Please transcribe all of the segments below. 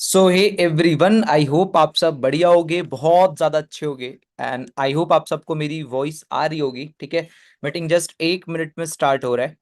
सो hey everyone, आई hope आप सब बढ़िया होगे, बहुत ज्यादा अच्छे होगे। एंड आई होप आप सबको मेरी वॉइस आ रही होगी। ठीक है, मीटिंग जस्ट 1 मिनट में स्टार्ट हो रहा है।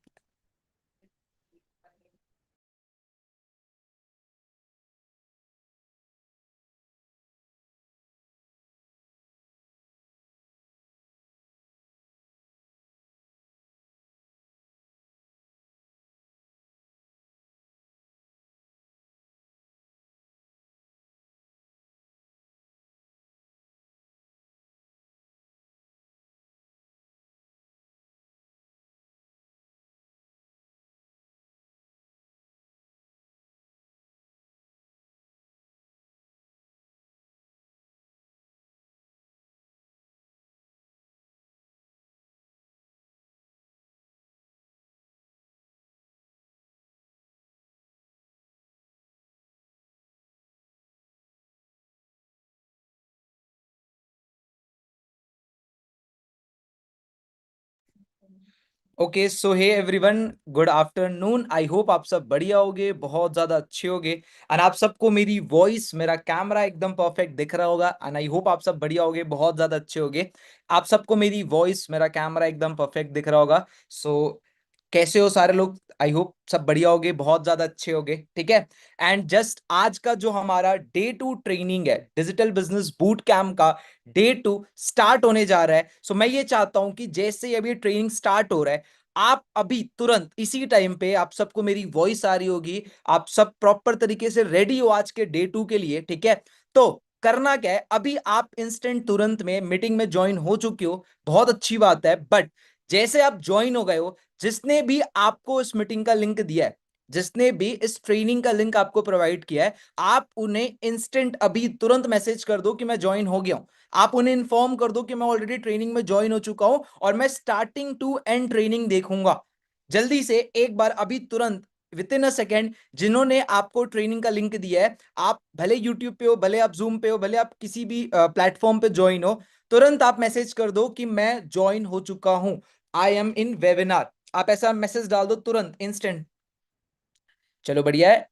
Okay, so hey everyone, good afternoon. I hope आप सब बढ़िया होगे, बहुत ज्यादा अच्छे होगे। एंड आप सबको मेरी वॉइस, मेरा कैमरा एकदम परफेक्ट दिख रहा होगा। एंड आई होप आप सब बढ़िया होगे, बहुत ज्यादा अच्छे होगे। आप सबको मेरी वॉइस, मेरा कैमरा एकदम परफेक्ट दिख रहा होगा। सो कैसे हो सारे लोग? आई होप सब बढ़िया होगे, बहुत ज्यादा अच्छे होगे। ठीक है। एंड जस्ट आज का जो हमारा डे 2 ट्रेनिंग है, डिजिटल बिजनेस बूट कैम्प का डे 2 स्टार्ट होने जा रहा है। सो मैं ये चाहता हूं कि जैसे ही अभी ट्रेनिंग स्टार्ट हो रहा है, आप अभी तुरंत इसी टाइम पे, आप सबको मेरी वॉइस आ रही होगी, आप सब प्रॉपर तरीके से रेडी हो आज के डे 2 के लिए। ठीक है। तो करना क्या है, अभी आप इंस्टेंट तुरंत में मीटिंग में ज्वाइन हो चुके हो, बहुत अच्छी बात है। बट जैसे आप ज्वाइन हो गए हो, जिसने भी आपको इस मीटिंग का लिंक दिया है, जिसने भी इस ट्रेनिंग का लिंक आपको प्रोवाइड किया है, आप उन्हें इंस्टेंट अभी तुरंत मैसेज कर दो कि मैं ज्वाइन हो गया हूं। आप उन्हें इन्फॉर्म कर दो कि मैं ऑलरेडी ट्रेनिंग में ज्वाइन हो चुका हूं और मैं स्टार्टिंग टू एंड ट्रेनिंग देखूंगा। जल्दी से एक बार अभी तुरंत, विद इन अ सेकेंड, जिन्होंने आपको ट्रेनिंग का लिंक दिया है, आप भले यूट्यूब पे हो, भले आप जूम पे हो, भले आप किसी भी प्लेटफॉर्म पे ज्वाइन हो, तुरंत आप मैसेज कर दो कि मैं ज्वाइन हो चुका हूं, आई एम इन वेबिनार। आप ऐसा मैसेज डाल दो तुरंत, इंस्टेंट। चलो बढ़िया है।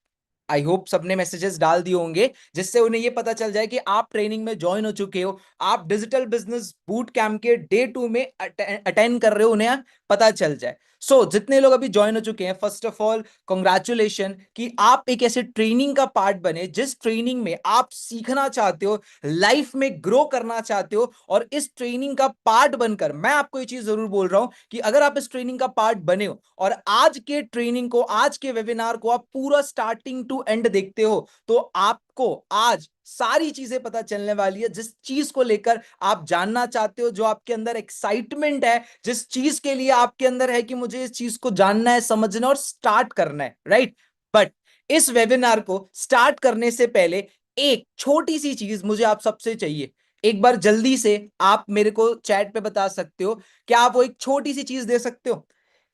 आई होप सबने मैसेजेस डाल दिए होंगे, जिससे उन्हें ये पता चल जाए कि आप ट्रेनिंग में ज्वाइन हो चुके हो, आप डिजिटल बिजनेस बूट कैंप के डे 2 में अटेंड कर रहे हो, उन्हें पता चल जाए। जितने लोग अभी ज्वाइन हो चुके हैं, फर्स्ट ऑफ ऑल कॉन्ग्रेचुलेशन कि आप एक ऐसे ट्रेनिंग का पार्ट बने जिस ट्रेनिंग में आप सीखना चाहते हो, लाइफ में ग्रो करना चाहते हो। और इस ट्रेनिंग का पार्ट बनकर मैं आपको ये चीज जरूर बोल रहा हूं कि अगर आप इस ट्रेनिंग का पार्ट बने हो और आज के ट्रेनिंग को, आज के वेबिनार को आप पूरा स्टार्टिंग टू एंड देखते हो, तो आपको आज सारी चीजें पता चलने वाली है, जिस चीज को लेकर आप जानना चाहते हो, जो आपके अंदर एक्साइटमेंट है, जिस चीज के लिए आपके अंदर है कि मुझे इस चीज को जानना है, समझना और स्टार्ट करना है, राइट। बट इस वेबिनार को स्टार्ट करने से पहले एक छोटी सी चीज मुझे आप सबसे चाहिए। एक बार जल्दी से आप मेरे को चैट पे बता सकते हो, क्या आप वो एक छोटी सी चीज दे सकते हो?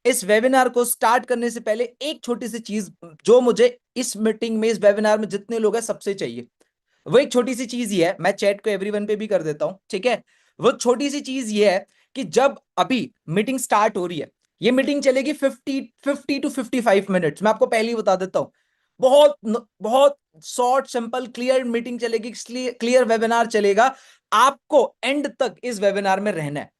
इस वेबिनार को स्टार्ट करने से पहले एक छोटी सी चीज जो मुझे इस मीटिंग में, इस वेबिनार में जितने लोग हैं सबसे चाहिए, वो एक छोटी सी चीज ये है। मैं चैट को एवरीवन पे भी कर देता हूं, ठीक है। वो छोटी सी चीज ये है कि जब अभी मीटिंग स्टार्ट हो रही है, ये मीटिंग चलेगी 50 टू 55 मिनट्स। मैं आपको पहले ही बता देता हूं, बहुत बहुत शॉर्ट सिंपल क्लियर मीटिंग चलेगी, क्लियर वेबिनार चलेगा। आपको एंड तक इस वेबिनार में रहना है,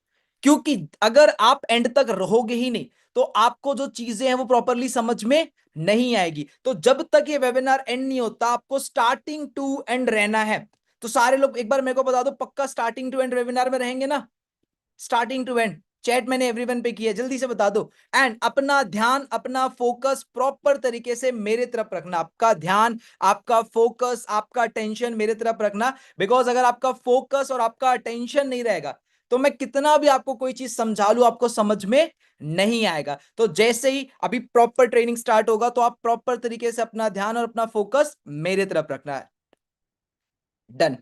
क्योंकि अगर आप एंड तक रहोगे ही नहीं, तो आपको जो चीजें हैं वो प्रॉपरली समझ में नहीं आएगी। तो जब तक ये वेबिनार एंड नहीं होता, आपको स्टार्टिंग टू एंड रहना है। तो सारे लोग एक बार मेरे को बता दो, पक्का स्टार्टिंग टू एंड वेबिनार में रहेंगे ना? स्टार्टिंग टू एंड चैट मैंने एवरीवन पे किया है, जल्दी से बता दो। एंड अपना ध्यान, अपना फोकस प्रॉपर तरीके से मेरे तरफ रखना। आपका ध्यान, आपका फोकस, आपका टेंशन मेरे तरफ रखना। बिकॉज अगर आपका फोकस और आपका अटेंशन नहीं रहेगा, तो मैं कितना भी आपको कोई चीज समझा लूं, आपको समझ में नहीं आएगा। तो जैसे ही अभी प्रॉपर ट्रेनिंग स्टार्ट होगा, तो आप प्रॉपर तरीके से अपना ध्यान और अपना फोकस मेरे तरफ रखना है। डन।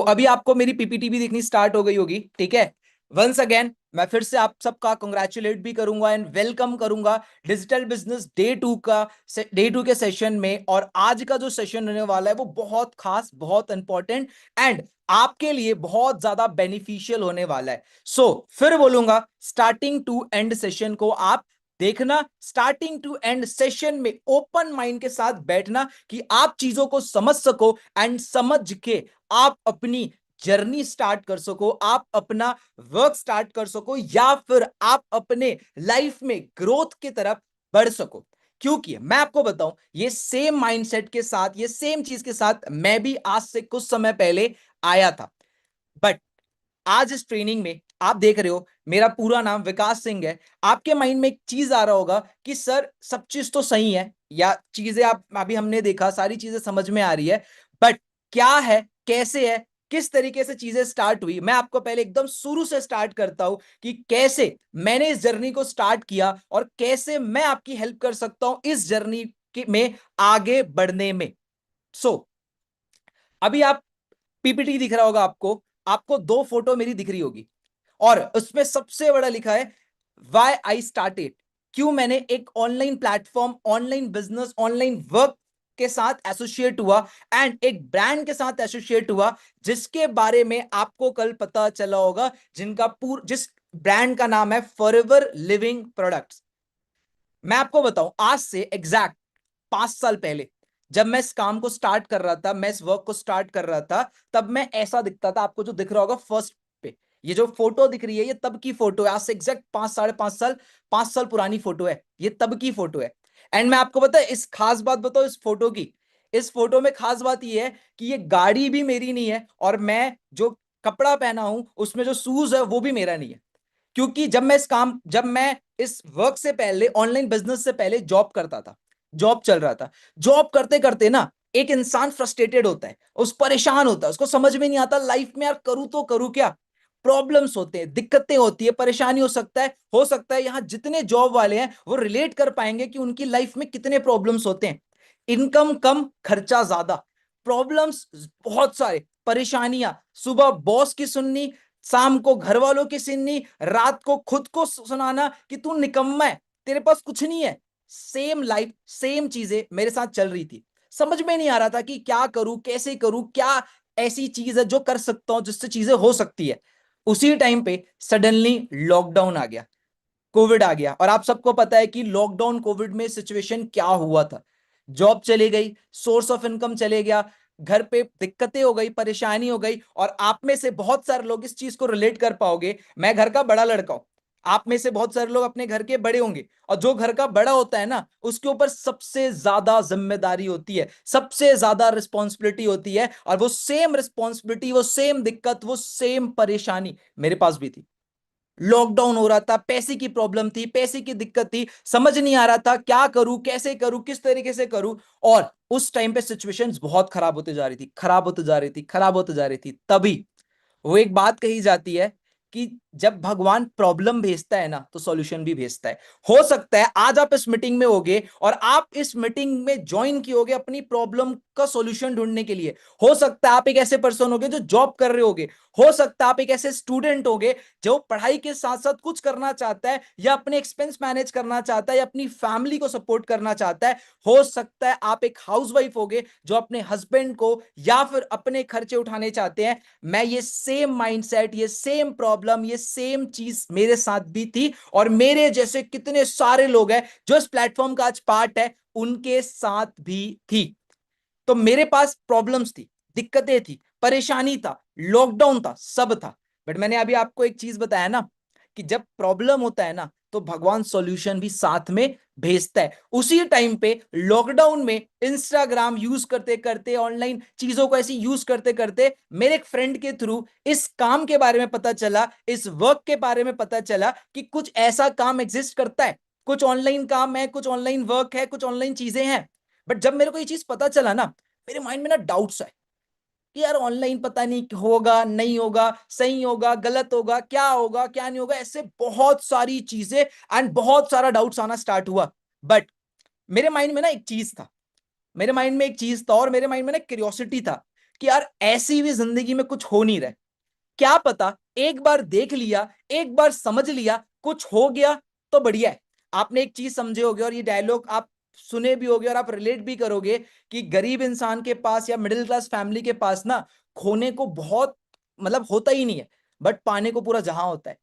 अभी आपको मेरी पीपीटी भी दिखनी स्टार्ट हो गई होगी, ठीक है। वंस अगेन मैं फिर से आप सबका कंग्रेचुलेट भी करूंगा एंड वेलकम करूंगा डिजिटल बिजनेस डे 2 के सेशन में। और आज का जो सेशन होने वाला है वो बहुत खास, बहुत इंपॉर्टेंट एंड आपके लिए बहुत ज्यादा बेनिफिशियल होने वाला है। फिर बोलूंगा, स्टार्टिंग टू एंड सेशन को आप देखना, स्टार्टिंग टू एंड सेशन में ओपन माइंड के साथ बैठना कि आप चीजों को समझ सको एंड समझ के आप अपनी जर्नी स्टार्ट कर सको, आप अपना वर्क स्टार्ट कर सको, या फिर आप अपने लाइफ में ग्रोथ की तरफ बढ़ सको। क्योंकि मैं आपको बताऊं, ये सेम माइंडसेट के साथ, ये सेम चीज के साथ मैं भी आज से कुछ समय पहले आया था। बट आज इस ट्रेनिंग में आप देख रहे हो मेरा पूरा नाम विकास सिंह है। आपके माइंड में एक चीज आ रहा होगा कि सर सब चीज तो सही है, या चीजें आप अभी हमने देखा सारी चीजें समझ में आ रही है, बट क्या है, कैसे है, किस तरीके से चीजें स्टार्ट हुई। मैं आपको पहले एकदम शुरू से स्टार्ट करता हूं कि कैसे मैंने इस जर्नी को स्टार्ट किया और कैसे मैं आपकी हेल्प कर सकता हूं इस जर्नी में आगे बढ़ने में। सो अभी आप पीपीटी दिख रहा होगा आपको, आपको दो फोटो मेरी दिख रही होगी और उसमें सबसे बड़ा लिखा है वाई आई स्टार्टेड, क्यों मैंने एक online platform, online business, online work के साथ एसोसिएट हुआ एंड एक ब्रांड के साथ एसोसिएट हुआ, जिसके बारे में आपको कल पता चला होगा, जिस ब्रांड का नाम है फॉरएवर लिविंग प्रोडक्ट्स। मैं आपको बताऊं, आज से एग्जैक्ट 5 साल पहले जब मैं इस काम को स्टार्ट कर रहा था, मैं इस वर्क को स्टार्ट कर रहा था, तब मैं ऐसा दिखता था। आपको जो दिख रहा होगा फर्स्ट पे, ये जो फोटो दिख रही है, ये तब की फोटो है, आज से एग्जैक्ट 5 साढ़े 5 साल, 5 साल पुरानी फोटो है, ये तब की फोटो है। एंड मैं आपको पता है इस खास बात बताऊं इस फोटो की, इस फोटो में खास बात ये है कि ये गाड़ी भी मेरी नहीं है और मैं जो कपड़ा पहना हूं उसमें जो शूज है वो भी मेरा नहीं है। क्योंकि जब मैं इस वर्क से पहले, ऑनलाइन बिजनेस से पहले जॉब करता था, जॉब चल रहा था, जॉब करते करते ना एक इंसान फ्रस्ट्रेटेड होता है, उस परेशान होता है, उसको समझ में नहीं आता लाइफ में यार करूं तो करूं क्या। प्रॉब्लम्स होते हैं, दिक्कतें होती है, परेशानी हो सकता है यहां जितने जॉब वाले हैं वो रिलेट कर पाएंगे कि उनकी लाइफ में कितने प्रॉब्लम्स होते हैं। इनकम कम, खर्चा ज्यादा, प्रॉब्लम्स बहुत सारे, परेशानियां, सुबह बॉस की सुननी, शाम को घर वालों की सुननी, रात को खुद को सुनाना कि तू निकम्मा है, तेरे पास कुछ नहीं है। सेम लाइफ, सेम चीजें मेरे साथ चल रही थी। समझ में नहीं आ रहा था कि क्या करूं, कैसे करूं, क्या ऐसी चीज है जो कर सकता हूं जिससे चीजें हो सकती है। उसी टाइम पे सडनली लॉकडाउन आ गया, कोविड आ गया, और आप सबको पता है कि लॉकडाउन कोविड में सिचुएशन क्या हुआ था। जॉब चली गई, सोर्स ऑफ इनकम चले गया, घर पे दिक्कतें हो गई, परेशानी हो गई। और आप में से बहुत सारे लोग इस चीज को रिलेट कर पाओगे, मैं घर का बड़ा लड़का हूं, आप में से बहुत सारे लोग अपने घर के बड़े होंगे, और जो घर का बड़ा होता है ना उसके ऊपर सबसे ज्यादा जिम्मेदारी होती है, सबसे ज्यादा रिस्पॉन्सिबिलिटी होती है, और वो सेम रिस्पॉन्सिबिलिटी, वो सेम दिक्कत, वो सेम परेशानी मेरे पास भी थी। लॉकडाउन हो रहा था, पैसे की प्रॉब्लम थी, पैसे की दिक्कत थी, समझ नहीं आ रहा था क्या करूं, कैसे करूं, किस तरीके से करूं। और उस टाइम पे सिचुएशंस बहुत खराब होते जा रही थी, खराब होते जा रही थी, खराब होते जा रही थी। तभी वो एक बात कही जाती है कि जब भगवान प्रॉब्लम भेजता है ना तो सॉल्यूशन भी भेजता है। हो सकता है आज आप इस मीटिंग में होगे और आप इस मीटिंग में ज्वाइन किए होगे अपनी प्रॉब्लम का सॉल्यूशन ढूंढने के लिए। हो सकता है आप एक ऐसे पर्सन होगे जो जॉब कर रहे होगे, हो सकता है आप एक ऐसे स्टूडेंट होगे जो पढ़ाई के साथ साथ कुछ करना चाहता है, या अपने एक्सपेंस मैनेज करना चाहता है, या अपनी फैमिली को सपोर्ट करना चाहता है। हो सकता है आप एक हाउसवाइफ होगे जो अपने हस्बैंड को या फिर अपने खर्चे उठाने चाहते हैं। मैं ये सेम माइंडसेट, ये सेम प्रॉब्लम, ये सेम चीज मेरे साथ भी थी, और मेरे जैसे कितने सारे लोग हैं जो इस प्लेटफॉर्म का आज पार्ट है उनके साथ भी थी। तो मेरे पास प्रॉब्लम्स थी, दिक्कतें थी, परेशानी था, लॉकडाउन था, सब था। बट मैंने अभी आपको एक चीज बताया ना कि जब प्रॉब्लम होता है ना तो भगवान सॉल्यूशन भी साथ में भेजता है। उसी टाइम पे लॉकडाउन में इंस्टाग्राम यूज करते करते, ऑनलाइन चीजों को ऐसी यूज करते करते, मेरे एक फ्रेंड के थ्रू इस काम के बारे में पता चला, इस वर्क के बारे में पता चला कि कुछ ऐसा काम एग्जिस्ट करता है, कुछ ऑनलाइन काम है, कुछ ऑनलाइन वर्क है, कुछ ऑनलाइन चीजें हैं। बट जब मेरे को ये चीज पता चला ना, मेरे माइंड में ना डाउट्स है कि यार ऑनलाइन पता नहीं होगा नहीं होगा, सही होगा गलत होगा, क्या होगा क्या नहीं होगा, ऐसे बहुत सारी चीजें एंड बहुत सारा डाउट्स आना स्टार्ट हुआ। बट मेरे माइंड में ना एक चीज था, मेरे माइंड में एक चीज था, और मेरे माइंड में ना क्यूरियोसिटी था कि यार ऐसी भी जिंदगी में कुछ हो नहीं रहा, क्या पता एक बार देख लिया, एक बार समझ लिया, कुछ हो गया तो बढ़िया है। आपने एक चीज समझे होगे और ये डायलॉग आप सुने भी होगे और आप रिलेट भी करोगे कि गरीब इंसान के पास या मिडिल क्लास फैमिली के पास ना खोने को बहुत, मतलब होता ही नहीं है, बट पाने को पूरा जहां होता है।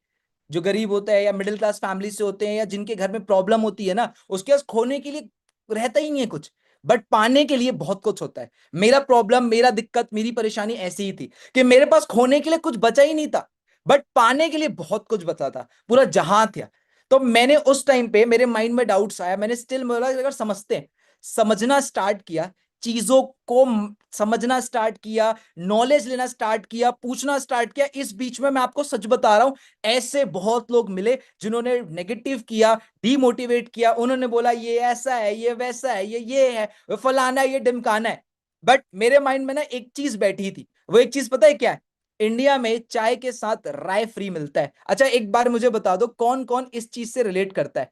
जो गरीब होता है या मिडिल क्लास फैमिली से होते हैं या जिनके घर में प्रॉब्लम होती है ना, उसके पास खोने के लिए रहता ही नहीं है कुछ, बट पाने के लिए बहुत कुछ होता है। मेरा प्रॉब्लम, मेरा दिक्कत, मेरी परेशानी ऐसी ही थी कि मेरे पास खोने के लिए कुछ बचा ही नहीं था, बट पाने के लिए बहुत कुछ बचा था, पूरा जहां था। तो मैंने उस टाइम पे मेरे माइंड में डाउट्स आया, मैंने स्टिल बोला अगर समझते हैं, समझना स्टार्ट किया, चीजों को समझना स्टार्ट किया, नॉलेज लेना स्टार्ट किया, पूछना स्टार्ट किया। इस बीच में मैं आपको सच बता रहा हूं, ऐसे बहुत लोग मिले जिन्होंने नेगेटिव किया, डीमोटिवेट किया, उन्होंने बोला ये ऐसा है, ये वैसा है, ये है, वो फलाना है, ये ढिमकाना है। बट मेरे माइंड में ना एक चीज बैठी थी, वो एक चीज पता है क्या है? इंडिया में चाय के साथ राय फ्री मिलता है। अच्छा एक बार मुझे बता दो, कौन कौन इस चीज से रिलेट करता है?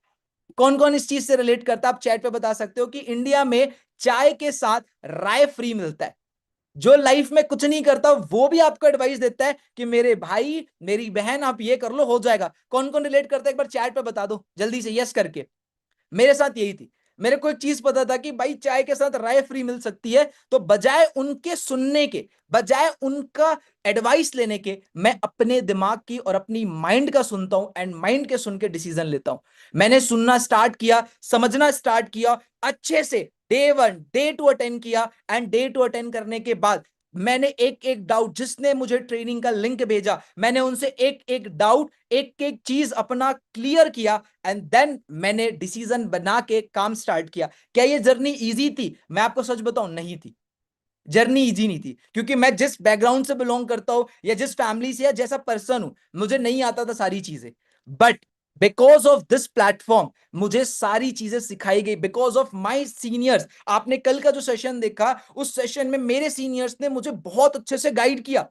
कौन कौन इस चीज से रिलेट करता है? आप चैट पे बता सकते हो कि इंडिया में चाय के साथ राय फ्री मिलता है। जो लाइफ में कुछ नहीं करता वो भी आपको एडवाइस देता है कि मेरे भाई मेरी बहन आप ये कर लो, हो जाएगा। कौन कौन रिलेट करता है एक बार चैट पे बता दो जल्दी से, यस करके। मेरे साथ यही थी। मेरे को एक चीज पता था कि भाई चाय के साथ राय फ्री मिल सकती है, तो बजाय उनके सुनने के, बजाय उनका एडवाइस लेने के, मैं अपने दिमाग की और अपनी माइंड का सुनता हूं एंड माइंड के सुन के डिसीजन लेता हूं। मैंने सुनना स्टार्ट किया, समझना स्टार्ट किया अच्छे से, day one day two attend किया, एंड डे टू अटेंड करने के बाद मैंने एक एक डाउट, जिसने मुझे ट्रेनिंग का लिंक भेजा, मैंने उनसे एक एक डाउट, एक एक चीज अपना क्लियर किया, एंड देन मैंने डिसीजन बना के काम स्टार्ट किया। क्या ये जर्नी इजी थी? मैं आपको सच बताऊं, नहीं थी। जर्नी इजी नहीं थी, क्योंकि मैं जिस बैकग्राउंड से बिलोंग करता हूं या जिस फैमिली से या जैसा पर्सन हूं, मुझे नहीं आता था सारी चीजें। But because of this platform मुझे सारी चीजें सिखाई गई, बिकॉज ऑफ माई सीनियर्स। आपने कल का जो सेशन देखा, उस सेशन में मेरे सीनियर्स ने मुझे बहुत अच्छे से गाइड किया।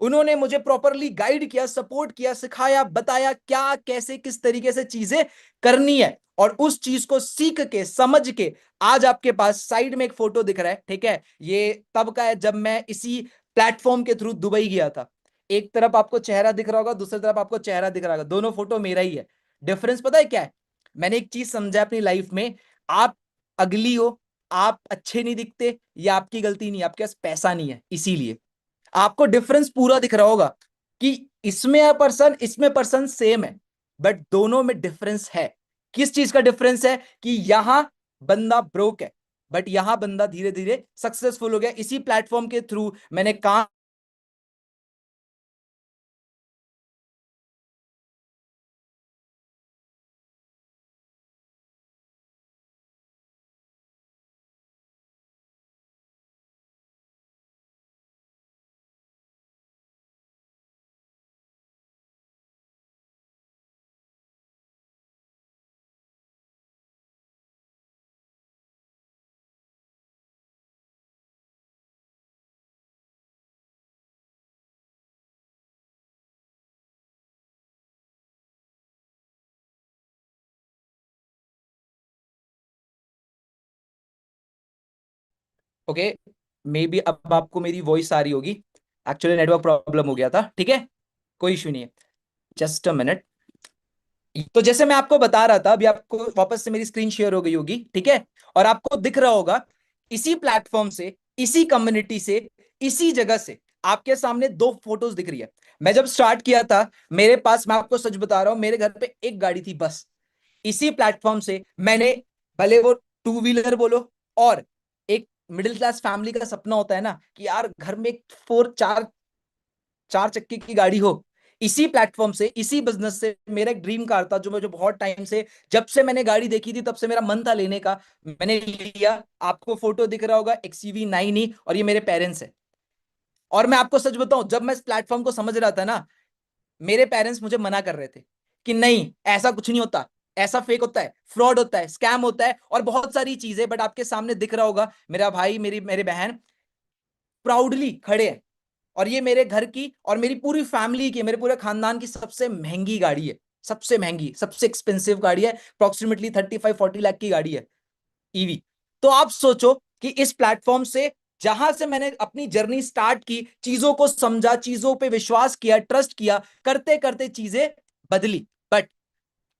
उन्होंने मुझे प्रॉपरली गाइड किया, सपोर्ट किया, सिखाया, बताया क्या कैसे किस तरीके से चीजें करनी है। और उस चीज को सीख के समझ के आज आपके पास साइड में एक फोटो दिख रहा है, ठीक है? ये तब का है जब मैं इसी प्लेटफॉर्म के थ्रू दुबई गया था। एक तरफ आपको चेहरा दिख रहा होगा, दूसरी तरफ आपको चेहरा दिख रहा होगा, दोनों फोटो मेरा ही है। डिफरेंस पता है क्या है? मैंने एक चीज समझा अपनी लाइफ में, आप अगली हो, आप अच्छे नहीं दिखते, ये आपकी गलती नहीं, आपके पास पैसा नहीं है इसीलिए। आपको डिफरेंस पूरा दिख रहा होगा कि इसमें पर्सन सेम है, बट दोनों में डिफरेंस है। किस चीज का डिफरेंस है? कि यहां बंदा ब्रोक है, बट यहां बंदा धीरे धीरे सक्सेसफुल हो गया। इसी प्लेटफॉर्म के थ्रू मैंने काम। ओके, मे बी अब आपको मेरी वॉइस आ रही होगी। एक्चुअली नेटवर्क प्रॉब्लम हो गया था, ठीक है, कोई इशू नहीं है। Just a minute. तो जैसे मैं आपको बता रहा था, अभी आपको वापस से मेरी स्क्रीन शेयर हो गई होगी, ठीक है? और आपको दिख रहा होगा, इसी प्लेटफॉर्म से, इसी कम्युनिटी से, इसी जगह से आपके सामने दो फोटोज दिख रही है। मैं जब स्टार्ट किया था, मेरे पास, मैं आपको सच बता रहा हूं, मेरे घर पे एक गाड़ी थी बस। इसी प्लेटफॉर्म से मैंने, भले वो टू व्हीलर बोलो, और एक मिडिल क्लास फैमिली का सपना होता है ना कि यार घर में एक फोर चार चार चक्के की गाड़ी हो, इसी प्लेटफॉर्म से, इसी बिजनेस से मेरा एक ड्रीम कार था जो मुझे बहुत टाइम से, जब से मैंने गाड़ी देखी थी तब से मेरा मन था लेने का। मैंने लिया। आपको फोटो दिख रहा होगा, XUV 9E, और ये मेरे पेरेंट्स है। और मैं आपको सच बताऊं, जब मैं इस प्लेटफॉर्म को समझ रहा था ना, मेरे पेरेंट्स मुझे मना कर रहे थे कि नहीं, ऐसा कुछ नहीं होता, ऐसा फेक होता है, फ्रॉड होता है, स्कैम होता है, और बहुत सारी चीजें। बट आपके सामने दिख रहा होगा, मेरा भाई, मेरी मेरे बहन प्राउडली खड़े हैं। और ये मेरे घर की और मेरी पूरी फैमिली की, मेरे पूरे खानदान की सबसे महंगी गाड़ी है। सबसे महंगी, सबसे एक्सपेंसिव गाड़ी है, अप्रोक्सीमेटली 35-40 लाख की गाड़ी है, ईवी। तो आप सोचो कि इस प्लेटफॉर्म से, जहां से मैंने अपनी जर्नी स्टार्ट की, चीजों को समझा, चीजों पे विश्वास किया, ट्रस्ट किया, करते करते चीजें बदली। बट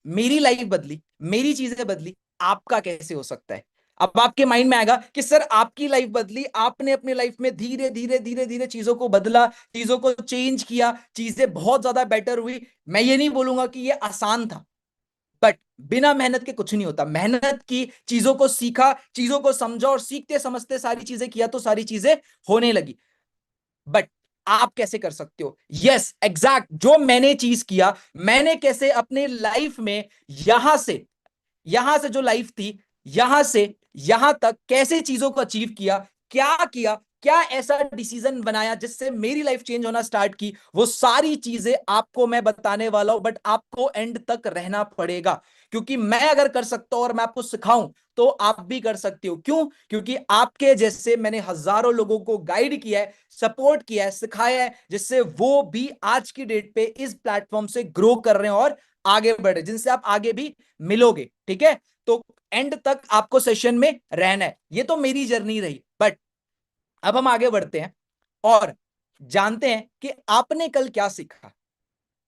मेरी लाइफ बदली, मेरी चीजें बदली, आपका कैसे हो सकता है? अब आपके माइंड में आएगा कि सर आपकी लाइफ बदली, आपने अपनी लाइफ में धीरे धीरे धीरे धीरे चीजों को बदला, चीजों को चेंज किया, चीजें बहुत ज्यादा बेटर हुई। मैं ये नहीं बोलूंगा कि ये आसान था, बट बिना मेहनत के कुछ नहीं होता। मेहनत की, चीजों को सीखा, चीजों को समझा, और सीखते समझते सारी चीजें किया तो सारी चीजें होने लगी। बट आप कैसे कर सकते हो? यस, एग्जैक्ट जो मैंने चीज किया, मैंने कैसे अपने लाइफ में यहां से जो लाइफ थी, यहां से यहां तक कैसे चीजों को अचीव किया, किया, क्या ऐसा डिसीजन बनाया जिससे मेरी लाइफ चेंज होना स्टार्ट की, वो सारी चीजें आपको मैं बताने वाला हूं। बट आपको एंड तक रहना पड़ेगा, क्योंकि मैं अगर कर सकता हूं और मैं आपको सिखाऊं तो आप भी कर सकते हो। क्यों? क्योंकि आपके जैसे मैंने हजारों लोगों को गाइड किया है, सपोर्ट किया है, सिखाया है, जिससे वो भी आज की डेट पे इस प्लेटफॉर्म से ग्रो कर रहे हैं और आगे बढ़े, जिनसे आप आगे भी मिलोगे। ठीक है? तो एंड तक आपको सेशन में रहना है। ये तो मेरी जर्नी रही, बट अब हम आगे बढ़ते हैं और जानते हैं कि आपने कल क्या सीखा।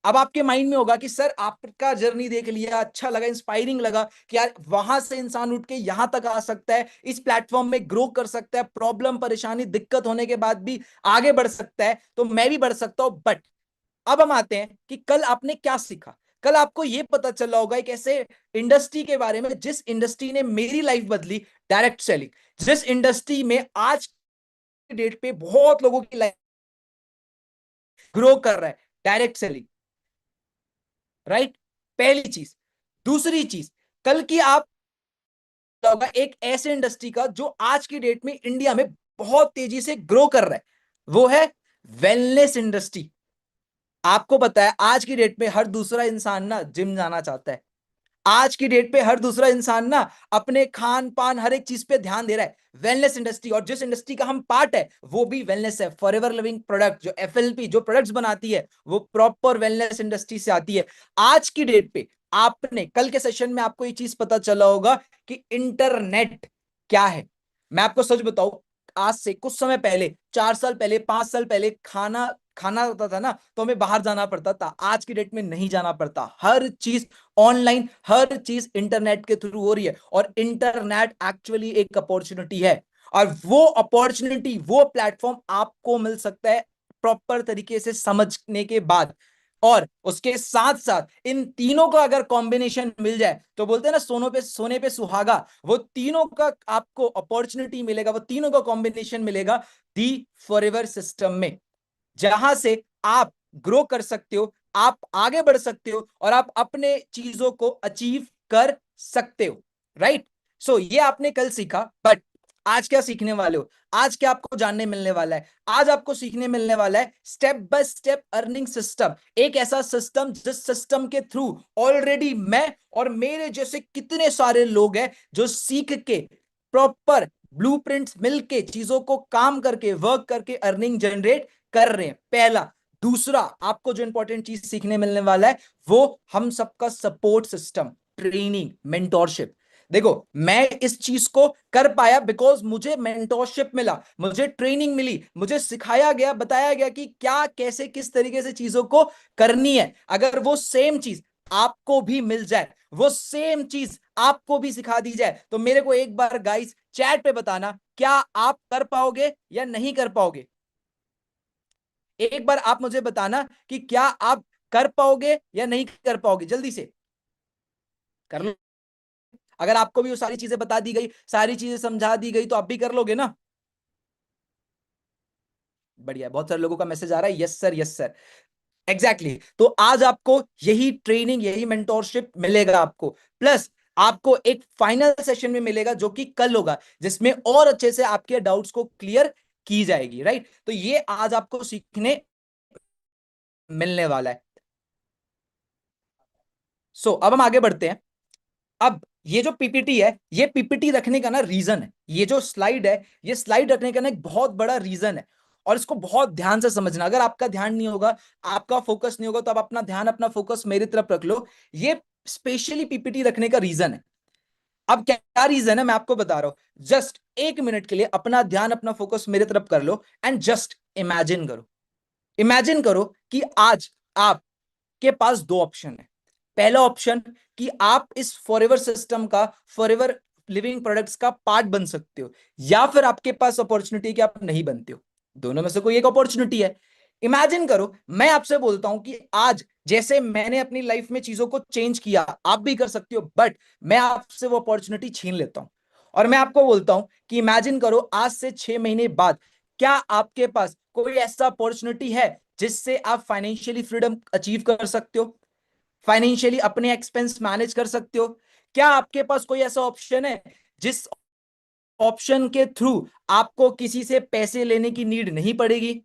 अब आपके माइंड में होगा कि सर आपका जर्नी देख लिया, अच्छा लगा, इंस्पायरिंग लगा कि यार वहां से इंसान उठ के यहां तक आ सकता है, इस प्लेटफॉर्म में ग्रो कर सकता है, प्रॉब्लम परेशानी दिक्कत होने के बाद भी आगे बढ़ सकता है, तो मैं भी बढ़ सकता हूं। बट अब हम आते हैं कि कल आपने क्या सीखा। कल आपको यह पता चला होगा एक ऐसे इंडस्ट्री के बारे में जिस इंडस्ट्री ने मेरी लाइफ बदली, डायरेक्ट सेलिंग। जिस इंडस्ट्री में आज की डेट पे बहुत लोगों की लाइफ ग्रो कर रहा है, डायरेक्ट सेलिंग। राइट? पहली चीज। दूसरी चीज, कल की आप होगा एक ऐसे इंडस्ट्री का जो आज की डेट में इंडिया में बहुत तेजी से ग्रो कर रहा है, वो है वेलनेस इंडस्ट्री। आपको पता है आज की डेट में हर दूसरा इंसान ना जिम जाना चाहता है। आज की डेट पे हर दूसरा इंसान ना अपने खान पान हर एक चीज पे ध्यान दे रहा है। वेलनेस इंडस्ट्री, और जिस इंडस्ट्री का हम पार्ट है वो भी वेलनेस है। फॉरएवर लिविंग प्रोडक्ट, जो एफएलपी जो प्रोडक्ट्स बनाती है, वो प्रॉपर वेलनेस इंडस्ट्री से आती है। आज की डेट पे आपने कल के सेशन में आपको ये चीज पता चला होगा कि इंटरनेट क्या है। मैं आपको सच बताऊं, आज से कुछ समय पहले, 4 साल पहले, 5 साल पहले, खाना खाना होता था ना तो हमें बाहर जाना पड़ता था। आज की डेट में नहीं जाना पड़ता, हर चीज ऑनलाइन, हर चीज इंटरनेट के थ्रू हो रही है। और इंटरनेट एक्चुअली एक अपॉर्चुनिटी है, और वो अपॉर्चुनिटी, वो प्लेटफॉर्म आपको मिल सकता है प्रॉपर तरीके से समझने के बाद। और उसके साथ साथ इन तीनों का अगर कॉम्बिनेशन मिल जाए तो बोलते हैं ना, सोने पे सुहागा। वो तीनों का आपको अपॉर्चुनिटी मिलेगा, वो तीनों का कॉम्बिनेशन मिलेगा दी फॉरएवर सिस्टम में, जहां से आप ग्रो कर सकते हो, आप आगे बढ़ सकते हो, और आप अपने चीजों को अचीव कर सकते हो। राइट? सो ये आपने कल सीखा, बट आज क्या सीखने वाले हो? आज क्या आपको जानने मिलने वाला है? आज आपको सीखने मिलने वाला है step by step earning system. एक ऐसा सिस्टम जिस सिस्टम के थ्रू ऑलरेडी मैं और मेरे जैसे कितने सारे लोग हैं जो सीख के प्रॉपर ब्लूप्रिंट्स मिलके चीजों को काम करके वर्क करके अर्निंग जनरेट कर रहे हैं। पहला। दूसरा, आपको जो इंपॉर्टेंट चीज सीखने मिलने वाला है वो हम सबका सपोर्ट सिस्टम, ट्रेनिंग, मेंटोरशिप। देखो, मैं इस चीज को कर पाया बिकॉज मुझे मेंटोरशिप मिला, मुझे ट्रेनिंग मिली, मुझे सिखाया गया, बताया गया कि क्या, कैसे, किस तरीके से चीजों को करनी है। अगर वो सेम चीज आपको भी मिल जाए, वो सेम चीज आपको भी सिखा दी जाए, तो मेरे को एक बार गाइस चैट पे बताना, क्या आप कर पाओगे या नहीं कर पाओगे? एक बार आप मुझे बताना कि क्या आप कर पाओगे या नहीं कर पाओगे, जल्दी से कर लो। अगर आपको भी वो सारी चीजें बता दी गई, सारी चीजें समझा दी गई, तो आप भी कर लोगे ना? बढ़िया, बहुत सारे लोगों का मैसेज आ रहा है, yes sir, yes sir. Exactly exactly. तो आज आपको यही ट्रेनिंग, यही मेंटोरशिप मिलेगा आपको, प्लस आपको एक फाइनल सेशन में मिलेगा जो कि कल होगा, जिसमें और अच्छे से आपके डाउट्स को क्लियर की जाएगी। राइट? तो ये आज आपको सीखने मिलने वाला है। अब हम आगे बढ़ते हैं। अब ये जो पीपीटी है, ये पीपीटी रखने का ना रीजन है, ये जो स्लाइड है, ये स्लाइड रखने का ना एक बहुत बड़ा रीजन है। और इसको बहुत ध्यान से समझना। अगर आपका ध्यान नहीं होगा, आपका फोकस नहीं होगा, तो आप अपना ध्यान, अपना फोकस मेरी तरफ रख लो। ये स्पेशली पीपीटी रखने का रीजन है। अब क्या रीजन है मैं आपको बता रहा हूं। जस्ट 1 मिनट के लिए अपना ध्यान, अपना फोकस मेरे तरफ कर लो, एंड जस्ट इमेजिन करो। इमेजिन करो कि आज आपके पास दो ऑप्शन है। पहला ऑप्शन कि आप इस फॉरएवर सिस्टम का, फॉरएवर लिविंग प्रोडक्ट्स का पार्ट बन सकते हो, या फिर आपके पास अपॉर्चुनिटी कि आप नहीं बनते हो। दोनों में से कोई एक अपॉर्चुनिटी है। इमेजिन करो मैं आपसे बोलता हूं कि आज जैसे मैंने अपनी लाइफ में चीजों को चेंज किया, आप भी कर सकते हो, बट मैं आपसे वो अपॉर्चुनिटी छीन लेता हूं। और मैं आपको बोलता हूं कि इमेजिन करो आज से 6 महीने बाद क्या आपके पास कोई ऐसा अपॉर्चुनिटी है जिससे आप फाइनेंशियली फ्रीडम अचीव कर सकते हो, फाइनेंशियली अपने एक्सपेंस मैनेज कर सकते हो? क्या आपके पास कोई ऐसा ऑप्शन है जिस ऑप्शन के थ्रू आपको किसी से पैसे लेने की नीड नहीं पड़ेगी?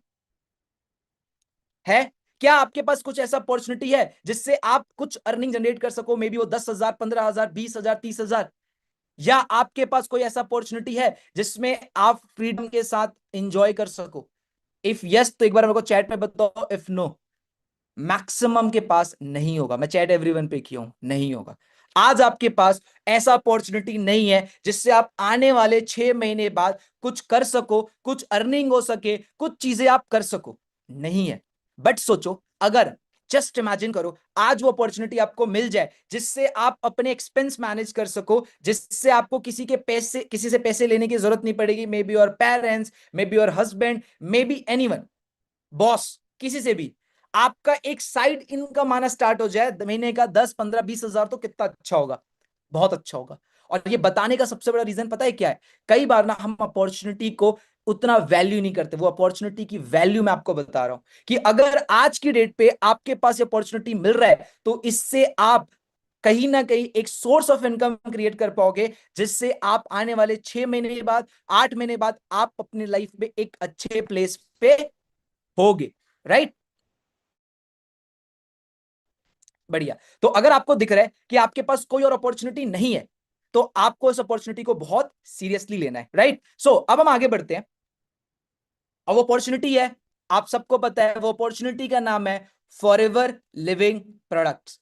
है? क्या आपके पास कुछ ऐसा अपॉर्चुनिटी है जिससे आप कुछ अर्निंग जनरेट कर सको, मे बी वो 10,000, 15,000, 20,000, 30,000? या आपके पास कोई ऐसा अपॉर्चुनिटी है जिसमें आप फ्रीडम के साथ इंजॉय कर सको? इफ यस तो एक बार मेरे को चैट में बताओ, इफ नो मैक्सिमम के पास नहीं होगा। मैं चैट एवरीवन पे किया हूं, नहीं होगा। आज आपके पास ऐसा अपॉर्चुनिटी नहीं है जिससे आप आने वाले 6 महीने बाद कुछ कर सको, कुछ अर्निंग हो सके, कुछ चीजें आप कर सको, नहीं है। बट सोचो, अगर जस्ट इमेजिन करो आज वो अपॉर्चुनिटी आपको मिल जाए जिससे आप अपने एक्सपेंस मैनेज कर सको, जिससे आपको किसी से पैसे लेने की जरूरत नहीं पड़ेगी, may be your parents, may be your husband, may be anyone, boss, किसी से भी आपका एक साइड इनकम आना स्टार्ट हो जाए महीने का 10, 15, 20 हजार, तो कितना अच्छा होगा, बहुत अच्छा होगा। और ये बताने का सबसे बड़ा रीजन पता है क्या है? कई बार ना हम अपॉर्चुनिटी को उतना वैल्यू नहीं करते। वो अपॉर्चुनिटी की वैल्यू मैं आपको बता रहा हूं कि अगर आज की डेट पे आपके पास ये अपॉर्चुनिटी मिल रहा है तो इससे आप कहीं ना कहीं एक सोर्स ऑफ इनकम क्रिएट कर पाओगे, जिससे आप आने वाले 6 महीने बाद, 8 महीने बाद आप अपनी लाइफ में एक अच्छे प्लेस पे होगे। राइट? बढ़िया। तो अगर आपको दिख रहा है कि आपके पास कोई और अपॉर्चुनिटी नहीं है तो आपको इस अपॉर्चुनिटी को बहुत सीरियसली लेना है। राइट? सो अब हम आगे बढ़ते हैं। अब अपॉर्चुनिटी है, आप सबको पता है वो अपॉर्चुनिटी का नाम है फॉरएवर लिविंग प्रोडक्ट्स।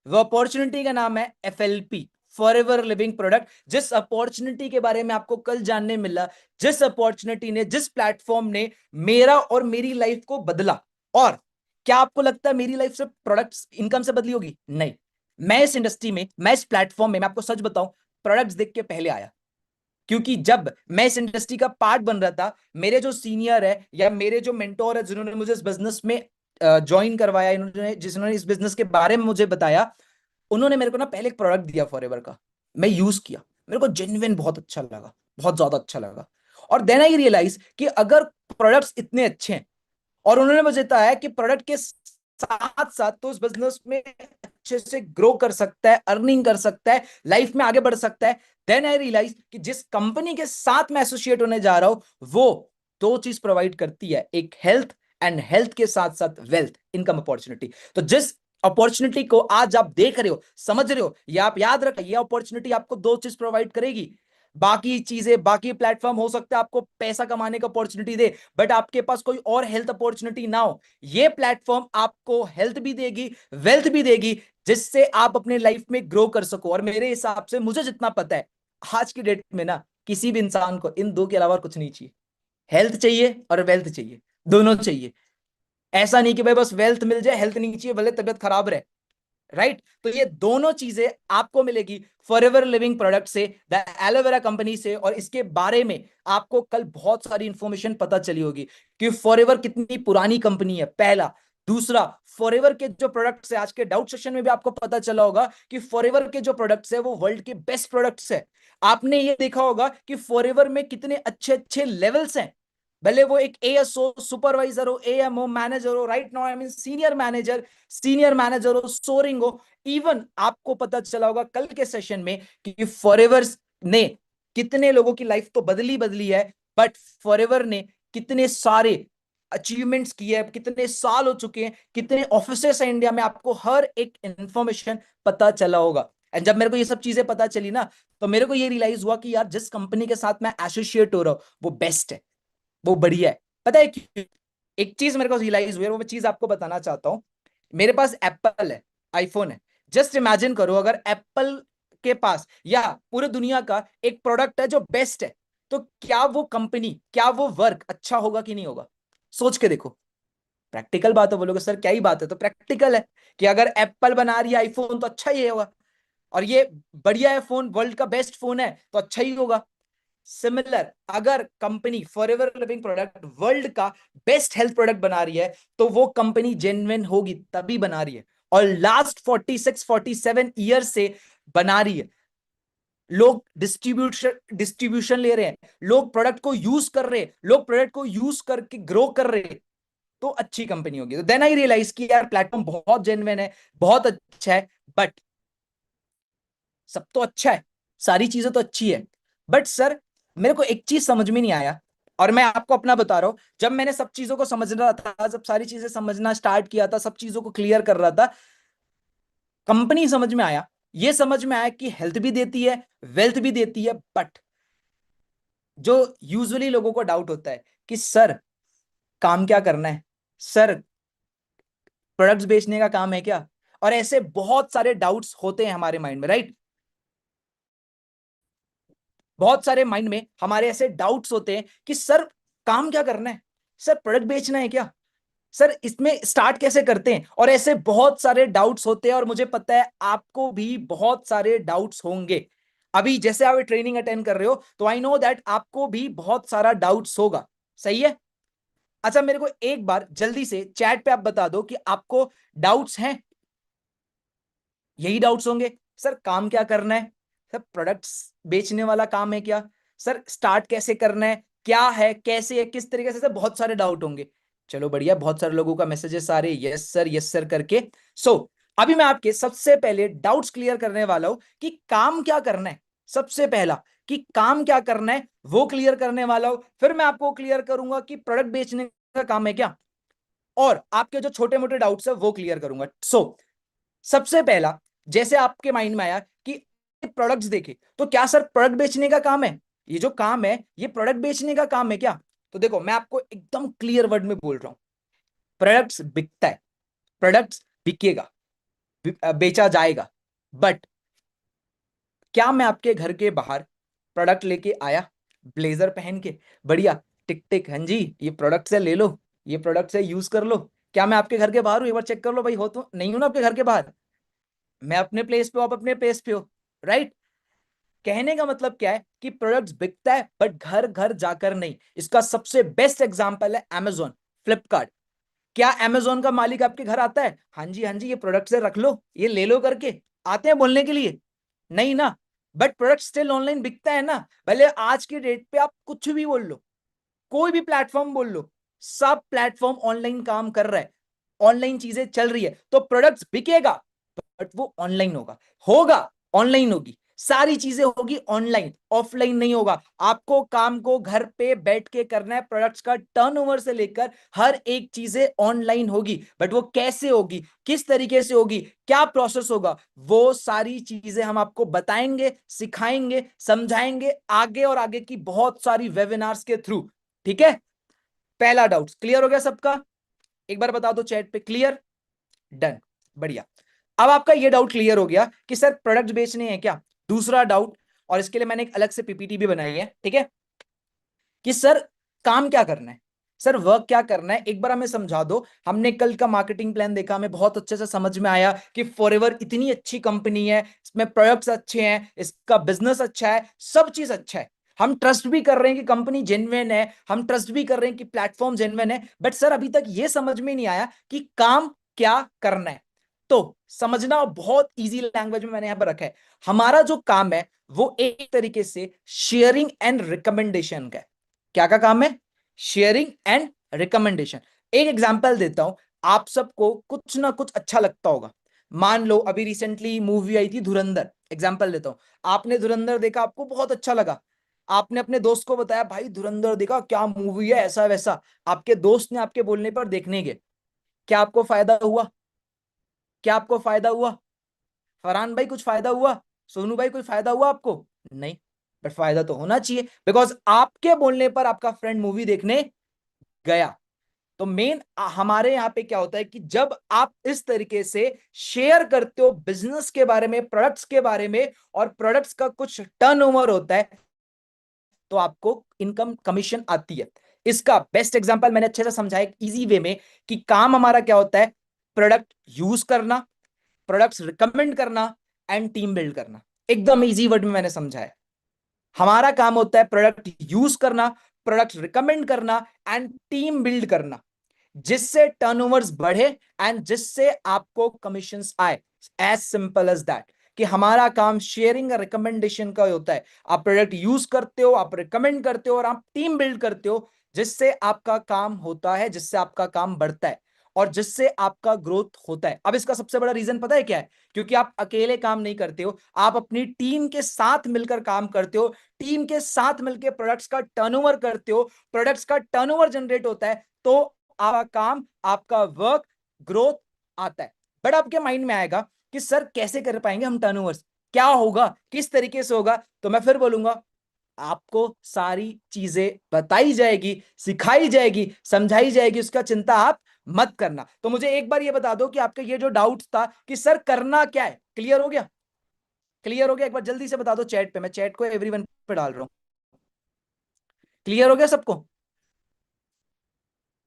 वो अपॉर्चुनिटी का नाम है एफएलपी, फॉरएवर लिविंग प्रोडक्ट। जिस अपॉर्चुनिटी के बारे में आपको कल जानने मिला, जिस अपॉर्चुनिटी ने, जिस प्लेटफॉर्म ने मेरा और मेरी लाइफ को बदला। और क्या आपको लगता है मेरी लाइफ से प्रोडक्ट्स इनकम से बदली होगी? नहीं। मैं इस इंडस्ट्री में, मैं इस प्लेटफॉर्म में, मैं आपको सच बताऊं, प्रोडक्ट्स देख के पहले आया। क्योंकि जब मैं इस इंडस्ट्री का पार्ट बन रहा था, मेरे जो सीनियर है या मेरे जो मेंटोर है जिन्होंने मुझे इस बिजनेस में ज्वाइन करवाया, इन्होंने जिन्होंने इस बिजनेस के बारे में मुझे बताया, उन्होंने मेरे को ना पहले एक प्रोडक्ट दिया फॉरएवर का। मैं यूज किया, मेरे को जेन्युइन बहुत अच्छा लगा, बहुत ज्यादा अच्छा लगा। और देन आई रियलाइज कि अगर प्रोडक्ट्स इतने अच्छे हैं और उन्होंने मुझे बताया कि प्रोडक्ट के साथ साथ तो उस बिजनेस में अच्छे से ग्रो कर सकता है, अर्निंग कर सकता है, लाइफ में आगे बढ़ सकता है। देन आई रियलाइज कि जिस कंपनी के साथ मैं एसोसिएट होने जा रहा हूं वो दो चीज प्रोवाइड करती है, एक हेल्थ, एंड हेल्थ के साथ साथ वेल्थ, इनकम अपॉर्चुनिटी। तो जिस अपॉर्चुनिटी को आज आप देख रहे हो, समझ रहे हो, ये आप याद रखें, ये अपॉर्चुनिटी आपको दो चीज प्रोवाइड करेगी। बाकी चीजें, बाकी प्लेटफॉर्म हो सकता है आपको पैसा कमाने का अपॉर्चुनिटी दे, बट आपके पास कोई और हेल्थ अपॉर्चुनिटी ना हो। ये प्लेटफॉर्म आपको हेल्थ भी देगी, वेल्थ भी देगी, जिससे आप अपने लाइफ में ग्रो कर सको। और मेरे हिसाब से, मुझे जितना पता है, आज की डेट में ना किसी भी इंसान को इन दो के अलावा कुछ नहीं चाहिए। हेल्थ चाहिए और वेल्थ चाहिए, दोनों चाहिए। ऐसा नहीं कि भाई बस वेल्थ मिल जाए, हेल्थ नहीं चाहिए, भले तबियत खराब रहे। राइट? तो ये दोनों चीजें आपको मिलेगी फॉरएवर लिविंग प्रोडक्ट से, द एलोवेरा कंपनी से। और इसके बारे में आपको कल बहुत सारी इंफॉर्मेशन पता चली होगी कि फॉरएवर कितनी पुरानी कंपनी है, पहला। दूसरा, फॉरएवर के जो प्रोडक्ट्स है, आज के डाउट सेशन में भी आपको पता चला होगा कि फॉरएवर के जो प्रोडक्ट्स है वो वर्ल्ड के बेस्ट प्रोडक्ट्स है। आपने ये देखा होगा कि फॉरएवर में कितने अच्छे अच्छे लेवल्स हैं। भले वो एक एएस हो, सुपरवाइजर हो, एएम हो, मैनेजर हो, right now I mean senior manager हो, सोरिंग हो। इवन आपको पता चला होगा कल के सेशन में कि फॉरएवर ने कितने लोगों की लाइफ तो बदली बदली है, बट फॉरएवर ने कितने सारे अचीवमेंट्स किए हैं, कितने साल हो चुके हैं, कितने ऑफिसेस हैं इंडिया में, आपको हर एक इंफॉर्मेशन पता चला होगा। एंड जब मेरे को ये सब चीजें पता चली ना, तो मेरे को ये रियलाइज हुआ कि यार जिस कंपनी के साथ मैं एसोसिएट हो रहा हूं वो बेस्ट है, वो बढ़िया है। पता है क्यों? एक चीज मेरे को रियलाइज हुई है, वो मैं चीज आपको बताना चाहता हूं। मेरे पास एप्पल है, आईफोन है। जस्ट इमेजिन करो अगर एप्पल के पास या पूरे दुनिया का एक प्रोडक्ट है जो बेस्ट है, तो क्या वो कंपनी, क्या वो वर्क अच्छा होगा कि नहीं होगा? सोच के देखो। प्रैक्टिकल बात है। बोलोगे सर क्या ही बात है, तो प्रैक्टिकल है कि अगर एप्पल बना रही है आईफोन तो अच्छा ही होगा। और ये बढ़िया है फोन, वर्ल्ड का बेस्ट फोन है तो अच्छा ही होगा। सिमिलर, अगर company forever living product world का बेस्ट हेल्थ प्रोडक्ट बना रही है तो वो कंपनी जेन्युइन होगी, तभी बना रही है, और लास्ट 46-47 ईयर से बना रही है। लोग डिस्ट्रीब्यूशन ले रहे हैं, लोग प्रोडक्ट को यूज कर रहे हैं, लोग प्रोडक्ट को यूज करके ग्रो कर रहे हैं, तो अच्छी कंपनी होगी। तो देन आई रियलाइज कि यार प्लेटफॉर्म बहुत जेन्युइन है, बहुत अच्छा है, बट सब तो अच्छा है, सारी चीजें तो अच्छी है, बट सर मेरे को एक चीज समझ में नहीं आया, और मैं आपको अपना बता रहा हूं। जब मैंने सब चीजों को समझ रहा था, जब सारी चीजें समझना स्टार्ट किया था, सब चीजों को क्लियर कर रहा था, कंपनी समझ में आया, ये समझ में आया कि हेल्थ भी देती है, वेल्थ भी देती है, बट जो यूजुअली लोगों को डाउट होता है कि सर काम क्या करना है, सर प्रोडक्ट्स बेचने का काम है क्या, और ऐसे बहुत सारे डाउट्स होते हैं हमारे माइंड में, राइट। बहुत सारे माइंड में हमारे ऐसे डाउट्स होते हैं कि सर काम क्या करना है, सर प्रोडक्ट बेचना है क्या, सर इसमें स्टार्ट कैसे करते हैं, और ऐसे बहुत सारे डाउट्स होते हैं, और मुझे पता है आपको भी बहुत सारे डाउट्स होंगे। अभी जैसे आप ट्रेनिंग अटेंड कर रहे हो तो आई नो दैट आपको भी बहुत सारा डाउट्स होगा, सही है। अच्छा मेरे को एक बार जल्दी से चैट पे आप बता दो कि आपको डाउट्स हैं, यही डाउट्स होंगे। सर काम क्या करना है, सर प्रोडक्ट्स बेचने वाला काम है क्या, सर स्टार्ट कैसे करना है, क्या है, कैसे है, किस तरीके से, सर बहुत सारे डाउट होंगे। चलो बढ़िया, बहुत सारे लोगों का मैसेजेस आ रहे यस सर करके। सो अभी मैं आपके सबसे पहले डाउट्स क्लियर करने वाला हूं कि काम क्या करना है। सबसे पहला कि काम क्या करना है वो क्लियर करने वाला हूं, फिर मैं आपको क्लियर करूंगा कि प्रोडक्ट बेचने का काम है क्या, और आपके जो छोटे मोटे डाउट्स है वो क्लियर करूंगा। सबसे पहला, जैसे आपके माइंड में आया कि प्रोडक्ट्स देखे तो क्या सर प्रोडक्ट बेचने का काम है, ये जो काम है ये प्रोडक्ट बेचने का काम है क्या। तो देखो मैं आपको एकदम क्लियर वर्ड में बोल रहा हूं, प्रोडक्ट्स बिकता है, प्रोडक्ट्स बिकेगा, बेचा जाएगा, बट क्या मैं आपके घर के बाहर प्रोडक्ट लेके आया, ब्लेजर पहन के, बढ़िया, टिक टिक, हाँ जी ये प्रोडक्ट से ले लो, ये प्रोडक्ट से यूज कर लो, क्या मैं आपके घर के बाहर हूं, एक बार चेक कर लो भाई, हो तो नहीं हूं ना आपके घर के बाहर, मैं अपने प्लेस पे हूं, आप अपने प्लेस पे हो, राइट। कहने का मतलब क्या है कि प्रोडक्ट्स बिकता है बट घर घर जाकर नहीं। इसका सबसे बेस्ट एग्जांपल है अमेजोन, फ्लिपकार्ट। क्या अमेजोन का मालिक आपके घर आता है, हाँ जी हाँ जी ये प्रोडक्ट से रख लो, ये ले लो करके आते हैं बोलने के लिए, नहीं ना। बट प्रोडक्ट स्टिल ऑनलाइन बिकता है ना, भले आज की डेट पे आप कुछ भी बोल लो, कोई भी प्लेटफॉर्म बोल लो, सब प्लेटफॉर्म ऑनलाइन काम कर रहा है, ऑनलाइन चीजें चल रही है, तो प्रोडक्ट्स बिकेगा, बट वो ऑनलाइन होगा, होगा ऑनलाइन होगी, सारी चीजें होगी ऑनलाइन, ऑफलाइन नहीं होगा। आपको काम को घर पे बैठ के करना है, प्रोडक्ट्स का टर्नओवर से लेकर हर एक चीजें ऑनलाइन होगी, बट वो कैसे होगी, किस तरीके से होगी, क्या प्रोसेस होगा, वो सारी चीजें हम आपको बताएंगे, सिखाएंगे, समझाएंगे आगे और आगे की बहुत सारी वेबिनार्स के थ्रू, ठीक है। पहला डाउट क्लियर हो गया सबका, एक बार बता दो चैट पे, क्लियर, डन, बढ़िया। अब आपका ये डाउट क्लियर हो गया कि सर प्रोडक्ट बेचने हैं क्या। दूसरा डाउट, और इसके लिए मैंने एक अलग से पीपीटी भी बनाई है, ठीक है, कि सर काम क्या करना है, सर वर्क क्या करना है, एक बार हमें समझा दो। हमने कल का मार्केटिंग प्लान देखा, हमें बहुत अच्छे से समझ में आया कि फॉरएवर इतनी अच्छी कंपनी है, इसमें प्रोडक्ट्स अच्छे हैं, इसका बिजनेस अच्छा है, सब चीज अच्छा है, हम ट्रस्ट भी कर रहे हैं कि कंपनी जेन्युइन है, हम ट्रस्ट भी कर रहे हैं कि प्लेटफॉर्म जेन्युइन है, बट सर अभी तक ये समझ में नहीं आया कि काम क्या करना है। तो समझना बहुत इजी लैंग्वेज में मैंने यहां पर रखा है, हमारा जो काम है वो एक तरीके से शेयरिंग एंड रिकमेंडेशन का है। क्या का काम है, शेयरिंग एंड रिकमेंडेशन। एक एग्जांपल देता हूं, आप सबको कुछ ना कुछ अच्छा लगता होगा, मान लो अभी रिसेंटली मूवी आई थी धुरंधर, एग्जांपल देता हूं, आपने धुरंधर देखा, आपको बहुत अच्छा लगा, आपने अपने दोस्त को बताया भाई धुरंधर देखा, क्या मूवी है, ऐसा वैसा, आपके दोस्त ने आपके बोलने पर देखने गए, क्या आपको फायदा हुआ, क्या आपको फायदा हुआ, फरहान भाई कुछ फायदा हुआ, सोनू भाई कोई फायदा हुआ आपको, नहीं, बट फायदा तो होना चाहिए, बिकॉज आपके बोलने पर आपका फ्रेंड मूवी देखने गया। तो मेन हमारे यहाँ पे क्या होता है कि जब आप इस तरीके से शेयर करते हो बिजनेस के बारे में, प्रोडक्ट्स के बारे में, और प्रोडक्ट्स का कुछ टर्नओवर होता है, तो आपको इनकम कमीशन आती है। इसका बेस्ट एग्जांपल मैंने अच्छे से समझाया इजी वे में कि काम हमारा क्या होता है, प्रोडक्ट यूज करना, प्रोडक्ट्स रिकमेंड करना, एंड टीम बिल्ड करना। एकदम इजी वर्ड में मैंने समझाया। हमारा काम होता है प्रोडक्ट यूज करना, प्रोडक्ट रिकमेंड करना एंड टीम बिल्ड करना, जिससे टर्नओवर्स बढ़े एंड जिससे आपको कमीशंस आए। एज सिंपल एज दैट, कि हमारा काम शेयरिंग और रिकमेंडेशन का होता है। आप प्रोडक्ट यूज करते हो, आप रिकमेंड करते हो और आप टीम बिल्ड करते हो, जिससे आपका काम होता है, जिससे आपका काम बढ़ता है और जिससे आपका ग्रोथ होता है। अब इसका सबसे बड़ा रीजन पता है क्या है? क्योंकि आप अकेले काम नहीं करते हो, आप अपनी टीम के साथ मिलकर काम करते हो, टीम के साथ मिलकर प्रोडक्ट्स का टर्नओवर करते हो, प्रोडक्ट्स का टर्नओवर जनरेट होता है, तो आपका काम, आपका वर्क, ग्रोथ आता है। बट आपके माइंड में आएगा कि सर कैसे कर पाएंगे हम टर्नओवर्स, क्या होगा, किस तरीके से होगा? तो मैं फिर बोलूंगा, आपको सारी चीजें बताई जाएगी, सिखाई जाएगी, समझाई जाएगी, उसका चिंता आप मत करना। तो मुझे एक बार ये बता दो कि आपका ये जो डाउट था कि सर करना क्या है, क्लियर हो गया? क्लियर हो गया? एक बार जल्दी से बता दो चैट पे, मैं चैट को एवरीवन पे डाल रहा हूं। क्लियर हो गया सबको?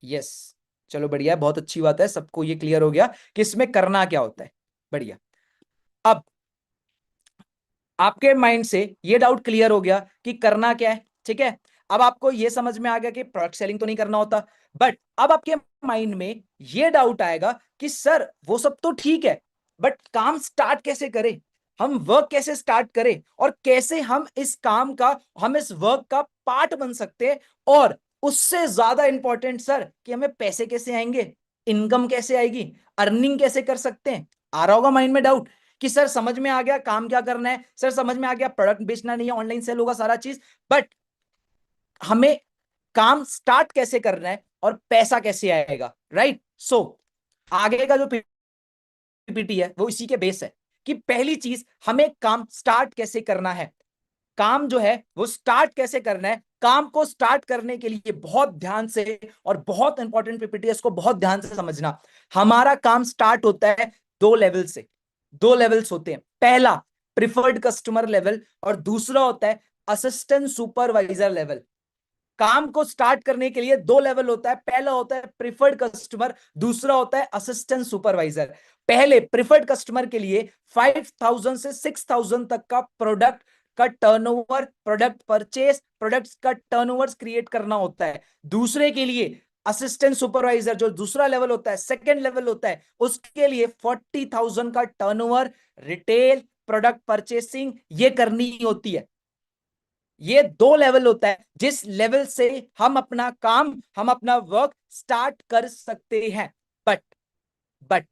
यस, चलो बढ़िया है, बहुत अच्छी बात है, सबको ये क्लियर हो गया कि इसमें करना क्या होता है। बढ़िया। अब आपके माइंड से ये डाउट क्लियर हो गया कि करना क्या है, ठीक है। अब आपको ये समझ में आ गया कि प्रोडक्ट सेलिंग तो नहीं करना होता। बट अब आपके माइंड में ये डाउट आएगा कि सर वो सब तो ठीक है, बट काम स्टार्ट कैसे करें, हम वर्क कैसे स्टार्ट करें, और कैसे हम इस काम का, हम इस वर्क का पार्ट बन सकते हैं, और उससे ज्यादा इंपॉर्टेंट सर कि हमें पैसे कैसे आएंगे, इनकम कैसे आएगी, अर्निंग कैसे कर सकते हैं। आ रहा होगा माइंड में डाउट कि सर समझ में आ गया काम क्या करना है, सर समझ में आ गया प्रोडक्ट बेचना नहीं है, ऑनलाइन सेल होगा सारा चीज, बट हमें काम स्टार्ट कैसे करना है और पैसा कैसे आएगा, राइट? सो आगे का जो पीपीटी है वो इसी के बेस है कि पहली चीज, हमें काम स्टार्ट कैसे करना है। काम जो है वो स्टार्ट कैसे करना है, काम को स्टार्ट करने के लिए बहुत ध्यान से, और बहुत इंपॉर्टेंट पीपीटी है, इसको बहुत ध्यान से समझना। हमारा काम स्टार्ट होता है दो लेवल से। दो लेवल्स होते हैं, पहला प्रिफर्ड कस्टमर लेवल और दूसरा होता है असिस्टेंट सुपरवाइजर लेवल। काम को स्टार्ट करने के लिए दो लेवल होता है, पहला होता है प्रिफर्ड कस्टमर, दूसरा होता है असिस्टेंट सुपरवाइजर। पहले प्रिफर्ड कस्टमर के लिए 5,000 से 6,000 तक का प्रोडक्ट का टर्नओवर, प्रोडक्ट परचेस, प्रोडक्ट्स का टर्नओवर क्रिएट करना होता है। दूसरे के लिए असिस्टेंट सुपरवाइजर जो दूसरा लेवल होता है, सेकंड लेवल होता है, उसके लिए 40,000 का टर्नओवर, रिटेल प्रोडक्ट परचेसिंग ये करनी होती है। ये दो लेवल होता है जिस लेवल से हम अपना काम, हम अपना वर्क स्टार्ट कर सकते हैं। बट बट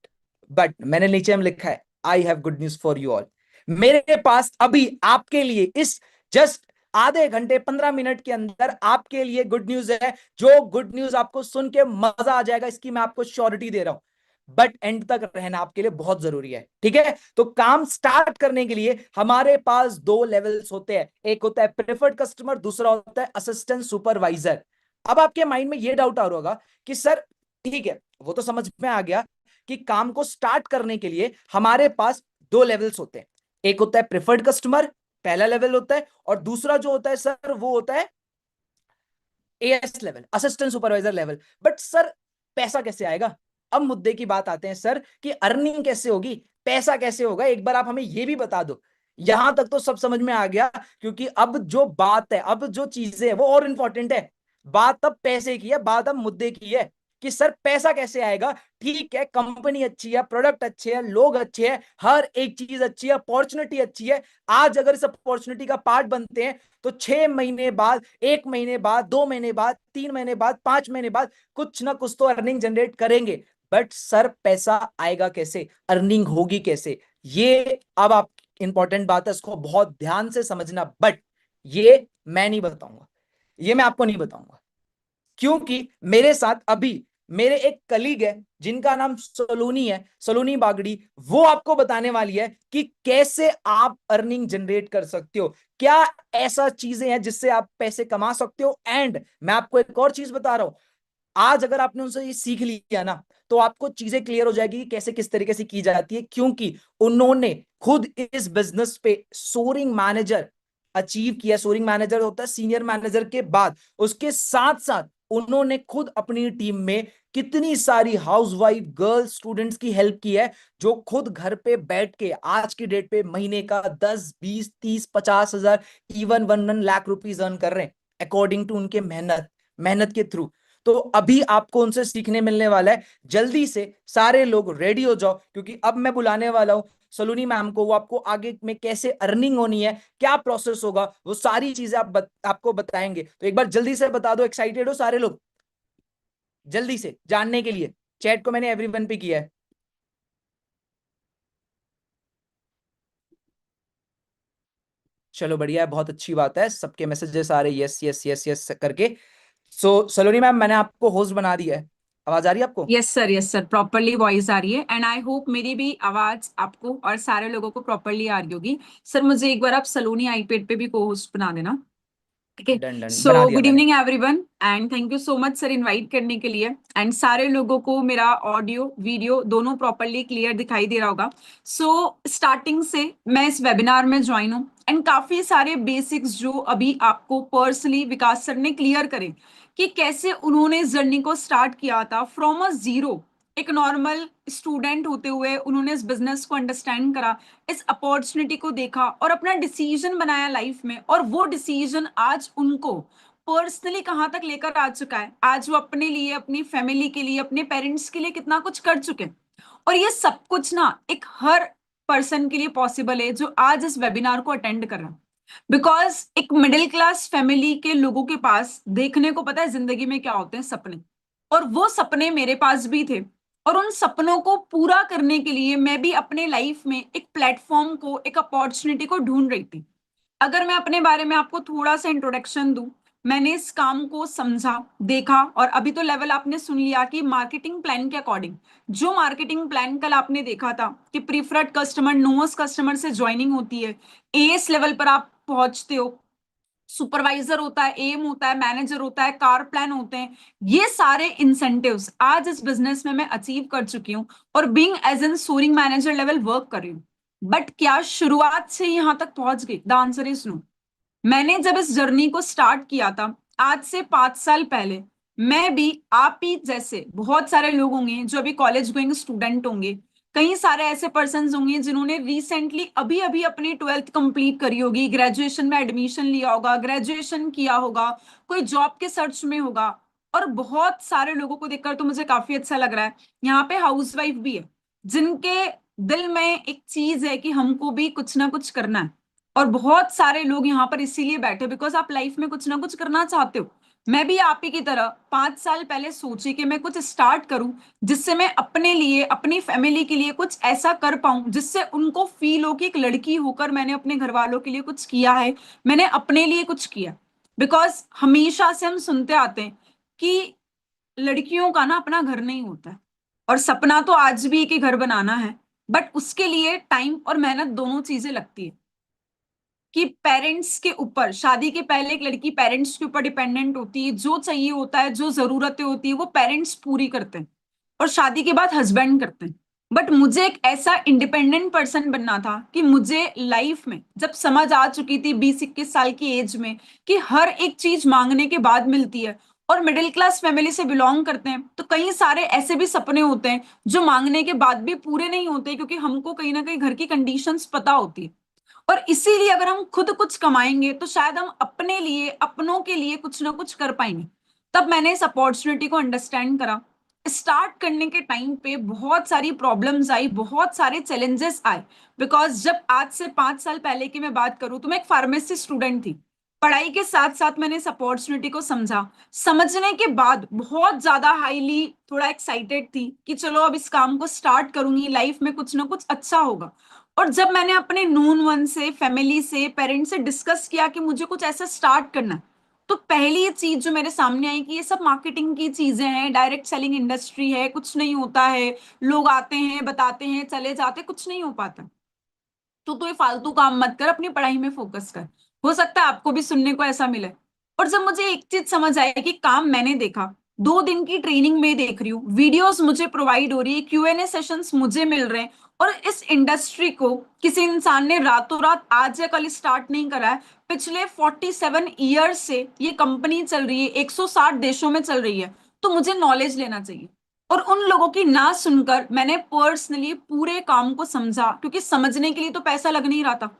बट मैंने नीचे में लिखा है, I have good news for you all. मेरे पास अभी आपके लिए इस जस्ट आधे घंटे 15 मिनट के अंदर आपके लिए गुड न्यूज है, जो गुड न्यूज आपको सुन के मजा आ जाएगा, इसकी मैं आपको श्योरिटी दे रहा हूं। बट एंड तक रहना आपके लिए बहुत जरूरी है, ठीक है? तो काम स्टार्ट करने के लिए हमारे पास दो लेवल्स होते हैं, एक होता है प्रेफर्ड कस्टमर, दूसरा होता है असिस्टेंट सुपरवाइजर। अब आपके माइंड में यह डाउट आ रहा होगा कि सर ठीक है, वो तो समझ में आ गया कि काम को स्टार्ट करने के लिए हमारे पास दो लेवल्स होते हैं, एक होता है प्रेफर्ड कस्टमर, पहला लेवल होता है, और दूसरा जो होता है सर वो होता है as level, assistant supervisor level. But sir पैसा कैसे आएगा? अब मुद्दे की बात आते हैं सर कि अर्निंग कैसे होगी, पैसा कैसे होगा, एक बार आप हमें यह भी बता दो। यहां तक तो सब समझ में आ गया, क्योंकि अब जो बात है, अब जो चीजें है वो और इंपॉर्टेंट है। बात अब पैसे की है, बात अब मुद्दे की है कि सर पैसा कैसे आएगा। ठीक है, कंपनी अच्छी है, प्रोडक्ट अच्छे हैं, लोग अच्छे हैं, हर एक चीज अच्छी है, अपॉर्चुनिटी अच्छी है। आज अगर इस अपॉर्चुनिटी का पार्ट बनते हैं तो 6 महीने बाद, 1 महीने बाद, 2 महीने बाद, 3 महीने बाद, 5 महीने बाद कुछ ना कुछ तो अर्निंग जनरेट करेंगे। बट सर पैसा आएगा कैसे, अर्निंग होगी कैसे? ये अब आप इंपॉर्टेंट बात है, इसको बहुत ध्यान से समझना। बट ये मैं नहीं बताऊंगा, ये मैं आपको नहीं बताऊंगा, क्योंकि मेरे साथ अभी मेरे एक कलीग है जिनका नाम सलोनी है, सलोनी बागड़ी, वो आपको बताने वाली है कि कैसे आप अर्निंग जनरेट कर सकते हो, क्या ऐसा चीजें हैं जिससे आप पैसे कमा सकते हो। एंड मैं आपको एक और चीज बता रहा हूं, आज अगर आपने उनसे ये सीख लिया ना, तो आपको चीजें क्लियर हो जाएगी कि कैसे किस तरीके से की जाती है, क्योंकि उन्होंने खुद इस बिजनेस पे सोरिंग मैनेजर अचीव किया। सोरिंग मैनेजर होता है सीनियर मैनेजर के बाद, उसके साथ साथ उन्होंने खुद अपनी टीम में कितनी सारी हाउसवाइफ गर्ल्स स्टूडेंट्स की हेल्प की है, जो खुद घर पे बैठ के आज की डेट पे महीने का 10, 20, 30, 50 हजार, इवन 1 लाख रुपीज अर्न कर रहे हैं अकॉर्डिंग टू उनके मेहनत मेहनत के थ्रू। तो अभी आपको उनसे सीखने मिलने वाला है। जल्दी से सारे लोग रेडी हो जाओ, क्योंकि अब मैं बुलाने वाला हूं सलोनी मैम को। वो आपको आगे में कैसे अर्निंग होनी है, क्या प्रोसेस होगा, वो सारी चीजें आपको बताएंगे। तो एक बार जल्दी से बता दो, एक्साइटेड हो सारे लोग जल्दी से जानने के लिए? चैट को मैंने एवरीवन पे किया है। चलो बढ़िया है, बहुत अच्छी बात है, सबके मैसेजेस आ रहे यस यस यस यस करके। सो सलोनी मैम, मैंने आपको होस्ट बना दिया है। आवाज आ रही है आपको? यस सर प्रॉपरली वॉइस आ रही है एंड आई होप मेरी भी आवाज आपको और सारे लोगों को प्रॉपरली आ रही होगी। सर मुझे एक बार आप सलोनी आईपेड पे भी को होस्ट बना देना। ठीक है। डन डन, सो बना दिया गुड मैंने। Evening everyone and thank you so much sir invite करने के लिए। एंड सारे लोगों को मेरा ऑडियो वीडियो दोनों प्रॉपरली क्लियर दिखाई दे रहा होगा। सो स्टार्टिंग से मैं इस वेबिनार में ज्वाइन हूँ एंड काफी सारे बेसिक्स जो अभी आपको पर्सनली विकास सर ने क्लियर करे कि कैसे उन्होंने इस जर्नी को स्टार्ट किया था फ्रॉम अ जीरो। एक नॉर्मल स्टूडेंट होते हुए उन्होंने इस बिजनेस को अंडरस्टैंड करा, इस अपॉर्चुनिटी को देखा और अपना डिसीजन बनाया लाइफ में। और वो डिसीजन आज उनको पर्सनली कहां तक लेकर आ चुका है, आज वो अपने लिए, अपनी फैमिली के लिए, अपने पेरेंट्स के लिए कितना कुछ कर चुके हैं। और ये सब कुछ ना एक हर पर्सन के लिए पॉसिबल है जो आज इस वेबिनार को अटेंड कर रहा है। बिकॉज एक मिडिल क्लास फैमिली के लोगों के पास देखने को पता है जिंदगी में क्या होते हैं सपने, और वो सपने मेरे पास भी थे। और उन सपनों को पूरा करने के लिए मैं भी अपने लाइफ में एक प्लेटफॉर्म को, एक अपॉर्चुनिटी को ढूंढ रही थी। अगर मैं अपने बारे में आपको थोड़ा सा इंट्रोडक्शन दूं, मैंने इस काम को समझा, देखा और अभी तो लेवल आपने सुन लिया कि मार्केटिंग प्लान के अकॉर्डिंग, जो मार्केटिंग प्लान कल आपने देखा था कि प्रीफर्ड कस्टमर, नोएस्ट कस्टमर से ज्वाइनिंग होती है, एएस लेवल पर आप पहुंचते हो, सुपरवाइजर होता है, एम होता है, मैनेजर होता है, कार प्लान होते हैं। ये सारे इंसेंटिव्स आज इस बिजनेस में मैं अचीव कर चुकी हूँ और being as an sourcing manager level work कर रही हूँ। बट क्या शुरुआत से यहां तक पहुंच गई? The answer is no. मैंने जब इस जर्नी को स्टार्ट किया था आज से 5 साल पहले, मैं भी आप ही जैसे बहुत सारे लोग होंगे जो अभी कॉलेज गोइंग स्टूडेंट होंगे, कई सारे ऐसे पर्सन होंगे जिन्होंने रिसेंटली अभी अभी अपनी 12th कंप्लीट करी होगी, ग्रेजुएशन में एडमिशन लिया होगा, ग्रेजुएशन किया होगा, कोई जॉब के सर्च में होगा। और बहुत सारे लोगों को देखकर तो मुझे काफी अच्छा लग रहा है, यहाँ पे हाउसवाइफ भी है जिनके दिल में एक चीज है कि हमको भी कुछ ना कुछ करना है। और बहुत सारे लोग यहाँ पर इसीलिए बैठे बिकॉज आप लाइफ में कुछ ना कुछ करना चाहते हो। मैं भी आप ही की तरह 5 साल पहले सोची कि मैं कुछ स्टार्ट करूं जिससे मैं अपने लिए, अपनी फैमिली के लिए कुछ ऐसा कर पाऊं जिससे उनको फील हो कि एक लड़की होकर मैंने अपने घर वालों के लिए कुछ किया है, मैंने अपने लिए कुछ किया। बिकॉज हमेशा से हम सुनते आते हैं कि लड़कियों का ना अपना घर नहीं होता है, और सपना तो आज भी है कि घर बनाना है, बट उसके लिए टाइम और मेहनत दोनों चीजें लगती है। कि पेरेंट्स के ऊपर, शादी के पहले एक लड़की पेरेंट्स के ऊपर डिपेंडेंट होती है, जो चाहिए होता है, जो जरूरतें होती है वो पेरेंट्स पूरी करते हैं और शादी के बाद हस्बैंड करते हैं। बट मुझे एक ऐसा इंडिपेंडेंट पर्सन बनना था कि मुझे लाइफ में जब समझ आ चुकी थी 20-21 साल की एज में कि हर एक चीज मांगने के बाद मिलती है, और मिडिल क्लास फैमिली से बिलोंग करते हैं तो कई सारे ऐसे भी सपने होते हैं जो मांगने के बाद भी पूरे नहीं होते, क्योंकि हमको कहीं ना कहीं घर की कंडीशंस पता होती है। और इसीलिए अगर हम खुद कुछ कमाएंगे तो शायद हम अपने लिए, अपनों के लिए कुछ ना कुछ कर पाएंगे। तब मैंने इस अपॉर्चुनिटी को अंडरस्टैंड करा। स्टार्ट करने के टाइम पे बहुत सारी प्रॉब्लम्स आई, बहुत सारे चैलेंजेस आए। बिकॉज जब आज से 5 साल पहले की मैं बात करूं तो मैं एक फार्मेसी स्टूडेंट थी। पढ़ाई के साथ साथ मैंने इस अपॉर्चुनिटी को समझा, समझने के बाद बहुत ज्यादा हाईली थोड़ा एक्साइटेड थी कि चलो अब इस काम को स्टार्ट करूंगी, लाइफ में कुछ ना कुछ अच्छा होगा। और जब मैंने अपने नून वन से, फैमिली से, पेरेंट्स से डिस्कस किया कि मुझे कुछ ऐसा स्टार्ट करना है, तो पहली चीज जो मेरे सामने आई कि ये सब मार्केटिंग की चीजें हैं, डायरेक्ट सेलिंग इंडस्ट्री है, कुछ नहीं होता है, लोग आते हैं, बताते हैं, चले जाते, कुछ नहीं हो पाता। तो ये फालतू काम मत कर, अपनी पढ़ाई में फोकस कर। हो सकता है आपको भी सुनने को ऐसा मिले। और जब मुझे एक चीज समझ आई कि काम मैंने देखा, 2 दिन की ट्रेनिंग में देख रही हूँ, वीडियोस मुझे प्रोवाइड हो रही है, क्यूएनए सेशंस मुझे मिल रहे हैं, और इस इंडस्ट्री को किसी इंसान ने रातों रात आज या कल स्टार्ट नहीं करा है। पिछले 47 ईयर्स से ये कंपनी चल रही है, 160 देशों में चल रही है। तो मुझे नॉलेज लेना चाहिए। और उन लोगों की ना सुनकर मैंने पर्सनली पूरे काम को समझा, क्योंकि समझने के लिए तो पैसा लग नहीं रहा था।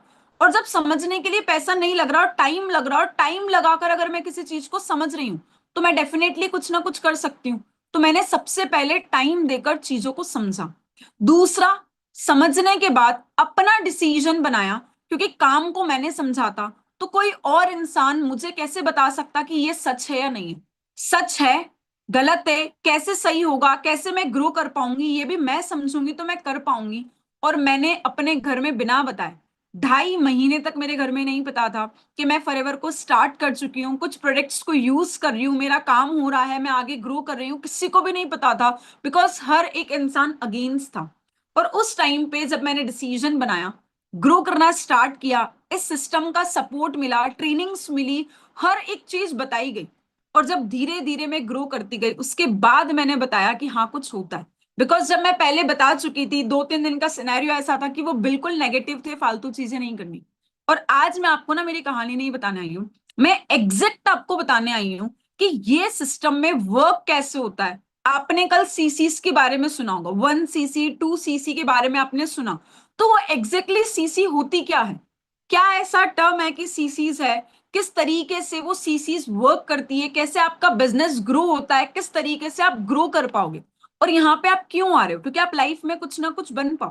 और जब समझने के लिए पैसा नहीं लग रहा और टाइम लग रहा, और टाइम लगाकर अगर मैं किसी चीज को समझ रही हूँ तो मैं डेफिनेटली कुछ ना कुछ कर सकती हूँ। तो मैंने सबसे पहले टाइम देकर चीजों को समझा। दूसरा, समझने के बाद अपना डिसीजन बनाया, क्योंकि काम को मैंने समझा था। तो कोई और इंसान मुझे कैसे बता सकता कि ये सच है या नहीं है? सच है, गलत है, कैसे सही होगा, कैसे मैं ग्रो कर पाऊंगी, ये भी मैं समझूंगी तो मैं कर पाऊंगी। और मैंने अपने घर में बिना बताए 2.5 महीने तक मेरे घर में नहीं पता था कि मैं फॉरएवर को स्टार्ट कर चुकी हूँ, कुछ प्रोडक्ट्स को यूज कर रही हूँ, मेरा काम हो रहा है, मैं आगे ग्रो कर रही हूँ, किसी को भी नहीं पता था। बिकॉज हर एक इंसान अगेंस्ट था। और उस टाइम पे जब मैंने डिसीजन बनाया, ग्रो करना स्टार्ट किया, इस सिस्टम का सपोर्ट मिला, ट्रेनिंग्स मिली, हर एक चीज बताई गई। और जब धीरे धीरे मैं ग्रो करती गई, उसके बाद मैंने बताया कि हाँ कुछ होता है। बिकॉज जब मैं पहले बता चुकी थी, 2-3 दिन का सिनेरियो ऐसा था कि वो बिल्कुल नेगेटिव थे, फालतू चीजें नहीं करनी। और आज मैं आपको ना मेरी कहानी नहीं बताने आई हूँ, मैं एग्जैक्ट आपको बताने आई हूँ कि ये सिस्टम में वर्क कैसे होता है। आपने कल सीसीस के बारे में सुना होगा, 1 सीसी 2 सीसी के बारे में आपने सुना। तो वो एग्जैक्टली सीसी होती क्या है? क्या ऐसा टर्म है कि सीसीज है? किस तरीके से वो सीसीज वर्क करती है, कैसे आपका बिजनेस ग्रो होता है, किस तरीके से आप ग्रो कर पाओगे। और यहाँ पे आप क्यों आ रहे हो? क्योंकि आप लाइफ में कुछ ना कुछ बन पाओ।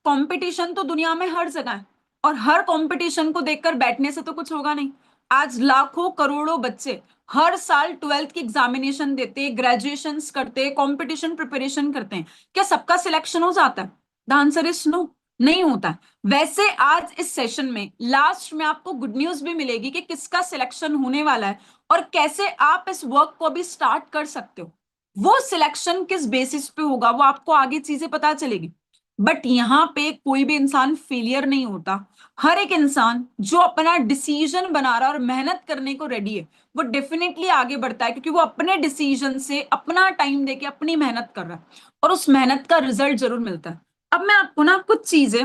कंपटीशन तो दुनिया में हर जगह है। और हर कंपटीशन को देखकर बैठने से तो कुछ होगा नहीं। आज लाखों करोड़ों बच्चे हर साल 12th की एग्जामिनेशन देते, ग्रेजुएशन करते, कंपटीशन प्रिपरेशन करते हैं। क्या सबका सिलेक्शन हो जाता है? द आंसर इज नो, नहीं होता है। वैसे आज इस सेशन में लास्ट में आपको गुड न्यूज भी मिलेगी कि किसका सिलेक्शन होने वाला है और कैसे आप इस वर्क को भी स्टार्ट कर सकते हो। वो सिलेक्शन किस बेसिस पे होगा वो आपको आगे चीजें पता चलेगी। बट यहाँ पे कोई भी इंसान फेलियर नहीं होता। हर एक इंसान जो अपना डिसीजन बना रहा है और मेहनत करने को रेडी है, वो डेफिनेटली आगे बढ़ता है, क्योंकि वो अपने डिसीजन से अपना टाइम देके अपनी मेहनत कर रहा है और उस मेहनत का रिजल्ट जरूर मिलता है। अब मैं आपको ना कुछ चीजें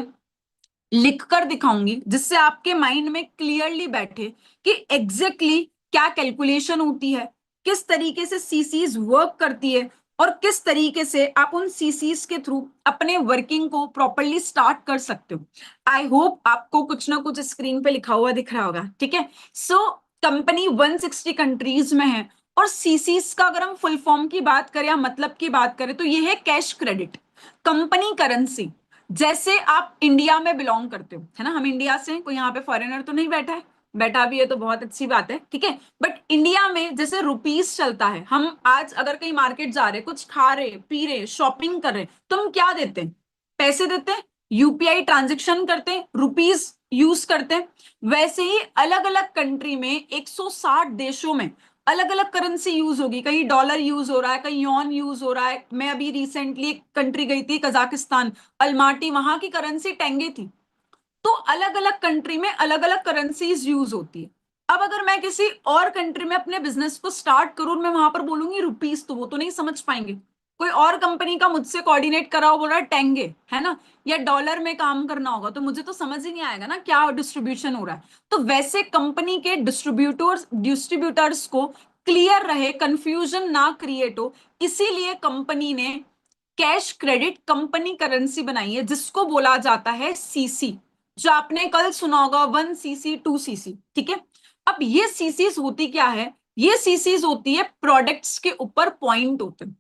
लिख कर दिखाऊंगी जिससे आपके माइंड में क्लियरली बैठे कि एग्जैक्टली क्या कैलकुलेशन होती है, किस तरीके से सीसीज वर्क करती है, और किस तरीके से आप उन सीसीज के थ्रू अपने वर्किंग को प्रॉपरली स्टार्ट कर सकते हो। आई होप आपको कुछ ना कुछ स्क्रीन पे लिखा हुआ दिख रहा होगा। ठीक है। सो कंपनी 160 कंट्रीज में है। और सीसीज का अगर हम फुल फॉर्म की बात करें या मतलब की बात करें तो ये है कैश क्रेडिट, कंपनी करेंसी। जैसे आप इंडिया में बिलोंग करते हो, है ना, हम इंडिया से हैं, कोई यहाँ पे फॉरेनर तो नहीं बैठा है। बैठा भी है तो बहुत अच्छी बात है, ठीक है। बट इंडिया में जैसे रुपीस चलता है, हम आज अगर कहीं मार्केट जा रहे, कुछ खा रहे, पी रहे, शॉपिंग कर रहे, तो हम क्या देते हैं? पैसे देते हैं, यूपीआई ट्रांजेक्शन करते हैं, रुपीस यूज करते हैं। वैसे ही अलग अलग कंट्री में 160 देशों में अलग अलग करेंसी यूज होगी। कहीं डॉलर यूज हो रहा है, कहीं यॉन यूज हो रहा है। मैं अभी रिसेंटली एक कंट्री गई थी, कजाकिस्तान, अलमाटी, वहां की करेंसी टेंगे थी। तो अलग अलग कंट्री में अलग अलग करेंसीज यूज होती है। अब अगर मैं किसी और कंट्री में अपने बिजनेस को स्टार्ट करूं, मैं वहां पर बोलूंगी रुपीस, तो वो तो नहीं समझ पाएंगे। कोई और कंपनी का मुझसे कोऑर्डिनेट करा हो, बोल रहा है टेंगे, है ना, या डॉलर में काम करना होगा, तो मुझे तो समझ ही नहीं आएगा ना क्या डिस्ट्रीब्यूशन हो रहा है। तो वैसे कंपनी के डिस्ट्रीब्यूटर्स को क्लियर रहे, कंफ्यूजन ना क्रिएट हो, इसीलिए कंपनी ने कैश क्रेडिट कंपनी करेंसी बनाई है, जिसको बोला जाता है सीसी। जो आपने कल सुना होगा 1 सीसी 2 सीसी, ठीक है। अब ये सीसीज होती क्या है? ये सीसीज होती है प्रोडक्ट्स के ऊपर पॉइंट होते हैं।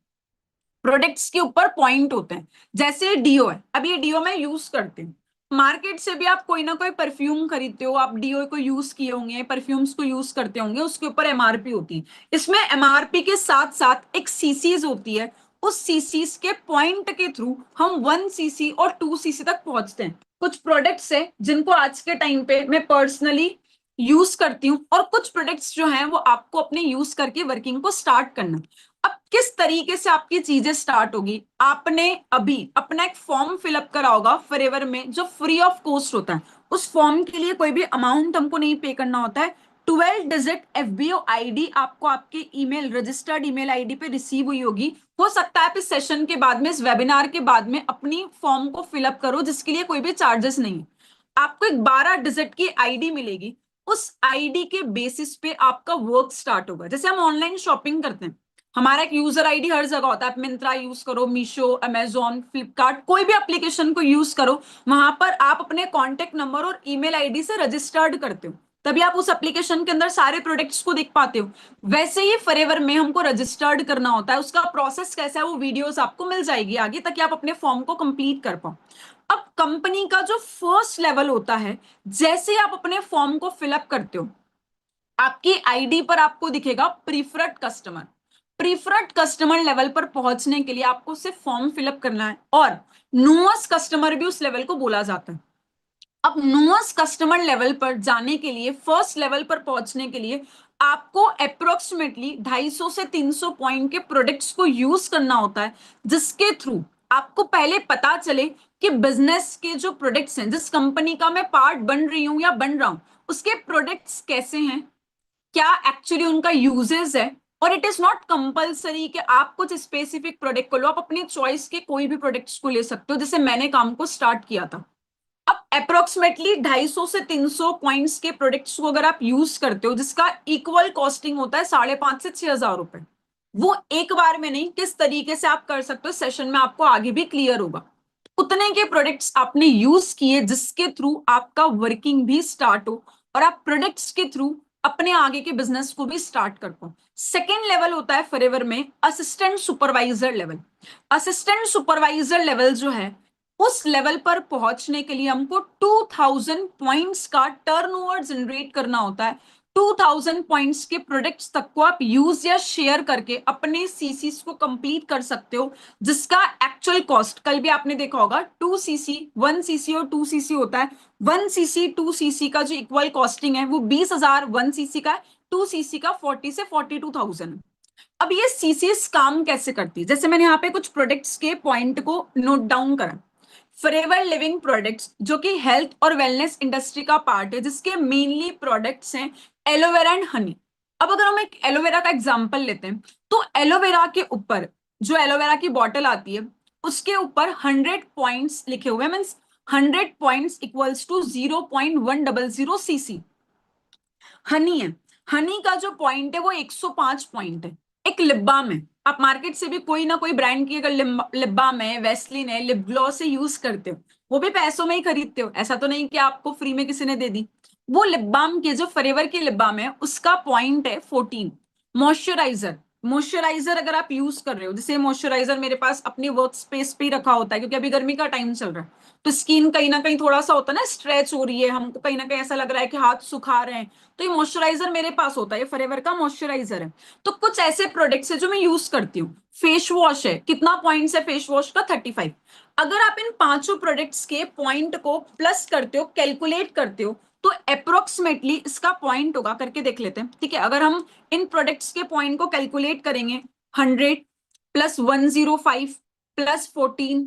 प्रोडक्ट्स के ऊपर पॉइंट होते हैं। जैसे डीओ है, अब ये डीओ मैं यूज करती हूँ। मार्केट से भी आप कोई ना कोई परफ्यूम खरीदते हो, आप डीओ को यूज किए होंगे, परफ्यूम्स को यूज करते होंगे, उसके ऊपर एमआरपी होती है। इसमें एमआरपी के साथ साथ एक सीसीज होती है। उस सीसीज के पॉइंट के थ्रू हम 1 सीसी और 2 सीसी तक पहुंचते हैं। कुछ प्रोडक्ट्स है जिनको आज के टाइम पे मैं पर्सनली यूज करती हूँ, और कुछ प्रोडक्ट्स जो हैं वो आपको अपने यूज करके वर्किंग को स्टार्ट करना है। अब किस तरीके से आपकी चीजें स्टार्ट होगी? आपने अभी अपना एक फॉर्म फिलअप करा होगा फॉरएवर में, जो फ्री ऑफ कॉस्ट होता है। उस फॉर्म के लिए कोई भी अमाउंट हमको नहीं पे करना होता है। 12 डिजिट एफबीओ आईडी आपको आपके ईमेल, रजिस्टर्ड ईमेल आईडी पे रिसीव हुई होगी। हो सकता है आप इस सेशन के बाद में, इस वेबिनार के बाद में अपनी फॉर्म को फिलअप करो, जिसके लिए कोई भी चार्जेस नहीं है। आपको एक 12 डिजिट की आईडी मिलेगी। उस आईडी के बेसिस पे आपका वर्क स्टार्ट होगा। जैसे हम ऑनलाइन शॉपिंग करते हैं, हमारा एक यूजर आईडी हर जगह होता है। आप मिंत्रा यूज करो, मीशो, अमेजोन, फ्लिपकार्ट, कोई भी एप्लीकेशन को यूज करो, वहां पर आप अपने कॉन्टेक्ट नंबर और ईमेल आईडी से रजिस्टर्ड करते हो, तभी आप उस एप्लीकेशन के अंदर सारे प्रोडक्ट्स को देख पाते हो। वैसे ही फॉरएवर में हमको रजिस्टर्ड करना होता है। उसका प्रोसेस कैसा है वो वीडियोस आपको मिल जाएगी आगे, ताकि आप अपने फॉर्म को कंप्लीट कर पाओ। अब कंपनी का जो फर्स्ट लेवल होता है, जैसे ही आप अपने फॉर्म को फिलअप करते हो, आपकी आईडी पर आपको दिखेगा preferred customer. Preferred customer level पर पहुंचने के लिए आपको सिर्फ फॉर्म फिलअप करना है, और नोअस कस्टमर भी उस लेवल को बोला जाता है। अब नोअस कस्टमर लेवल पर जाने के लिए, फर्स्ट लेवल पर पहुंचने के लिए, आपको अप्रोक्सीमेटली 250 से 300 पॉइंट के प्रोडक्ट्स को यूज करना होता है, जिसके थ्रू आपको पहले पता चले कि बिजनेस के जो प्रोडक्ट्स हैं, जिस कंपनी का मैं पार्ट बन रही हूं या बन रहा हूं, उसके प्रोडक्ट्स कैसे हैं, क्या एक्चुअली उनका यूजेस है। और इट इज नॉट कंपलसरी कि आप कुछ स्पेसिफिक प्रोडक्ट को लो, आप अपनी चॉइस के कोई भी प्रोडक्ट्स को ले सकते हो, जैसे मैंने काम को स्टार्ट किया था। अब अप्रोक्सीमेटली 250 से 300 पॉइंट्स के प्रोडक्ट्स को अगर आप यूज करते हो, जिसका इक्वल कॉस्टिंग होता है 5,500 से 6,000 रुपए, वो एक बार में नहीं, किस तरीके से आप कर सकते हो सेशन में आपको आगे भी क्लियर होगा। उतने के प्रोडक्ट्स आपने यूज किए जिसके थ्रू आपका वर्किंग भी स्टार्ट हो, और आप प्रोडक्ट्स के थ्रू अपने आगे के बिजनेस को भी स्टार्ट कर पाओ। सेकेंड लेवल होता है फॉरएवर में assistant supervisor level. Assistant supervisor level जो है, उस लेवल पर पहुंचने के लिए हमको 2000 पॉइंट्स का टर्नओवर जनरेट करना होता है। 2000 पॉइंट्स के प्रोडक्ट्स तक को आप यूज या शेयर करके अपने सीसीस को कंप्लीट कर सकते हो, जिसका एक्चुअल कॉस्ट, कल भी आपने देखा होगा, 2 सीसी, 1 सीसी और 2 सीसी होता है। 1 सीसी 2 सीसी का जो इक्वल कॉस्टिंग है वो 20,000 1 सीसी का है, 2 सीसी का 40 से 42,000। अब ये सीसीस काम कैसे करती है, जैसे मैंने यहाँ पे कुछ प्रोडक्ट्स के पॉइंट को नोट डाउन करा। फॉरएवर लिविंग प्रोडक्ट्स, जो कि हेल्थ और वेलनेस इंडस्ट्री का पार्ट है, जिसके मेनली प्रोडक्ट्स हैं एलोवेरा एंड हनी। अब अगर हम एक एलोवेरा का एग्जांपल लेते हैं, तो एलोवेरा के ऊपर जो एलोवेरा की बॉटल आती है, उसके ऊपर 100 पॉइंट्स लिखे हुए हैं, means 100 points equals to 0.100 cc. Honey है, हनी का जो पॉइंट है वो 105 पॉइंट है। एक लिप बाम है, आप मार्केट से भी कोई ना कोई ब्रांड की अगर लिप बाम है, वेस्लिन है, लिप ग्लॉस है, यूज करते हो, वो भी पैसों में ही खरीदते हो, ऐसा तो नहीं कि आपको फ्री में किसी ने दे दी। वो लिप बाम के, जो फॉरएवर की लिप बाम है, उसका पॉइंट है 14। मॉइस्चराइजर, मॉइस्चराइजर अगर आप यूज कर रहे हो, जैसे मॉइस्चराइजर मेरे पास अपनी वर्क स्पेस पे ही रखा होता है, क्योंकि अभी गर्मी का टाइम चल रहा है, तो स्किन कहीं ना कहीं थोड़ा सा होता है ना, स्ट्रेच हो रही है, हमको कहीं ना कहीं ऐसा लग रहा है कि हाथ सुखा रहे हैं, तो ये मॉइस्चराइजर मेरे पास होता है, ये फॉरएवर का मॉइस्चराइजर है। तो कुछ ऐसे प्रोडक्ट्स है जो मैं यूज करती हूँ। फेस वॉश है, कितना पॉइंट्स है फेस वॉश का? 35। अगर आप इन पांचों प्रोडक्ट्स के पॉइंट को प्लस करते हो, कैलकुलेट करते हो, तो अप्रोक्सीमेटली इसका पॉइंट होगा, करके देख लेते हैं, ठीक है। अगर हम इन प्रोडक्ट्स के पॉइंट को कैलकुलेट करेंगे, 100 प्लस 105 प्लस 14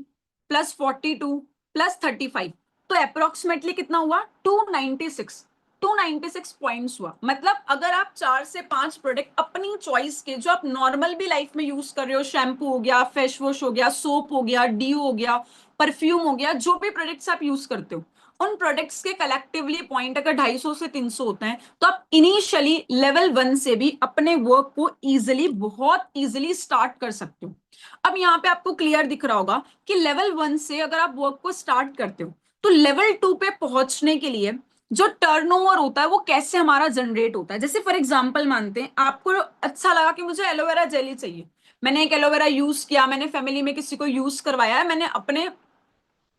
प्लस 42 प्लस 35, तो अप्रोक्सीमेटली कितना हुआ? 296। 296 पॉइंट्स हुआ। मतलब अगर आप 4 से 5 प्रोडक्ट अपनी चॉइस के, जो आप नॉर्मल भी लाइफ में यूज कर रहे हो, शैम्पू हो गया, फेस वॉश हो गया, सोप हो गया, डीओ हो गया, परफ्यूम हो गया, जो भी प्रोडक्ट्स आप यूज करते हो, उन प्रोडक्ट्स के कलेक्टिवली पॉइंट अगर 250 से 300 होते हैं, तो आप इनिशियली लेवल 1 से भी अपने वर्क को इजिली, बहुत इजिली स्टार्ट कर सकते हो। अब यहाँ पे आपको क्लियर दिख रहा होगा कि लेवल 1 से अगर आप वर्क को स्टार्ट करते हो, तो लेवल 2 पे पहुंचने के लिए जो टर्नओवर होता है वो कैसे हमारा जनरेट होता है। जैसे फॉर एग्जांपल मानते हैं आपको अच्छा लगा कि मुझे एलोवेरा जेली चाहिए, मैंने एक एलोवेरा यूज किया, मैंने फैमिली में किसी को यूज करवाया है, मैंने अपने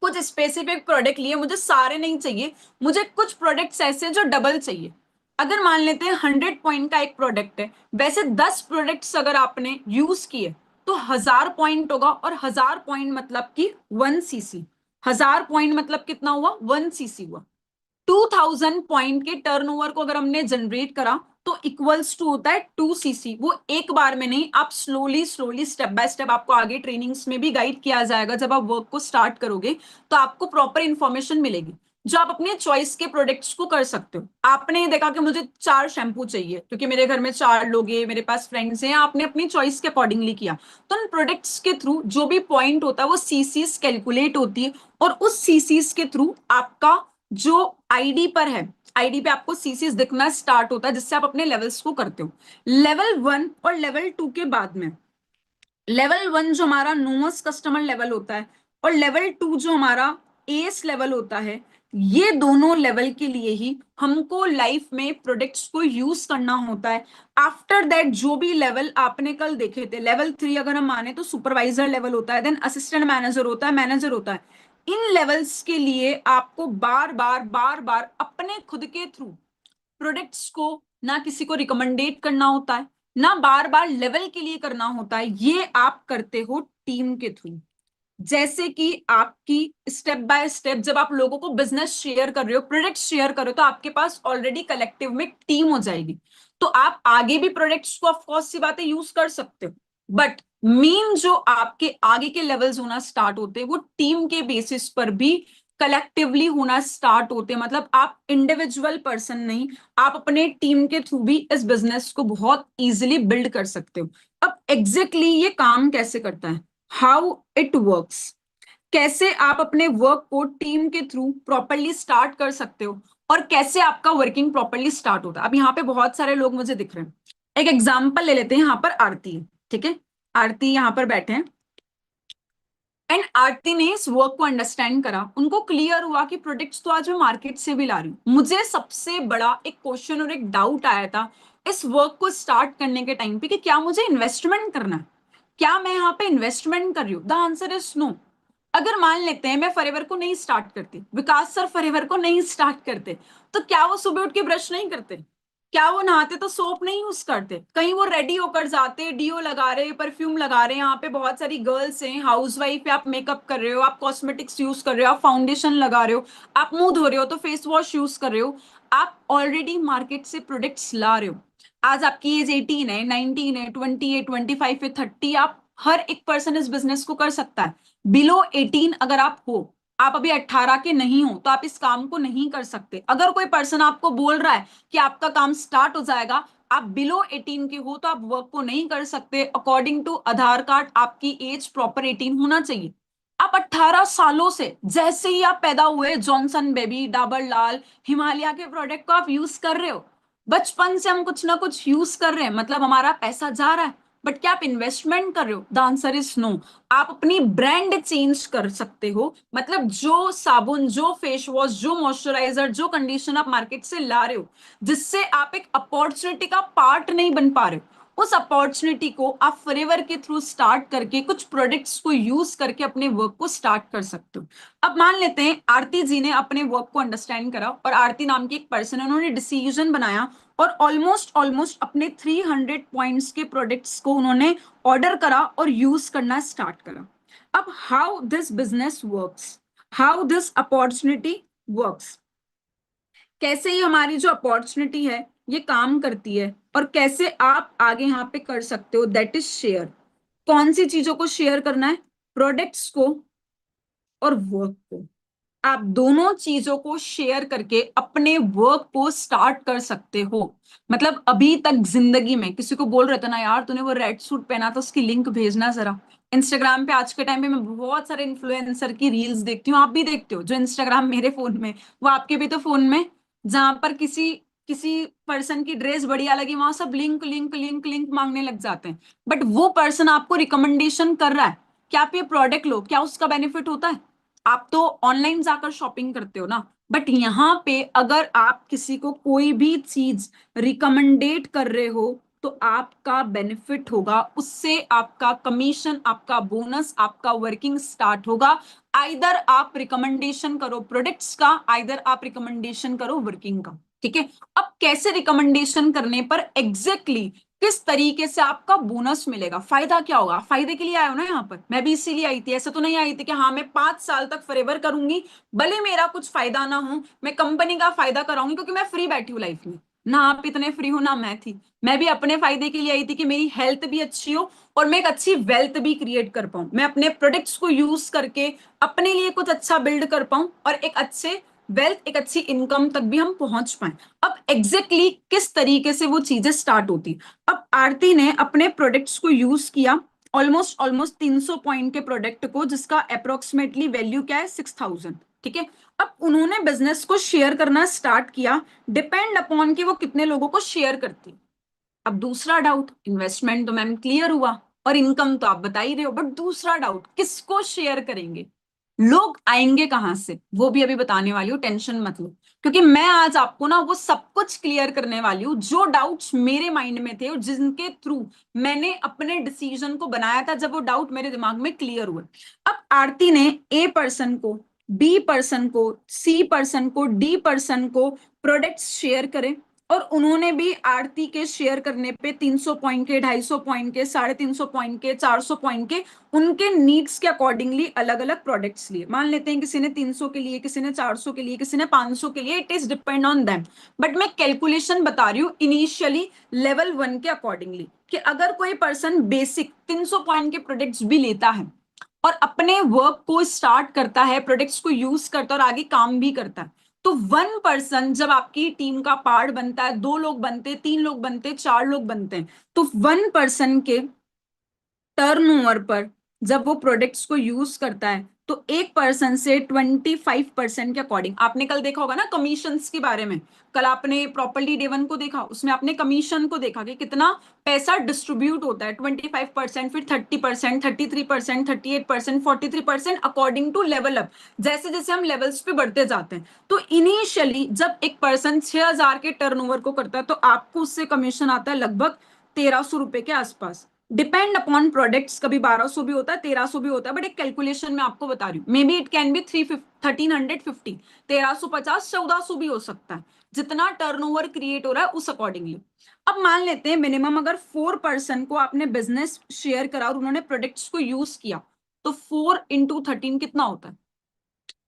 कुछ स्पेसिफिक प्रोडक्ट लिए, मुझे सारे नहीं चाहिए, मुझे कुछ प्रोडक्ट्स ऐसे जो डबल चाहिए। अगर मान लेते हैं 100 पॉइंट का एक प्रोडक्ट है, वैसे 10 प्रोडक्ट्स अगर आपने यूज किए तो 1000 पॉइंट होगा, और 1000 पॉइंट मतलब कि 1 सीसी। 1000 पॉइंट मतलब कितना हुआ? 1 सीसी हुआ। 2000 पॉइंट के टर्नओवर को अगर हमने जनरेट करा, तो इक्वल्स टू होता है 2 सीसी। वो एक बार में नहीं, आप slowly slowly step by step, आपको आगे ट्रेनिंग्स में भी गाइड किया जाएगा, जब आप वर्क को स्टार्ट करोगे तो आपको प्रॉपर इंफॉर्मेशन मिलेगी। जो आप अपने चॉइस के प्रोडक्ट्स को कर सकते हो। आपने देखा कि मुझे 4 शैम्पू चाहिए क्योंकि मेरे घर में 4 लोग हैं, मेरे पास फ्रेंड्स हैं, आपने अपनी चॉइस के अकॉर्डिंगली किया। तो उन प्रोडक्ट्स के थ्रू जो भी पॉइंट होता है वो सीसीस कैलकुलेट होती है, और उस सीसीस के थ्रू आपका जो आईडी पर है, आईडी पे आपको सीसीस दिखना स्टार्ट होता है, जिससे आप अपने लेवल्स को करते हो। लेवल 1 और लेवल 2 के बाद में, लेवल 1 जो हमारा नोमस कस्टमर लेवल होता है, और लेवल 2 जो हमारा एस लेवल होता है, ये दोनों लेवल के लिए ही हमको लाइफ में प्रोडक्ट्स को यूज करना होता है। आफ्टर दैट जो भी लेवल आपने कल देखे थे, लेवल 3 अगर हम माने तो सुपरवाइजर लेवल होता है, देन असिस्टेंट मैनेजर होता है, मैनेजर होता है। इन लेवल्स के लिए आपको बार बार अपने खुद के थ्रू प्रोडक्ट्स को ना किसी को रिकमेंडेट करना होता है, ना बार बार लेवल के लिए करना होता है, ये आप करते हो टीम के थ्रू। जैसे कि आपकी स्टेप बाय स्टेप जब आप लोगों को बिजनेस शेयर कर रहे हो, प्रोडक्ट शेयर कर रहे हो, तो आपके पास ऑलरेडी कलेक्टिव में टीम हो जाएगी। तो आप आगे भी प्रोडक्ट्स को ऑफकोर्स सी बातें यूज कर सकते हो, बट मेन जो आपके आगे के लेवल्स होना स्टार्ट होते हैं वो टीम के बेसिस पर भी कलेक्टिवली होना स्टार्ट होते हैं। मतलब आप इंडिविजुअल पर्सन नहीं, आप अपने टीम के थ्रू भी इस बिजनेस को बहुत इजीली बिल्ड कर सकते हो। अब एग्जैक्टली ये काम कैसे करता है, हाउ इट वर्क्स, कैसे आप अपने वर्क को टीम के थ्रू प्रॉपरली स्टार्ट कर सकते हो, और कैसे आपका वर्किंग प्रॉपरली स्टार्ट होता है। अब यहाँ पे बहुत सारे लोग मुझे दिख रहे हैं, एक एग्जाम्पल ले लेते हैं। यहाँ पर आरती है, ठीक है, आरती यहाँ पर बैठे हैं, एंड आरती ने इस वर्क को अंडरस्टैंड करा, उनको क्लियर हुआ कि प्रोडक्ट्स तो आज मैं मार्केट से भी ला रही हूँ। मुझे सबसे बड़ा एक क्वेश्चन और एक डाउट आया था इस वर्क को स्टार्ट करने के टाइम पे कि क्या मुझे इन्वेस्टमेंट करना है, क्या मैं यहाँ पे इन्वेस्टमेंट कर रही हूँ। The answer is no. अगर मान लेते हैं मैं फॉरएवर को नहीं स्टार्ट करती, विकास सर फॉरएवर को नहीं स्टार्ट करते, तो क्या वो सुबह उठ के ब्रश नहीं करते, क्या वो नहाते तो सोप नहीं यूज करते, कहीं वो रेडी होकर जाते, डीओ लगा रहे, परफ्यूम लगा रहे हैं। यहाँ पे बहुत सारी गर्ल्स हैं, हाउसवाइफ है, आप मेकअप कर रहे हो, आप कॉस्मेटिक्स यूज कर रहे हो, आप फाउंडेशन लगा रहे हो, आप मुंह धो रहे हो तो फेस वॉश यूज कर रहे हो, आप ऑलरेडी मार्केट से प्रोडक्ट्स ला रहे हो। आज आपकी एज 18 है, 19 है, 20 है, 25 है, 30, आप हर एक पर्सन इस बिजनेस को कर सकता है। बिलो 18 अगर आप हो, आप अभी 18 के नहीं हो, तो आप इस काम को नहीं कर सकते। अगर कोई पर्सन आपको बोल रहा है कि आपका काम स्टार्ट हो जाएगा, आप बिलो 18 के हो, तो आप वर्क को नहीं कर सकते। अकॉर्डिंग टू आधार कार्ड आपकी एज प्रॉपर 18 होना चाहिए। आप 18 सालों से, जैसे ही आप पैदा हुए, जॉनसन बेबी, डाबर लाल, हिमालय के प्रोडक्ट को आप यूज कर रहे हो। बचपन से हम कुछ ना कुछ यूज कर रहे हैं, मतलब हमारा पैसा जा रहा है, बट क्या आप इन्वेस्टमेंट कर रहे हो? The answer is no. आप अपनी ब्रांड चेंज कर सकते हो, मतलब जो साबुन, जो फेस वॉश, जो मॉइस्चराइजर, जो कंडीशन आप मार्केट से ला रहे हो, जिससे आप एक अपॉर्चुनिटी का पार्ट नहीं बन पा रहे हो, उस अपॉर्चुनिटी को आप फॉरएवर के थ्रू स्टार्ट करके कुछ प्रोडक्ट्स को यूज करके अपने वर्क को स्टार्ट कर सकते हो। अब मान लेते हैं आरती जी ने अपने वर्क को अंडरस्टैंड करा, और आरती नाम की एक पर्सन है, उन्होंने डिसीजन बनाया और ऑलमोस्ट ऑलमोस्ट अपने 300 पॉइंट्स के प्रोडक्ट्स को उन्होंने ऑर्डर करा और यूज करना स्टार्ट करा। अब how this business works, how this opportunity works, कैसे ये हमारी जो अपॉर्चुनिटी है ये काम करती है, और कैसे आप आगे यहाँ पे कर सकते हो, दैट इज शेयर। कौन सी चीजों को शेयर करना है? प्रोडक्ट्स को और वर्क को। आप दोनों चीजों को शेयर करके अपने वर्क को स्टार्ट कर सकते हो। मतलब अभी तक जिंदगी में किसी को बोल रहे थे ना, यार तूने वो रेड सूट पहना था, उसकी लिंक भेजना जरा। इंस्टाग्राम पे आज के टाइम पे मैं बहुत सारे इन्फ्लुएंसर की रील्स देखती हूँ, आप भी देखते हो, जो इंस्टाग्राम मेरे फोन में, वो आपके भी तो फोन में, जहां पर किसी किसी पर्सन की ड्रेस बढ़िया लगी, वहां सब लिंक लिंक लिंक लिंक मांगने लग जाते हैं। बट वो पर्सन आपको रिकमेंडेशन कर रहा है कि आप ये प्रोडक्ट लो, क्या उसका बेनिफिट होता है? आप तो ऑनलाइन जाकर शॉपिंग करते हो ना। बट यहाँ पे अगर आप किसी को कोई भी चीज रिकमेंडेट कर रहे हो, तो आपका बेनिफिट होगा उससे, आपका कमीशन, आपका बोनस, आपका वर्किंग स्टार्ट होगा। आइदर आप रिकमेंडेशन करो प्रोडक्ट्स का, आइदर आप रिकमेंडेशन करो वर्किंग का। ठीक है। अब कैसे रिकमेंडेशन करने पर एग्जैक्टली किस तरीके से आपका बोनस मिलेगा, फायदा क्या होगा, फायदे के लिए आए हो ना यहाँ पर। मैं भी इसीलिए आई थी, ऐसे तो नहीं आई थी कि हाँ मैं 5 साल तक फॉरएवर करूंगी, भले मेरा कुछ फायदा ना हो, मैं कंपनी का फायदा कराऊंगी, क्योंकि मैं फ्री बैठी हूँ लाइफ में। ना आप इतने फ्री हो ना मैं थी। मैं भी अपने फायदे के लिए आई थी कि मेरी हेल्थ भी अच्छी हो, और मैं एक अच्छी वेल्थ भी क्रिएट कर पाऊं, मैं अपने प्रोडक्ट्स को यूज करके अपने लिए कुछ अच्छा बिल्ड कर पाऊं, और एक अच्छे वेल्थ, एक अच्छी इनकम तक भी हम पहुंच पाए। अब एग्जैक्टली किस तरीके से वो चीजें स्टार्ट होती। अब आरती ने अपने प्रोडक्ट्स को यूज किया, ऑलमोस्ट ऑलमोस्ट 300 पॉइंट के प्रोडक्ट को, जिसका अप्रोक्सीमेटली वैल्यू क्या है 6000। ठीक है। अब उन्होंने बिजनेस को शेयर करना स्टार्ट किया, डिपेंड अपॉन कि वो कितने लोगों को शेयर करती। अब दूसरा डाउट, इन्वेस्टमेंट तो मैम क्लियर हुआ और इनकम तो आप बता ही रहे हो, बट दूसरा डाउट, किसको शेयर करेंगे, लोग आएंगे कहां से, वो भी अभी बताने वाली हूँ, टेंशन मत लो। क्योंकि मैं आज आपको ना वो सब कुछ क्लियर करने वाली हूँ जो डाउट्स मेरे माइंड में थे और जिनके थ्रू मैंने अपने डिसीजन को बनाया था, जब वो डाउट मेरे दिमाग में क्लियर हुए। अब आरती ने ए पर्सन को, बी पर्सन को, सी पर्सन को, डी पर्सन को प्रोडक्ट्स शेयर करे, और उन्होंने भी आरती के शेयर करने पे 300 पॉइंट के, 250 पॉइंट के, 350 पॉइंट के, 400 पॉइंट के, उनके नीड्स के अकॉर्डिंगली अलग अलग प्रोडक्ट्स लिए। मान लेते हैं किसी ने 300 के लिए, किसी ने 400 के लिए, किसी ने 500 के लिए, it is depend on them. But मैं कैलकुलेशन बता रही हूँ इनिशियली लेवल 1 के अकॉर्डिंगली, कि अगर कोई पर्सन बेसिक 300 पॉइंट के प्रोडक्ट्स भी लेता है और अपने वर्क को स्टार्ट करता है, प्रोडक्ट्स को यूज करता है और आगे काम भी करता है, तो 1 पर्सन जब आपकी टीम का पार्ट बनता है, 2 लोग बनते, 3 लोग बनते, 4 लोग बनते हैं, तो 1 पर्सन के टर्नओवर पर जब वो प्रोडक्ट्स को यूज करता है, तो 1 पर्सन से 25% के अकॉर्डिंग, आपने कल देखा होगा ना कमीशंस के बारे में, कल आपने प्रॉपर्ली डे 1 को देखा, उसमें आपने कमीशन को देखा कि कितना पैसा डिस्ट्रीब्यूट होता है, 25%, फिर 30%, 33%, 38%, 43%, अकॉर्डिंग टू लेवल अप, जैसे जैसे हम लेवल्स पे बढ़ते जाते हैं। तो इनिशियली जब एक पर्सन 6000 के टर्नओवर को करता है, तो आपको उससे कमीशन आता है लगभग 1300 रुपए के आसपास, डिपेंड अपॉन प्रोडक्ट्स, कभी 1200 भी होता है, 1300 भी होता है, बट एक कैलकुलेशन में आपको बता रही हूँ, may be it can be 1350, 1350, 1400 भी हो सकता है, जितना टर्नओवर क्रिएट हो रहा है उस अकॉर्डिंगली। अब मान लेते हैं मिनिमम अगर 4 पर्सन को आपने बिजनेस शेयर करा और उन्होंने प्रोडक्ट्स को यूज किया, तो 4 into 13 कितना होता है।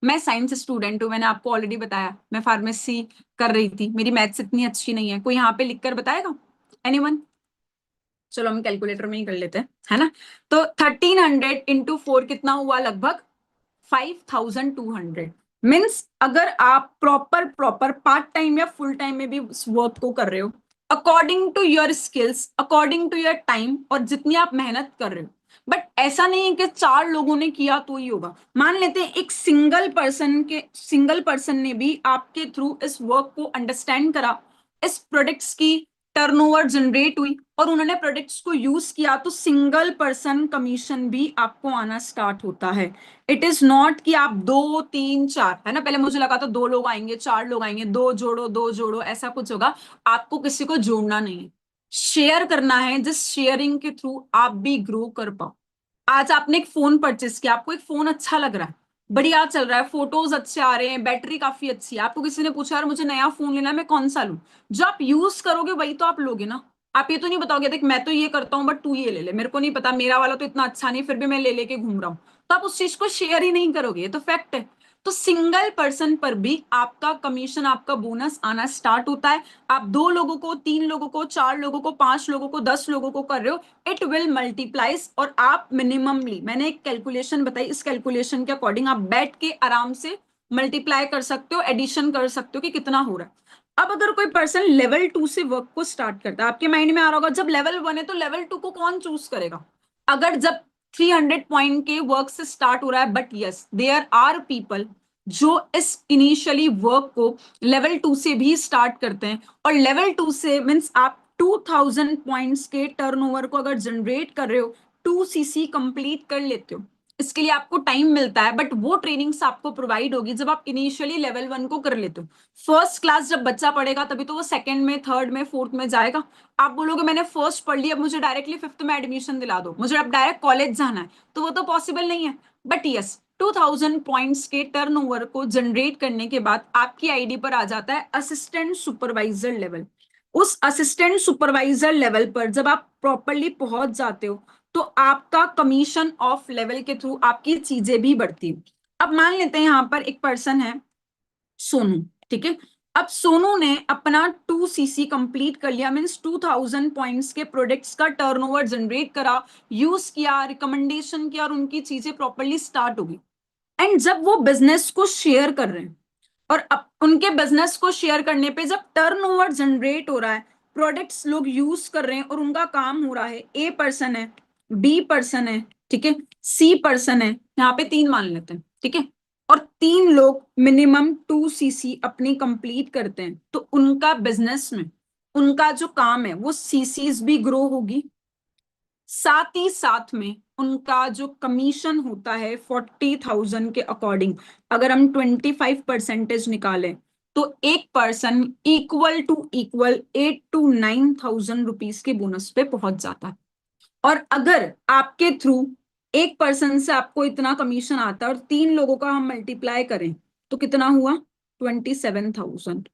मैं साइंस स्टूडेंट हूँ, मैंने आपको ऑलरेडी बताया, मैं फार्मेसी कर रही थी, मेरी मैथ्स इतनी अच्छी नहीं है, कोई यहाँ पे लिखकर बताएगा, एनीवन। चलो हम कैलकुलेटर में ही कर लेते हैं, है ना। तो 1300 into 4 कितना हुआ, लगभग 5200। मीन्स अगर आप प्रॉपर प्रॉपर पार्ट टाइम या फुल टाइम में भी उस वर्क को कर रहे हो, according to your skills, according to your time, और जितनी आप मेहनत कर रहे हो, बट ऐसा नहीं है कि 4 लोगों ने किया तो ही होगा। मान लेते हैं एक सिंगल पर्सन ने भी आपके थ्रू इस वर्क को अंडरस्टैंड करा, इस प्रोडक्ट्स की टर्नओवर जनरेट हुई और उन्होंने प्रोडक्ट्स को यूज किया, तो सिंगल पर्सन कमीशन भी आपको आना स्टार्ट होता है। इट इज नॉट कि आप 2 3 4, है ना, पहले मुझे लगा था 2 लोग आएंगे, 4 लोग आएंगे, दो जोड़ो ऐसा कुछ होगा। आपको किसी को जोड़ना नहीं है, शेयर करना है, जिस शेयरिंग के थ्रू आप भी ग्रो कर पाओ। आज आपने एक फोन परचेस किया, आपको एक फोन अच्छा लग रहा है, बढ़िया चल रहा है, फोटोज अच्छे आ रहे हैं, बैटरी काफी अच्छी है, आपको किसी ने पूछा यार मुझे नया फोन लेना है, मैं कौन सा लूं, जो आप यूज करोगे वही तो आप लोगे ना। आप ये तो नहीं बताओगे देख मैं तो ये करता हूँ बट तू ये ले ले, मेरे को नहीं पता, मेरा वाला तो इतना अच्छा नहीं फिर भी मैं ले लेके घूम रहा हूँ, तो आप उस चीज को शेयर ही नहीं करोगे, ये तो फैक्ट है। तो सिंगल पर्सन पर भी आपका कमीशन, आपका बोनस आना स्टार्ट होता है। आप 2 लोगों को, 3 लोगों को, 4 लोगों को, 5 लोगों को, 10 लोगों को कर रहे हो, इट विल मल्टीप्लाइज, और आप मिनिममली, मैंने एक कैलकुलेशन बताई, इस कैलकुलेशन के अकॉर्डिंग आप बैठ के आराम से मल्टीप्लाई कर सकते हो, एडिशन कर सकते हो कि कितना हो रहा है। अब अगर कोई पर्सन लेवल 2 से वर्क को स्टार्ट करता है, आपके माइंड में आ रहा होगा जब लेवल 1 है तो लेवल 2 को कौन चूज करेगा। अगर जब 300 पॉइंट के वर्क से स्टार्ट हो रहा है, but yes there are people जो इस इनिशियली वर्क को लेवल 2 से भी स्टार्ट करते हैं, और लेवल 2 से मीन्स आप 2000 पॉइंट्स के टर्नओवर को अगर जनरेट कर रहे हो, 2 CC कंप्लीट कर लेते हो, इसके लिए आपको टाइम मिलता है, बट वो ट्रेनिंग्स आपको प्रोवाइड होगी जब आप इनिशियली लेवल 1 को कर लेते हो। फर्स्ट क्लास जब बच्चा पढ़ेगा तभी तो वो सेकंड में, थर्ड में, फोर्थ में जाएगा। आप बोलोगे मैंने फर्स्ट पढ़ लिया, अब मुझे डायरेक्टली फिफ्थ में एडमिशन दिला दो, मुझे अब डायरेक्ट कॉलेज जाना है, तो वो तो पॉसिबल नहीं है। बट यस 2000 पॉइंट्स के टर्नओवर को जनरेट करने के बाद आपकी आईडी पर आ जाता है असिस्टेंट सुपरवाइजर लेवल। उस असिस्टेंट सुपरवाइजर लेवल पर जब आप प्रॉपरली पहुंच जाते हो, तो आपका कमीशन ऑफ लेवल के थ्रू आपकी चीजें भी बढ़ती है। अब मान लेते हैं यहां पर एक पर्सन है सोनू, ठीक है। अब सोनू ने अपना 2 CC कंप्लीट कर लिया, मीन्स 2000 पॉइंट्स के प्रोडक्ट्स का टर्नओवर जनरेट करा, यूज किया, रिकमेंडेशन किया, और उनकी चीजें प्रॉपरली स्टार्ट होगी। एंड जब वो बिजनेस को शेयर कर रहे हैं, और उनके बिजनेस को शेयर करने पे जब टर्नओवर जनरेट हो रहा है, प्रोडक्ट्स लोग यूज कर रहे हैं और उनका काम हो रहा है, ए पर्सन है, बी पर्सन है, ठीक है, सी पर्सन है, यहाँ पे 3 मान लेते हैं, ठीक है, और 3 लोग मिनिमम 2 सीसी अपनी कंप्लीट करते हैं, तो उनका बिजनेस में उनका जो काम है वो सीसीज भी ग्रो होगी, साथ ही साथ में उनका जो कमीशन होता है 40,000 के अकॉर्डिंग, अगर हम 25% निकालें तो एक person equal to equal 8 to 9,000 rupees के बोनस पे पहुंच जाता है। और अगर आपके थ्रू एक पर्सन से आपको इतना कमीशन आता है और 3 लोगों का हम मल्टीप्लाई करें तो कितना हुआ, 27,000।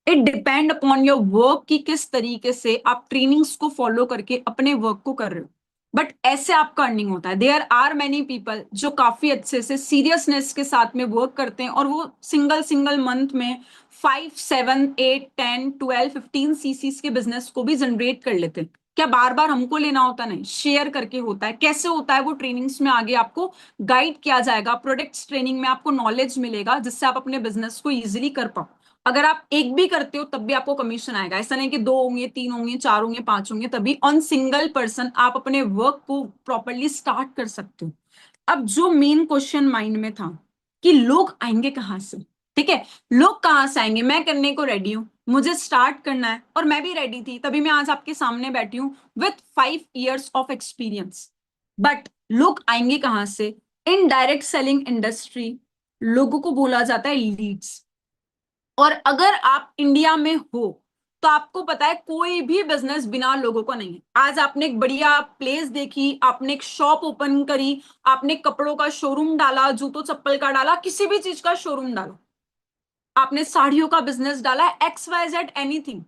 It depend upon your work कि किस तरीके से आप ट्रेनिंग्स को फॉलो करके अपने वर्क को कर रहे हो, बट ऐसे आपका अर्निंग होता है। देयर आर मेनी पीपल जो काफी अच्छे से सीरियसनेस के साथ में वर्क करते हैं और वो सिंगल सिंगल मंथ में 5, 7, 8, 10, 12, 15 सीसीज के बिजनेस को भी जनरेट कर लेते हैं। क्या बार बार हमको लेना होता? नहीं, शेयर करके होता है। कैसे होता है वो ट्रेनिंग्स में आगे आपको गाइड किया जाएगा, प्रोडक्ट्स ट्रेनिंग में आपको नॉलेज मिलेगा जिससे आप अपने बिजनेस को इजिली कर पाओ। अगर आप एक भी करते हो तब भी आपको कमीशन आएगा, ऐसा नहीं कि 2 होंगे, 3 होंगे, 4 होंगे, 5 होंगे, तभी ऑन सिंगल पर्सन आप अपने वर्क को प्रॉपरली स्टार्ट कर सकते हो। अब जो मेन क्वेश्चन माइंड में था कि लोग आएंगे कहां से, ठीक है, लोग कहां से आएंगे, मैं करने को रेडी हूं, मुझे स्टार्ट करना है और मैं भी रेडी थी, तभी मैं आज आपके सामने बैठी हूं with 5 years of experience. But लोग आएंगे कहां से? इन डायरेक्ट सेलिंग इंडस्ट्री लोगों को बोला जाता है लीड्स। और अगर आप इंडिया में हो तो आपको पता है कोई भी बिजनेस बिना लोगों को नहीं है। आज आपने एक बढ़िया प्लेस देखी, आपने एक शॉप ओपन करी, आपने कपड़ों का शोरूम डाला, जूतों चप्पल का डाला, किसी भी चीज का शोरूम डाला, आपने साड़ियों का बिजनेस डाला, XYZ एनीथिंग,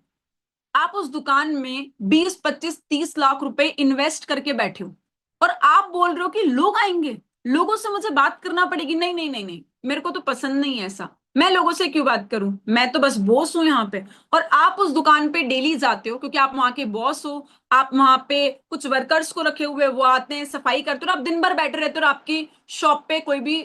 आप उस दुकान में 20, 25, 30 लाख रुपए इन्वेस्ट करके बैठे हो और आप बोल रहे हो कि लोग आएंगे, लोगों से मुझे बात करना पड़ेगी। नहीं नहीं नहीं नहीं, मेरे को तो पसंद नहीं है ऐसा, मैं लोगों से क्यों बात करूं, मैं तो बस बॉस हूं यहाँ पे। और आप उस दुकान पे डेली जाते हो क्योंकि आप वहां के बॉस हो, आप वहां पे कुछ वर्कर्स को रखे हुए, वो आते हैं, सफाई करते हो, आप दिन भर बैठे रहते हो और आपकी शॉप पे कोई भी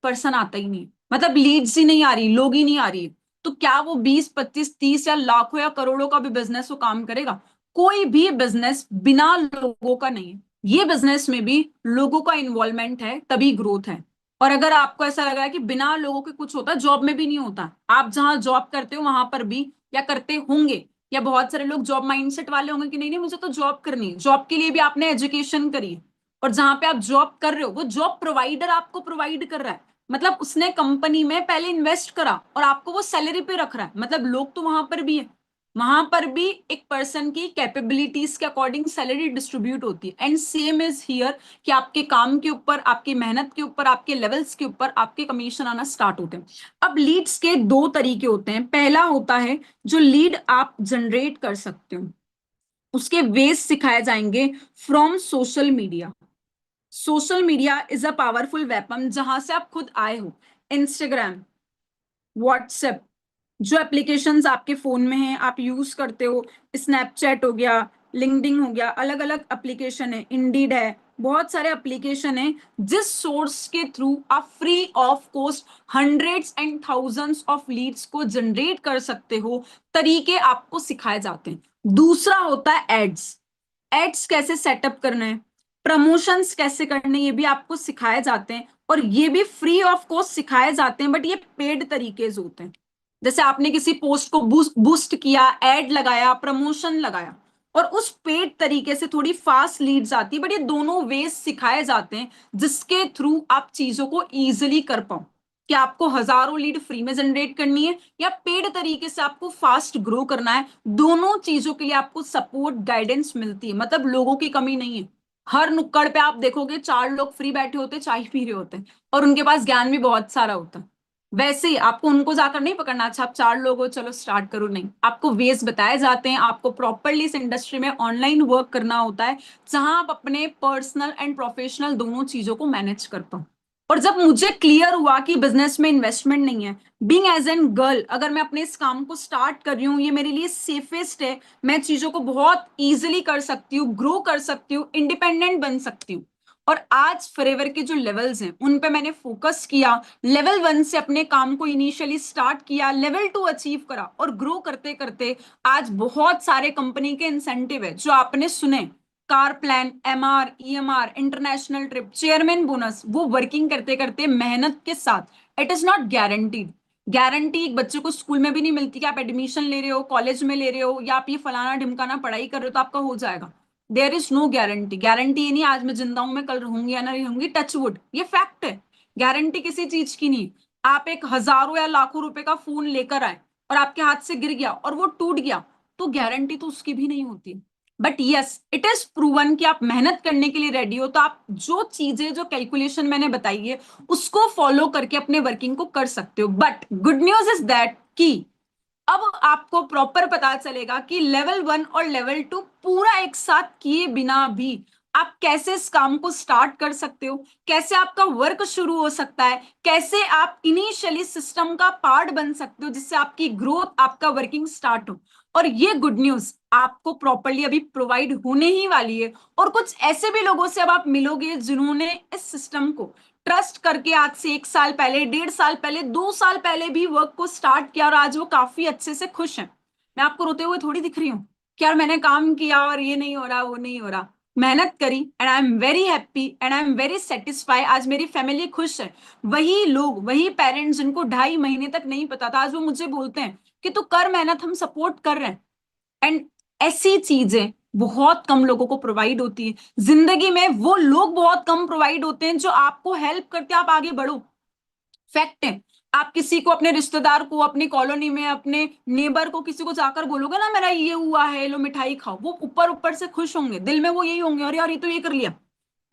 पर्सन आता ही नहीं, मतलब लीड्स ही नहीं आ रही, लोग ही नहीं आ रही, तो क्या वो 20, 25, 30 या लाखों या करोड़ों का भी बिजनेस वो काम करेगा? कोई भी बिजनेस बिना लोगों का नहीं है। ये बिजनेस में भी लोगों का इन्वॉल्वमेंट है तभी ग्रोथ है। और अगर आपको ऐसा लग रहा है कि बिना लोगों के कुछ होता है, जॉब में भी नहीं होता। आप जहां जॉब करते हो वहां पर भी, या करते होंगे, या बहुत सारे लोग जॉब माइंडसेट वाले होंगे कि नहीं नहीं मुझे तो जॉब करनी है, जॉब के लिए भी आपने एजुकेशन करी है, और जहां पे आप जॉब कर रहे हो वो जॉब प्रोवाइडर आपको प्रोवाइड कर रहा है, मतलब उसने कंपनी में पहले इन्वेस्ट करा और आपको वो सैलरी पे रख रहा है, मतलब लोग तो वहां पर भी है। वहां पर भी एक पर्सन की कैपेबिलिटीज के अकॉर्डिंग सैलरी डिस्ट्रीब्यूट होती है, एंड सेम इज हियर कि आपके काम के ऊपर, आपकी मेहनत के ऊपर, आपके लेवल्स के ऊपर आपके कमीशन आना स्टार्ट होते हैं। अब लीड्स के 2 तरीके होते हैं। पहला होता है जो लीड आप जनरेट कर सकते हो, उसके वेज सिखाए जाएंगे from social media. Social media is a powerful weapon, जहां से आप खुद आए हो। इंस्टाग्राम, व्हाट्सएप, जो एप्लीकेशंस आपके फोन में हैं आप यूज करते हो, स्नैपचैट हो गया, लिंक्डइन हो गया, अलग अलग एप्लीकेशन है, इंडीड है, बहुत सारे एप्लीकेशन है, जिस सोर्स के थ्रू आप free of cost hundreds and thousands of leads को जनरेट कर सकते हो, तरीके आपको सिखाए जाते हैं। दूसरा होता है एड्स। एड्स कैसे सेटअप करना है, प्रमोशंस कैसे करने, ये भी आपको सिखाए जाते हैं, और ये भी फ्री ऑफ कॉस्ट सिखाए जाते हैं, बट ये पेड तरीके से होते हैं। जैसे आपने किसी पोस्ट को बूस्ट किया, एड लगाया, प्रमोशन लगाया, और उस पेड तरीके से थोड़ी फास्ट लीड्स आती है, बट ये दोनों वेज सिखाए जाते हैं जिसके थ्रू आप चीजों को इजिली कर पाओ। कि आपको हजारों लीड फ्री में जनरेट करनी है या पेड तरीके से आपको फास्ट ग्रो करना है, दोनों चीजों के लिए आपको सपोर्ट गाइडेंस मिलती है, मतलब लोगों की कमी नहीं है। हर नुक्कड़ पे आप देखोगे 4 लोग फ्री बैठे होते, चाय पी रहे होते हैं, और उनके पास ज्ञान भी बहुत सारा होता है। वैसे ही आपको उनको जाकर नहीं पकड़ना, अच्छा आप 4 लोग हो चलो स्टार्ट करो, नहीं, आपको वेज बताए जाते हैं, आपको प्रॉपरली इस इंडस्ट्री में ऑनलाइन वर्क करना होता है, जहां आप अपने पर्सनल एंड प्रोफेशनल दोनों चीजों को मैनेज कर पाओ। और जब मुझे क्लियर हुआ कि बिजनेस में इन्वेस्टमेंट नहीं है, बीइंग एज एन गर्ल, अगर मैं अपने इस काम को स्टार्ट कर रही हूँ, ये मेरे लिए सेफेस्ट है, मैं चीजों को बहुत इजिली कर सकती हूँ, ग्रो कर सकती हूँ, इंडिपेंडेंट बन सकती हूँ, और आज फॉरएवर के जो लेवल्स हैं उन पे मैंने फोकस किया, लेवल 1 से अपने काम को इनिशियली स्टार्ट किया, लेवल 2 अचीव करा और ग्रो करते करते आज बहुत सारे कंपनी के इंसेंटिव है जो आपने सुने, car plan, MR, EMR, international trip, chairman bonus, वो वर्किंग करते करते मेहनत के साथ। It is not guaranteed. Guarantee एक बच्चे को स्कूल में भी नहीं मिलती कि आप एडमिशन ले रहे हो, कॉलेज में ले रहे हो, या आप ये फलाना ढिमकाना पढ़ाई कर रहे हो तो आपका हो जाएगा। There is no guarantee. Guarantee ये नहीं आज मैं जिंदा हूं मैं कल रहूंगी या ना रहूंगी, टच वुड, ये फैक्ट है। गारंटी किसी चीज की नहीं। आप एक हजारों या लाखों रुपए का फोन लेकर आए और आपके हाथ से गिर गया और वो टूट गया, तो गारंटी तो उसकी भी नहीं होती। But yes, it is proven कि आप मेहनत करने के लिए रेडी हो तो आप जो चीजें, जो कैलकुलेशन मैंने बताई है उसको फॉलो करके अपने वर्किंग को कर सकते हो। But good news is that कि अब आपको प्रॉपर पता चलेगा कि लेवल 1 और लेवल 2 पूरा एक साथ किए बिना भी आप कैसे इस काम को स्टार्ट कर सकते हो, कैसे आपका वर्क शुरू हो सकता है, कैसे आप इनिशियली सिस्टम का पार्ट बन सकते हो जिससे आपकी ग्रोथ, आपका वर्किंग स्टार्ट हो। और ये गुड न्यूज आपको प्रॉपरली अभी प्रोवाइड होने ही वाली है। और कुछ ऐसे भी लोगों से अब आप मिलोगे जिन्होंने इस सिस्टम को ट्रस्ट करके आज से 1 साल पहले, 1.5 साल पहले, 2 साल पहले भी वर्क को स्टार्ट किया और आज वो काफी अच्छे से खुश हैं। मैं आपको रोते हुए थोड़ी दिख रही हूँ कि यार मैंने काम किया और ये नहीं हो रहा, वो नहीं हो रहा। मेहनत करी and I am very happy and I am very satisfy. आज मेरी फैमिली खुश है। वही लोग, वही पेरेंट्स जिनको 2.5 महीने तक नहीं पता था, आज वो मुझे बोलते हैं कि तू कर मेहनत, हम सपोर्ट कर रहे हैं। एंड ऐसी चीजें बहुत कम लोगों को प्रोवाइड होती है जिंदगी में। वो लोग बहुत कम प्रोवाइड होते हैं जो आपको हेल्प करते हैं आप आगे बढ़ो। फैक्ट है। आप किसी को, अपने रिश्तेदार को, अपनी कॉलोनी में अपने नेबर को, किसी को जाकर बोलोगे ना मेरा ये हुआ है, लो मिठाई खाओ, वो ऊपर ऊपर से खुश होंगे, दिल में वो यही होंगे, अरे यार ये तो ये कर लिया।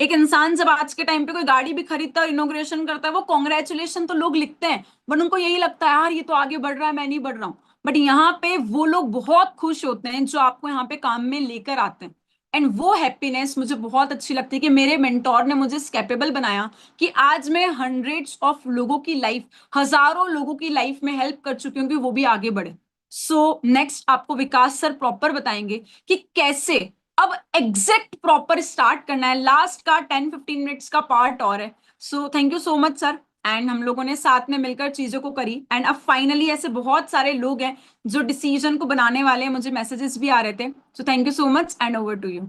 एक इंसान जब आज के टाइम पे कोई गाड़ी भी खरीदता है, इनोग्रेशन करता है, वो कॉन्ग्रेचुलेशन तो लोग लिखते हैं, बट उनको यही लगता है यार ये तो आगे बढ़ रहा है, मैं नहीं बढ़ रहा हूँ। बट यहाँ पे वो लोग बहुत खुश होते हैं जो आपको यहाँ पे काम में लेकर आते हैं। एंड वो हैप्पीनेस मुझे बहुत अच्छी लगती है कि मेरे मेंटोर ने मुझे कैपेबल बनाया कि आज मैं हंड्रेड्स ऑफ लोगों की लाइफ, हजारों लोगों की लाइफ में हेल्प कर चुकी हूँ कि वो भी आगे बढ़े। सो नेक्स्ट आपको विकास सर प्रॉपर बताएंगे कि कैसे अब एग्जैक्ट प्रॉपर स्टार्ट करना है। लास्ट का 10-15 मिनट्स का पार्ट और है। सो thank you so much sir. And हम लोगों ने साथ में मिलकर चीजों को करी एंड अब फाइनली ऐसे बहुत सारे लोग हैं जो डिसीजन को बनाने वाले हैं। मुझे मैसेजेस भी आ रहे थे। So thank you so much and over to you.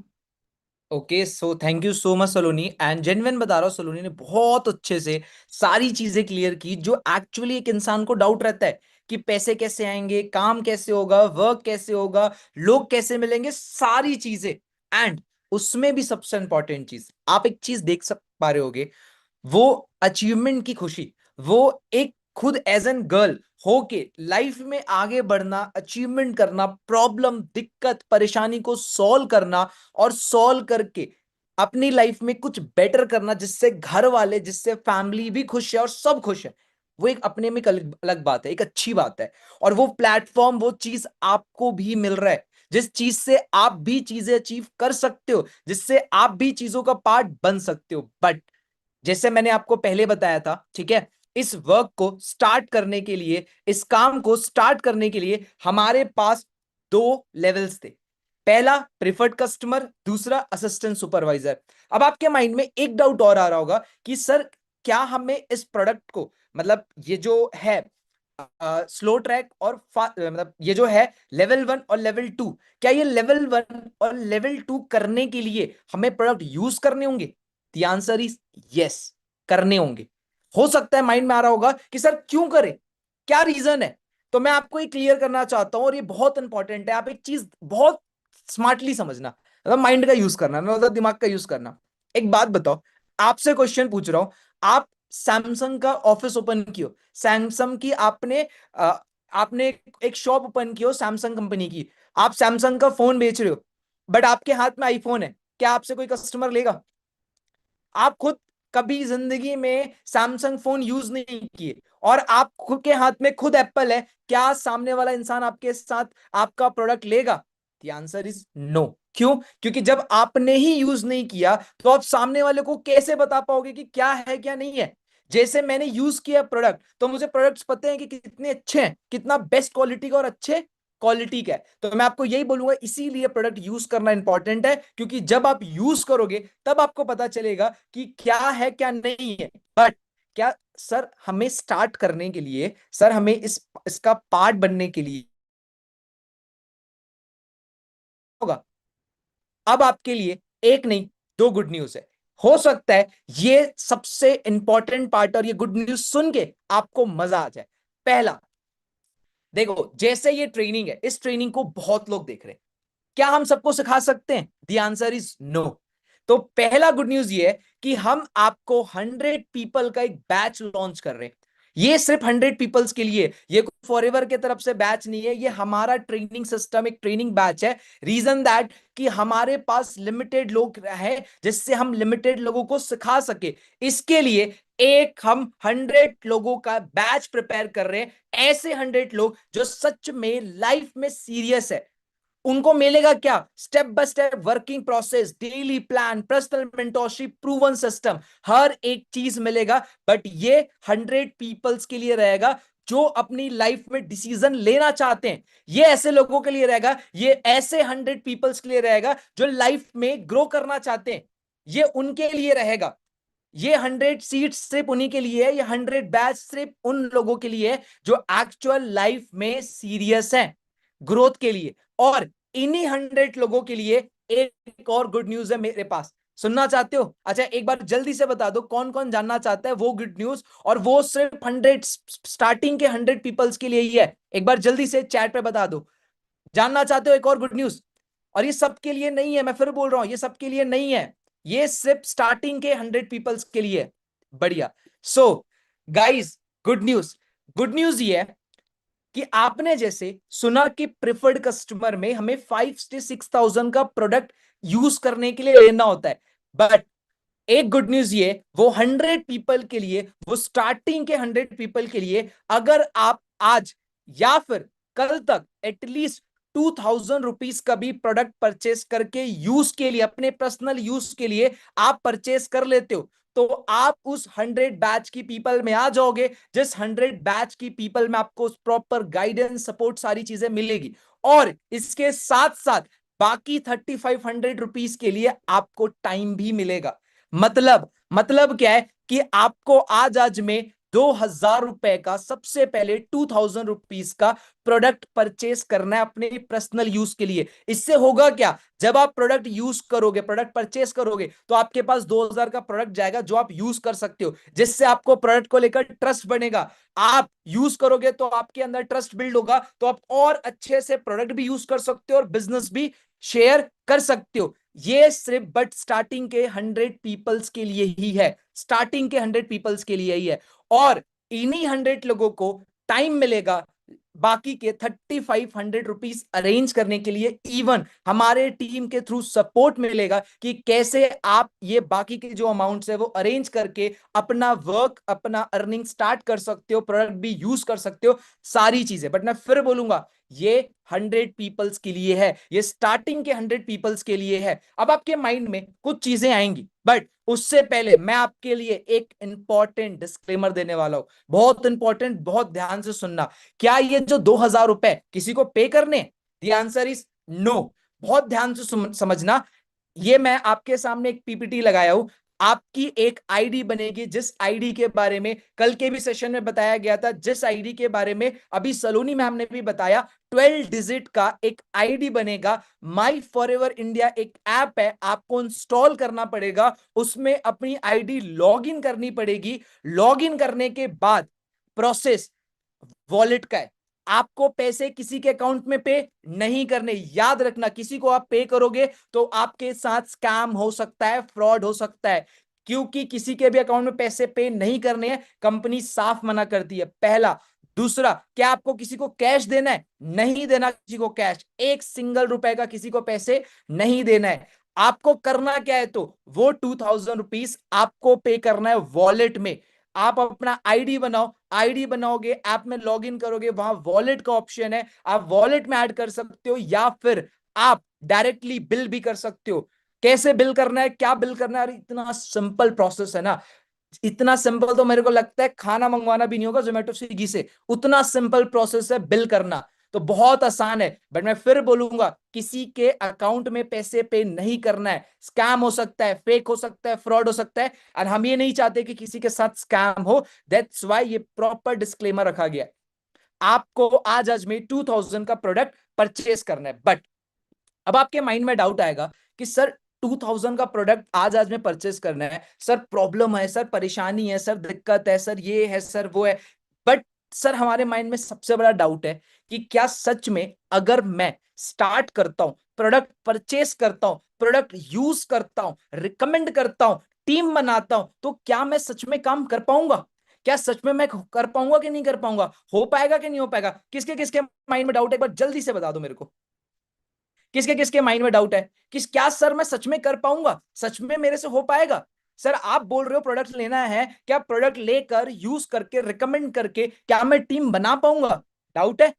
Okay, so thank you so much Saloni. And genuine बता रहा हूँ, सलोनी ने बहुत अच्छे से सारी चीजें क्लियर की जो एक्चुअली एक इंसान को डाउट रहता है कि पैसे कैसे आएंगे, काम कैसे होगा, वर्क कैसे होगा, लोग कैसे मिलेंगे, सारी चीजें। एंड उसमें भी सबसे इंपॉर्टेंट चीज आप एक चीज देख सक पा रहे होगे, वो अचीवमेंट की खुशी, वो एक खुद एज एन गर्ल होके लाइफ में आगे बढ़ना, अचीवमेंट करना, प्रॉब्लम, दिक्कत, परेशानी को सॉल्व करना और सॉल्व करके अपनी लाइफ में कुछ बेटर करना जिससे घर वाले, जिससे फैमिली भी खुश है और सब खुश है। वो एक अपने में एक अलग अलग बात है, एक अच्छी बात है। और वो प्लेटफॉर्म, वो चीज आपको भी मिल रहा है जिस चीज से आप भी चीजें अचीव कर सकते हो, जिससे आप भी चीजों का पार्ट बन सकते हो। बट जैसे मैंने आपको पहले बताया था, ठीक है, इस वर्क को स्टार्ट करने के लिए, इस काम को स्टार्ट करने के लिए हमारे पास दो लेवल्स थे। पहला प्रिफर्ड कस्टमर, दूसरा असिस्टेंट सुपरवाइजर। अब आपके माइंड में एक डाउट और आ रहा होगा कि सर क्या हमें इस प्रोडक्ट को, मतलब ये जो है स्लो ट्रैक और मतलब ये जो है लेवल 1 और लेवल 2, क्या ये लेवल 1 और लेवल 2 करने के लिए हमें प्रोडक्ट यूज करने होंगे? द आंसर इज यस, करने होंगे। हो सकता है माइंड में आ रहा होगा कि सर क्यों करें, क्या रीजन है? तो मैं आपको ये क्लियर करना चाहता हूं और ये बहुत इंपॉर्टेंट है। आप एक चीज बहुत स्मार्टली समझना, मतलब माइंड का यूज करना, मतलब दिमाग का यूज करना। एक बात बताओ, आपसे क्वेश्चन पूछ रहा हूं, आप सैमसंग का ऑफिस ओपन कियो, सैमसंग की आपने आपने एक शॉप ओपन की हो सैमसंग कंपनी की, आप सैमसंग का फोन बेच रहे हो, बट आपके हाथ में आईफोन है, क्या आपसे कोई कस्टमर लेगा? आप खुद कभी जिंदगी में सैमसंग फोन यूज नहीं किए और आप खुद के हाथ में खुद एप्पल है, क्या सामने वाला इंसान आपके साथ आपका प्रोडक्ट लेगा? The answer is no. क्यों? क्योंकि जब आपने ही यूज नहीं किया तो आप सामने वाले को कैसे बता पाओगे कि क्या है क्या नहीं है? जैसे मैंने यूज किया प्रोडक्ट तो मुझे प्रोडक्ट्स पते हैं कि कितने अच्छे हैं, कितना बेस्ट क्वालिटी का और अच्छे क्वालिटी क्या है। तो मैं आपको यही बोलूंगा, इसीलिए प्रोडक्ट यूज करना इंपॉर्टेंट है, क्योंकि जब आप यूज करोगे तब आपको पता चलेगा कि क्या है क्या नहीं है। बट क्या सर हमें स्टार्ट करने के लिए, सर हमें इसका पार्ट बनने के लिए होगा। अब आपके लिए एक नहीं, दो गुड न्यूज है। हो सकता है ये सबसे इंपॉर्टेंट पार्ट, और ये गुड न्यूज सुन के आपको मजा आ जाए। पहला, देखो जैसे ये ट्रेनिंग है, इस ट्रेनिंग को बहुत लोग देख रहे हैं। क्या हम सबको सिखा सकते हैं? The answer is no. तो पहला गुड न्यूज ये है कि हम आपको 100 पीपल का एक बैच लॉन्च कर रहे हैं। ये सिर्फ 100 पीपल्स के लिए, ये कोई फॉरएवर के तरफ से बैच नहीं है, ये हमारा ट्रेनिंग सिस्टम, एक ट्रेनिंग बैच है। रीजन दैट कि हमारे पास लिमिटेड लोग है, जिससे हम लिमिटेड लोगों को सिखा सके। इसके लिए एक हम 100 लोगों का बैच प्रिपेयर कर रहे हैं। ऐसे 100 लोग जो सच में लाइफ में सीरियस है। उनको मिलेगा क्या? Step by step working process, daily plan, personal mentorship, proven system, हर एक चीज मिलेगा। बट ये 100 पीपल्स के लिए रहेगा जो अपनी लाइफ में डिसीजन लेना चाहते हैं। ये ऐसे लोगों के लिए रहेगा, ये ऐसे 100 पीपल्स के लिए रहेगा जो लाइफ में ग्रो करना चाहते हैं। ये उनके लिए रहेगा। ये 100 सीट्स सिर्फ उन्हीं के लिए है, ये 100 बैच सिर्फ उन लोगों के लिए है जो एक्चुअल लाइफ में सीरियस है ग्रोथ के लिए। और इन्हीं 100 लोगों के लिए एक और गुड न्यूज है मेरे पास। सुनना चाहते हो? अच्छा, एक बार जल्दी से बता दो कौन कौन जानना चाहता है वो गुड न्यूज, और वो सिर्फ 100, स्टार्टिंग के 100 पीपल्स के लिए ही है। एक बार जल्दी से चैट पे बता दो, जानना चाहते हो एक और गुड न्यूज। और ये सबके लिए नहीं है, मैं फिर बोल रहा हूं, ये सबके लिए नहीं है, ये सिर्फ स्टार्टिंग के 100 पीपल्स के लिए है। बढ़िया। So guys, good news, good news ये है कि आपने जैसे सुना कि प्रिफर्ड कस्टमर में हमें 5 से 6 thousand का प्रोडक्ट यूज करने के लिए लेना होता है। बट एक गुड न्यूज ये, वो 100 पीपल के लिए, वो स्टार्टिंग के 100 पीपल के लिए, अगर आप आज या फिर कल तक एटलीस्ट 2,000 रुपीज का भी प्रोडक्ट परचेस करके यूज के लिए, अपने पर्सनल यूज के लिए आप परचेस कर लेते हो, तो आप उस 100 बैच की पीपल में आ जाओगे, जिस 100 बैच की पीपल में आपको प्रॉपर गाइडेंस, सपोर्ट, सारी चीजें मिलेगी। और इसके साथ साथ बाकी 3,500 रुपीज के लिए आपको टाइम भी मिलेगा। मतलब क्या है कि आपको आज में 2,000 रुपए का, सबसे पहले 2,000 रुपीज का प्रोडक्ट परचेस करना है अपने पर्सनल यूज के लिए। इससे होगा क्या? जब आप प्रोडक्ट यूज करोगे, प्रोडक्ट परचेस करोगे, तो आपके पास 2,000 का प्रोडक्ट जाएगा जो आप यूज कर सकते हो, जिससे आपको प्रोडक्ट को लेकर ट्रस्ट बनेगा। आप यूज करोगे तो आपके अंदर ट्रस्ट बिल्ड होगा, तो आप और अच्छे से प्रोडक्ट भी यूज कर सकते हो और बिजनेस भी शेयर कर सकते हो। ये सिर्फ बट स्टार्टिंग के 100 पीपल्स के लिए ही है, स्टार्टिंग के 100 पीपल्स के लिए ही है। और इन्हीं 100 लोगों को टाइम मिलेगा बाकी के 3,500 रुपीज अरेंज करने के लिए। इवन हमारे टीम के थ्रू सपोर्ट मिलेगा कि कैसे आप ये बाकी के जो अमाउंट्स है वो अरेंज करके अपना वर्क, अपना अर्निंग स्टार्ट कर सकते हो, प्रोडक्ट भी यूज कर सकते हो, सारी चीजें। बट मैं फिर बोलूंगा, ये 100 पीपल्स के लिए है, ये स्टार्टिंग के 100 पीपल्स के लिए है। अब आपके माइंड में कुछ चीजें आएंगी, बट उससे पहले मैं आपके लिए एक इंपॉर्टेंट डिस्क्लेमर देने वाला हूं। बहुत इंपॉर्टेंट, बहुत ध्यान से सुनना। क्या ये जो 2,000 रुपए किसी को पे करने? The answer is no. बहुत ध्यान से समझना। ये मैं आपके सामने एक पीपीटी लगाया हूं। आपकी एक आईडी बनेगी, जिस आईडी के बारे में कल के भी सेशन में बताया गया था, जिस आईडी के बारे में अभी सलोनी मैम ने भी बताया, 12 डिजिट का एक आईडी बनेगा। माई फॉर एवर इंडिया एक ऐप है, आपको इंस्टॉल करना पड़ेगा, उसमें अपनी आईडी लॉग इन करनी पड़ेगी। लॉग इन करने के बाद प्रोसेस वॉलेट का है। आपको पैसे किसी के अकाउंट में पे नहीं करने। याद रखना, किसी को आप पे करोगे तो आपके साथ स्कैम हो सकता है, फ्रॉड हो सकता है, क्योंकि किसी के भी अकाउंट में पैसे पे नहीं करने हैं, कंपनी साफ मना करती है। पहला। दूसरा, क्या आपको किसी को कैश देना है? नहीं देना किसी को कैश, एक सिंगल रुपए का किसी को पैसे नहीं देना है। आपको करना क्या है? तो वो 2,000 रुपीज आपको पे करना है वॉलेट में। आप अपना आईडी बनाओ, आईडी बनाओगे, ऐप में लॉगिन करोगे, वहां वॉलेट का ऑप्शन है, आप वॉलेट में ऐड कर सकते हो, या फिर आप डायरेक्टली बिल भी कर सकते हो। कैसे बिल करना है, क्या बिल करना है? इतना सिंपल प्रोसेस है ना, इतना सिंपल तो मेरे को लगता है खाना मंगवाना भी नहीं होगा जोमेटो स्विगी से, उतना सिंपल प्रोसेस है बिल करना। तो बहुत आसान है, बट मैं फिर बोलूंगा किसी के अकाउंट में पैसे पे नहीं करना है। स्कैम हो सकता है, फेक हो सकता है, फ्रॉड हो सकता है, और हम ये नहीं चाहते कि किसी के साथ स्कैम हो। दैट्स वाई ये प्रॉपर डिस्क्लेमर रखा गया है। आपको आज आज में 2000 का प्रोडक्ट परचेस करना है, बट अब आपके माइंड में डाउट आएगा कि सर 2000 का प्रोडक्ट आज में परचेस करना है, सर प्रॉब्लम है, सर परेशानी है, सर दिक्कत है, सर ये है, सर वो है। बट सर हमारे माइंड में सबसे बड़ा डाउट है कि क्या सच में अगर मैं स्टार्ट करता हूं, प्रोडक्ट परचेस करता हूं, प्रोडक्ट यूज करता हूं, रिकमेंड करता हूं, टीम बनाता हूं, तो क्या मैं सच में काम कर पाऊंगा? क्या सच में मैं कर पाऊंगा कि नहीं कर पाऊंगा? हो पाएगा कि नहीं हो पाएगा? किसके किसके माइंड में डाउट है, एक बार जल्दी से बता दो मेरे को। किसके किसके माइंड में डाउट है कि क्या सर मैं सच में कर पाऊंगा, सच में मेरे से हो पाएगा? सर आप बोल रहे हो प्रोडक्ट लेना है, क्या प्रोडक्ट लेकर यूज करके रिकमेंड करके क्या मैं टीम बना पाऊंगा? डाउट है।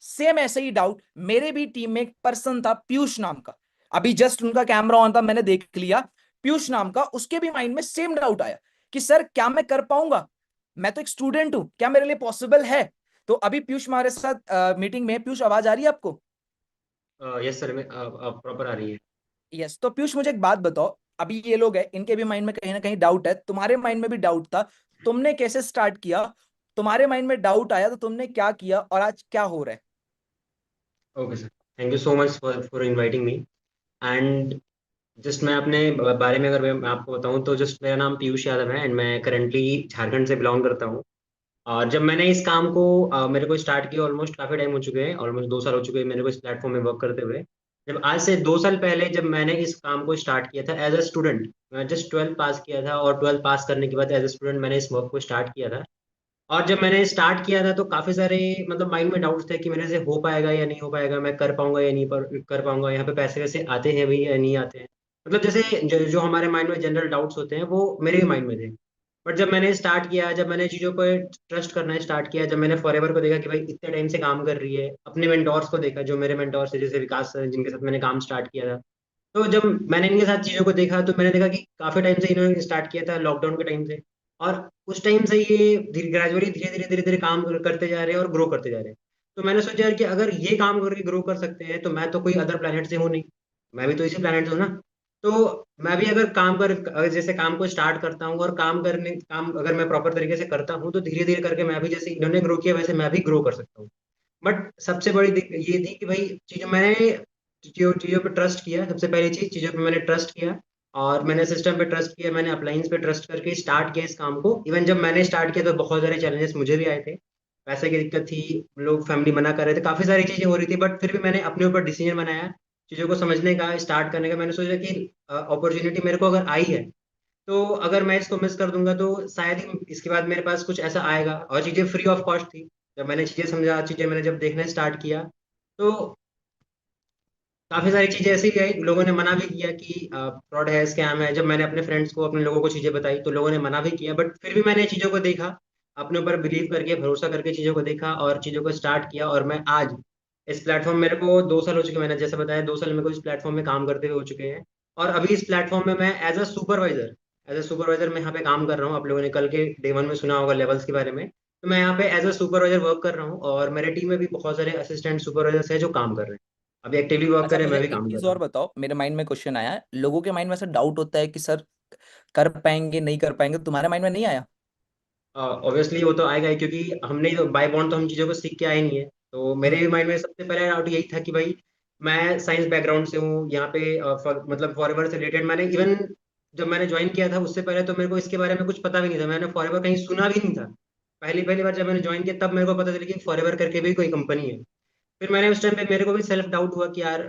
सेम ऐसे ही डाउट मेरे भी टीम में एक पर्सन था, पीयूष नाम का। अभी जस्ट उनका कैमरा ऑन था, मैंने देख लिया। पीयूष नाम का, उसके भी माइंड में सेम डाउट आया कि सर क्या मैं कर पाऊंगा? मैं तो एक स्टूडेंट हूं, क्या मेरे लिए पॉसिबल है? तो अभी पीयूष हमारे साथ मीटिंग में है। पीयूष, आवाज आ रही है आपको? यस सर, मैं प्रॉपर आ रही है। यस। तो पीयूष मुझे एक बात बताओ, अभी ये लोग हैं, इनके भी माइंड में कहीं ना कहीं डाउट है, तुम्हारे माइंड में भी डाउट था, तुमने कैसे स्टार्ट किया? तुम्हारे माइंड में डाउट आया तो तुमने क्या किया, और आज क्या हो रहा है? Okay sir, thank you so much for inviting me. And just मैं अपने बारे में अगर मैं आपको बताऊं तो जस्ट मेरा नाम पीयूष यादव है एंड मैं करंटली झारखंड से बिलोंग करता हूं। और जब मैंने इस काम को मेरे को स्टार्ट किया ऑलमोस्ट काफ़ी टाइम हो चुके हैं, ऑलमोस्ट 2 साल हो चुके हैं मेरे को इस प्लेटफॉर्म में वर्क करते हुए। जब आज से 2 साल पहले जब मैंने इस काम को स्टार्ट किया था एज अ स्टूडेंट, मैं जस्ट 12th पास किया था और 12th पास करने के बाद एज अ स्टूडेंट मैंने इस वर्क को स्टार्ट किया था। और जब मैंने स्टार्ट किया था तो काफी सारे मतलब माइंड में डाउट्स थे कि मेरे से हो पाएगा या नहीं हो पाएगा, मैं कर पाऊंगा या नहीं कर पाऊंगा, यहाँ पे पैसे वैसे आते हैं भी या नहीं आते हैं। मतलब जैसे जो हमारे माइंड में जनरल डाउट्स होते हैं वो मेरे भी माइंड में थे। बट जब मैंने स्टार्ट किया, जब मैंने चीज़ों पर ट्रस्ट करना स्टार्ट किया, जब मैंने फॉरएवर को देखा कि भाई इतने टाइम से काम कर रही है, अपने मेंटोर्स को देखा जो मेरे मेंटोर्स थे जैसे विकास सर जिनके साथ मैंने काम स्टार्ट किया था, तो जब मैंने इनके साथ चीज़ों को देखा तो मैंने देखा कि काफ़ी टाइम से इन्होंने स्टार्ट किया था लॉकडाउन के टाइम से। और उस टाइम से ये ग्रेजुअली धीरे धीरे काम करते जा रहे हैं और ग्रो करते जा रहे हैं। तो मैंने सोचा यार कि अगर ये काम करके ग्रो कर सकते हैं तो मैं तो कोई अदर प्लेनेट से हूँ नहीं, मैं भी तो इसी प्लेनेट से हूँ ना। तो मैं भी अगर जैसे काम को स्टार्ट करता हूँ और काम अगर मैं प्रॉपर तरीके से करता हूँ तो धीरे धीरे करके मैं भी जैसे इन्होंने ग्रो किया वैसे मैं भी ग्रो कर सकता हूँ। बट सबसे बड़ी ये थी कि भाई चीज़ों पे ट्रस्ट किया। सबसे पहली चीज़, चीज़ों पे मैंने ट्रस्ट किया और मैंने सिस्टम पे ट्रस्ट किया, मैंने अप्लायंस पे ट्रस्ट करके स्टार्ट किया इस काम को। इवन जब मैंने स्टार्ट किया तो बहुत सारे चैलेंजेस मुझे भी आए थे, पैसे की दिक्कत थी, लोग फैमिली मना कर रहे थे, काफ़ी सारी चीज़ें हो रही थी, बट फिर भी मैंने अपने ऊपर डिसीजन बनाया चीज़ों को समझने का, स्टार्ट करने का। मैंने सोचा कि अपॉर्चुनिटी मेरे को अगर आई है तो अगर मैं इसको मिस कर दूंगा तो शायद ही इसके बाद मेरे पास कुछ ऐसा आएगा। और चीज़ें फ्री ऑफ कॉस्ट थी। जब मैंने चीज़ें समझा, चीज़ें मैंने जब देखना स्टार्ट किया तो काफ़ी सारी चीज़ें ऐसी भी आई, लोगों ने मना भी किया कि फ्रॉड है, स्कैम है। जब मैंने अपने फ्रेंड्स को, अपने लोगों को चीज़ें बताई तो लोगों ने मना भी किया, बट फिर भी मैंने चीज़ों को देखा, अपने ऊपर बिलीव करके, भरोसा करके चीज़ों को देखा और चीज़ों को स्टार्ट किया। और मैं आज इस प्लेटफॉर्म, मेरे को 2 साल हो चुके हैं, मैंने जैसे बताया 2 साल मेरे को इस प्लेटफॉर्म में काम करते हुए हो चुके हैं। और अभी इस प्लेटफॉर्म में मैं एज अ सुपरवाइजर मैं यहाँ पे काम कर रहा हूँ। आप लोगों ने कल के डे 1 में सुना होगा लेवल्स के बारे में। तो मैं यहाँ पे एज अ सुपरवाइजर वर्क कर रहा हूँ और मेरे टीम में भी बहुत सारे असिस्टेंट सुपरवाइजर्स हैं जो काम कर रहे हैं, अभी एक्टिवली वर्क अच्छा, कर रहे हैं, मुझे मैं भी एक काम कर चीज रहा और हूँ। बताओ, मेरे माइंड में क्वेश्चन आया है, लोगों के माइंड में ऐसा डाउट होता है कि सर कर पाएंगे नहीं कर पाएंगे, तुम्हारे माइंड में नहीं आया? ऑब्वियसली वो तो आएगा ही, क्योंकि हमने तो बाय बॉन्ड तो हम चीज़ों को सीख के आए नहीं है। तो मेरे हम्म। भी माइंड में सबसे पहले डाउट यही था कि भाई मैं साइंस बैकग्राउंड से हूँ यहाँ पे, मतलब फॉरएवर से रिलेटेड मैंने इवन जब मैंने ज्वाइन किया था उससे पहले तो मेरे को इसके बारे में कुछ पता भी नहीं था, मैंने फॉरएवर कहीं सुना भी नहीं था। पहली पहली बार जब मैंने ज्वाइन किया तब मेरे को पता चला कि फॉरएवर करके भी कोई कंपनी है। फिर मैंने उस टाइम पे मेरे को भी सेल्फ डाउट हुआ कि यार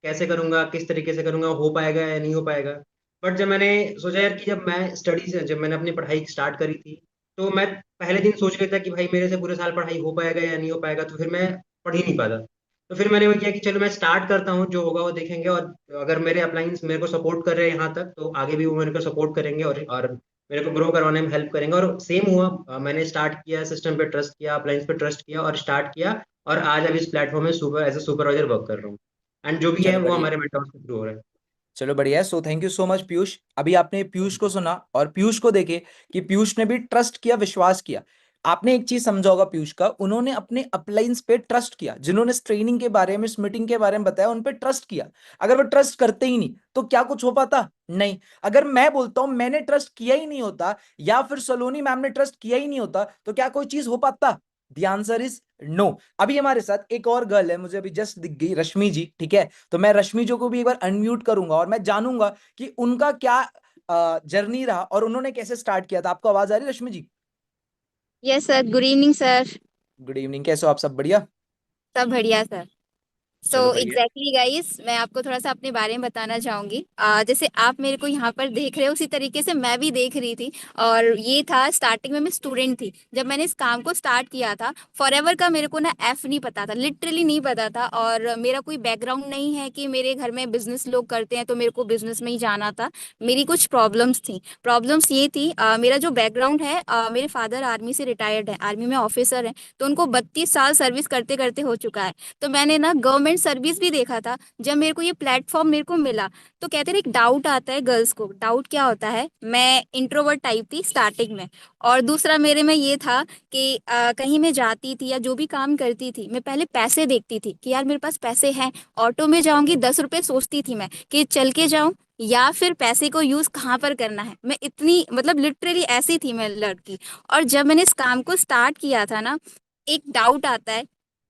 कैसे करूंगा, किस तरीके से करूंगा, हो पाएगा या नहीं हो पाएगा। बट जब मैंने सोचा यार कि जब मैंने अपनी पढ़ाई स्टार्ट करी थी तो मैं पहले दिन सोच रहा था कि भाई मेरे से पूरे साल पढ़ाई हो पाएगा या नहीं हो पाएगा, तो फिर मैं पढ़ ही नहीं पाता। तो फिर मैंने वो किया कि चलो मैं स्टार्ट करता हूँ, जो होगा वो देखेंगे। और अगर मेरे अप्लायंस मेरे को सपोर्ट कर रहे हैं यहाँ तक तो आगे भी वो मेरे को सपोर्ट करेंगे और मेरे को ग्रो करवाने में हेल्प करेंगे। और सेम हुआ, मैंने स्टार्ट किया, सिस्टम पे ट्रस्ट किया, अप्लायंस पे ट्रस्ट किया और स्टार्ट किया। और आज अभी इस प्लेटफॉर्म में super as a supervisor work कर रहा हूँ। एंड जो भी है चलो वो बढ़िया। हमारे मेंटोर्स के थ्रू हो रहा है। चलो बढ़िया है। सो thank you so much Piyush. अभी आपने पीयूष को सुना और पीयूष को देखे कि पीयूष ने भी ट्रस्ट किया, विश्वास किया। आपने एक चीज समझा होगा पीयूष का, उन्होंने अपने अपलाइंस पे ट्रस्ट किया, जिन्होंने इस ट्रेनिंग के बारे में, इस मीटिंग के बारे में बताया, उन पे ट्रस्ट किया। अगर वो ट्रस्ट करते ही नहीं तो क्या कुछ हो पाता? नहीं। अगर मैं बोलता हूं मैंने ट्रस्ट किया ही नहीं होता, या फिर सलोनी मैम ने ट्रस्ट किया ही नहीं होता, तो क्या कोई चीज हो पाता? The answer is no. अभी हमारे साथ एक और गर्ल है, मुझे अभी जस्ट दिख गई, रश्मि जी, ठीक है? तो मैं रश्मि जी को भी एक बार अनम्यूट करूंगा और मैं जानूंगा कि उनका क्या जर्नी रहा और उन्होंने कैसे स्टार्ट किया था। आपको आवाज आ रही है Rashmi ji? Yes sir, good evening sir. Good evening, कैसे हो आप? सब बढ़िया? सब बढ़िया सर। सो चलो बढ़िया। एग्जैक्टली गाइस, मैं आपको थोड़ा सा अपने बारे में बताना चाहूंगी। जैसे आप मेरे को यहाँ पर देख रहे हो, उसी तरीके से मैं भी देख रही थी। और ये था, स्टार्टिंग में मैं स्टूडेंट थी जब मैंने इस काम को स्टार्ट किया था। फॉरएवर का मेरे को ना एफ नहीं पता था, लिटरली नहीं पता था। और मेरा कोई बैकग्राउंड नहीं है कि मेरे घर में बिजनेस लोग करते हैं तो मेरे को बिजनेस में ही जाना था। मेरी कुछ प्रॉब्लम्स थी। प्रॉब्लम्स ये थी, मेरा जो बैकग्राउंड है, मेरे फादर आर्मी से रिटायर्ड है, आर्मी में ऑफिसर है। तो उनको 32 साल सर्विस करते करते हो चुका है। तो मैंने ना गवर्नमेंट सर्विस भी देखा था। जब मेरे को ये प्लेटफॉर्म मेरे को मिला, तो कहते हैं एक डाउट आता है गर्ल्स को। डाउट क्या होता है? मैं इंट्रोवर्ट टाइप थी स्टार्टिंग में। और दूसरा मेरे में ये था कि कहीं मैं जाती थी या जो भी काम करती थी, मैं पहले पैसे देखती थी कि यार मेरे पास पैसे हैं। ऑटो में जाऊंगी 10 रुपए सोचती थी मैं कि चल के जाऊं या फिर पैसे को यूज कहाँ पर करना है। मैं इतनी मतलब लिटरली ऐसी थी मैं लड़की। और जब मैंने इस काम को स्टार्ट किया था ना, एक डाउट आता है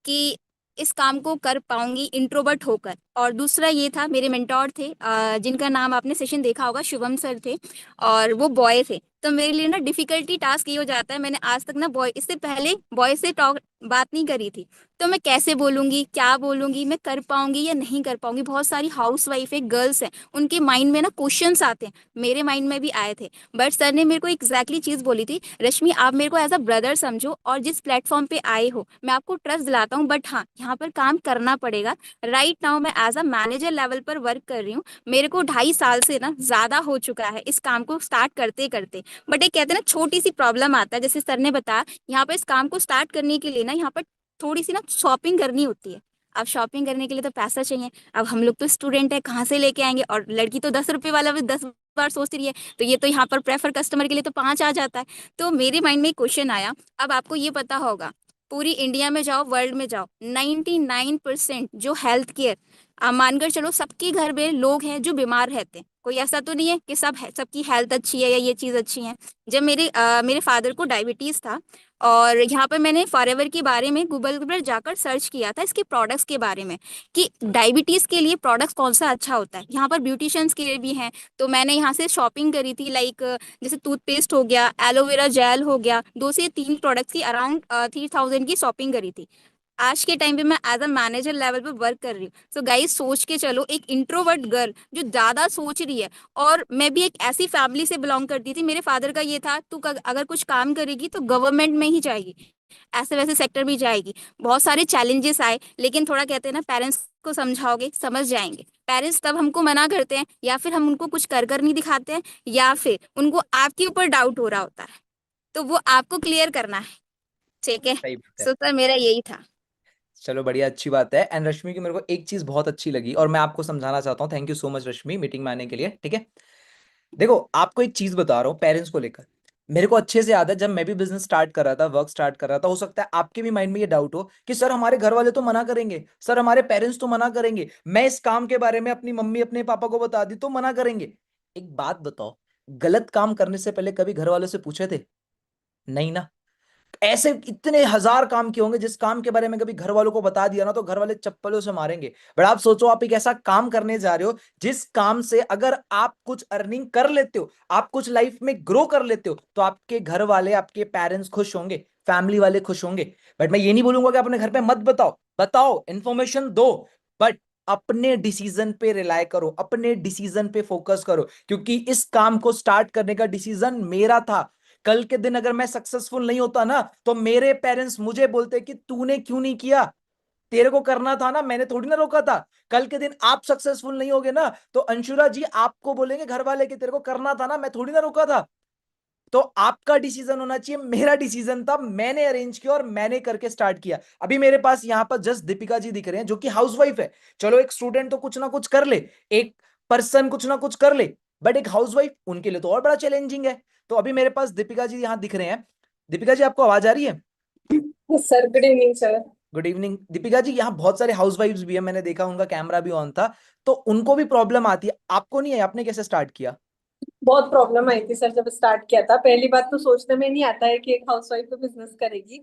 कि इस काम को कर पाऊंगी इंट्रोवर्ट होकर। और दूसरा ये था, मेरे मेंटोर थे, जिनका नाम आपने सेशन देखा होगा, शुभम सर थे। और वो बॉय थे। तो मेरे लिए ना डिफिकल्टी टास्क ये हो जाता है, मैंने आज तक ना बॉय, इससे पहले बॉय से टॉक बात नहीं करी थी। तो मैं कैसे बोलूंगी, क्या बोलूंगी, मैं कर पाऊंगी या नहीं कर पाऊंगी। बहुत सारी हाउस वाइफ है, गर्ल्स हैं, उनके माइंड में ना क्वेश्चंस आते हैं, मेरे माइंड में भी आए थे। बट सर ने मेरे को एग्जैक्टली चीज बोली थी, रश्मि आप मेरे को एज अ ब्रदर समझो, और जिस प्लेटफॉर्म पे आए हो मैं आपको ट्रस्ट दिलाता हूँ, बट हाँ यहाँ पर काम करना पड़ेगा। राइट नाउ मैं एज अ मैनेजर लेवल पर वर्क कर रही हूँ। मेरे को 2.5 साल से ना ज्यादा हो चुका है इस काम को स्टार्ट करते करते। बट एक कहते हैं ना, छोटी सी प्रॉब्लम आता है, जैसे सर ने बताया, यहाँ पर इस काम को स्टार्ट करने के लिए ना, यहाँ पर थोड़ी सी ना शॉपिंग करनी होती है। अब शॉपिंग करने के लिए तो पैसा चाहिए। अब हम लोग तो स्टूडेंट है, कहाँ से लेके आएंगे? और लड़की तो 10 रुपए वाला भी 10 बार सोचती रही है। तो ये तो यहाँ पर प्रेफर कस्टमर के लिए तो 5 आ जाता है। तो मेरे माइंड में एक क्वेश्चन आया। अब आपको ये पता होगा, पूरी इंडिया में जाओ, वर्ल्ड में जाओ, 99% जो हेल्थ केयर, मानकर चलो सबके घर में लोग हैं जो बीमार रहते हैं। कोई ऐसा तो नहीं है कि सब है, सबकी हेल्थ अच्छी है या ये चीज अच्छी है। जब मेरे फादर को डायबिटीज था, और यहाँ पर मैंने फॉरएवर के बारे में गूगल पर जाकर सर्च किया था इसके प्रोडक्ट्स के बारे में, कि डायबिटीज के लिए प्रोडक्ट्स कौन सा अच्छा होता है। यहाँ पर ब्यूटिशियंस के लिए भी हैं। तो मैंने यहाँ से शॉपिंग करी थी, लाइक जैसे टूथपेस्ट हो गया, एलोवेरा जेल हो गया, 2 से 3 प्रोडक्ट्स की अराउंड 3,000 की शॉपिंग करी थी। आज के टाइम पे मैं एज अ मैनेजर लेवल पे वर्क कर रही हूँ। सो गाइस सोच के चलो, एक इंट्रोवर्ट गर्ल जो ज्यादा सोच रही है। और मैं भी एक ऐसी फैमिली से बिलोंग करती थी, मेरे फादर का ये था, तू अगर कुछ काम करेगी तो गवर्नमेंट में ही जाएगी, ऐसे वैसे सेक्टर में जाएगी। बहुत सारे चैलेंजेस आए, लेकिन थोड़ा कहते हैं ना, पेरेंट्स को समझाओगे समझ जाएंगे। पेरेंट्स तब हमको मना करते हैं, या फिर हम उनको कुछ कर कर नहीं दिखाते हैं, या फिर उनको आपके ऊपर डाउट हो रहा होता है, तो वो आपको क्लियर करना है। ठीक है। सही बात है। सो सर मेरा यही था। चलो बढ़िया, अच्छी बात है। एंड रश्मि की मेरे को एक चीज बहुत अच्छी लगी और मैं आपको समझाना चाहता हूँ। Thank you so much Rashmi meeting में आने के लिए, ठीक है? देखो, आपको एक चीज बता रहा हूँ पेरेंट्स को लेकर। मेरे को अच्छे से याद है जब मैं भी बिजनेस स्टार्ट कर रहा था, वर्क स्टार्ट कर रहा था, हो सकता है आपके भी माइंड में ये डाउट हो कि सर हमारे घर वाले तो मना करेंगे, सर हमारे पेरेंट्स तो मना करेंगे, मैं इस काम के बारे में अपनी मम्मी अपने पापा को बता दी तो मना करेंगे। एक बात बताओ, गलत काम करने से पहले कभी घर वालों से पूछे थे? नहीं ना। ऐसे इतने हजार काम किए होंगे जिस काम के बारे में कभी घर वालों को बता दिया ना तो घर वाले चप्पलों से मारेंगे। बट आप सोचो, आप एक ऐसा काम करने जा रहे हो जिस काम से अगर आप कुछ अर्निंग कर लेते हो, आप कुछ लाइफ में ग्रो कर लेते हो, तो आपके घर वाले, आपके पेरेंट्स खुश होंगे, फैमिली वाले खुश होंगे। बट मैं ये नहीं बोलूंगा कि अपने घर पे मत बताओ, बताओ, इंफॉर्मेशन दो, बट अपने डिसीजन पे रिलाय करो, अपने डिसीजन पे फोकस करो, क्योंकि इस काम को स्टार्ट करने का डिसीजन मेरा था। कल के दिन अगर मैं सक्सेसफुल नहीं होता ना तो मेरे पेरेंट्स मुझे बोलते कि तूने क्यों नहीं किया, तेरे को करना था ना, मैंने थोड़ी ना रोका था। कल के दिन आप सक्सेसफुल नहीं होगे ना तो अंशुला जी आपको बोलेंगे घर वाले कि तेरे को करना था ना, मैं थोड़ी ना रोका था। तो आपका डिसीजन होना चाहिए, मेरा डिसीजन था, मैंने अरेंज किया और मैंने करके स्टार्ट किया। अभी मेरे पास यहां पर जस्ट दीपिका जी दिख रहे हैं जो कि हाउसवाइफ है। चलो एक स्टूडेंट तो कुछ ना कुछ कर ले, एक पर्सन कुछ ना कुछ कर ले, बट एक हाउसवाइफ, उनके लिए तो और बड़ा चैलेंजिंग है। तो अभी मेरे पास दीपिका जी यहां दिख रहे हैं। दीपिका जी, आपको आवाज आ रही है? Sir good evening sir. Good evening Deepika ji. यहाँ बहुत सारे हाउसवाइफ्स भी है, मैंने देखा उनका कैमरा भी ऑन था, तो उनको भी प्रॉब्लम आती है, आपको नहीं है? आपने कैसे स्टार्ट किया? बहुत प्रॉब्लम आई थी सर जब स्टार्ट किया था। पहली बात तो सोचने में नहीं आता है कि एक हाउसवाइफ को बिजनेस करेगी।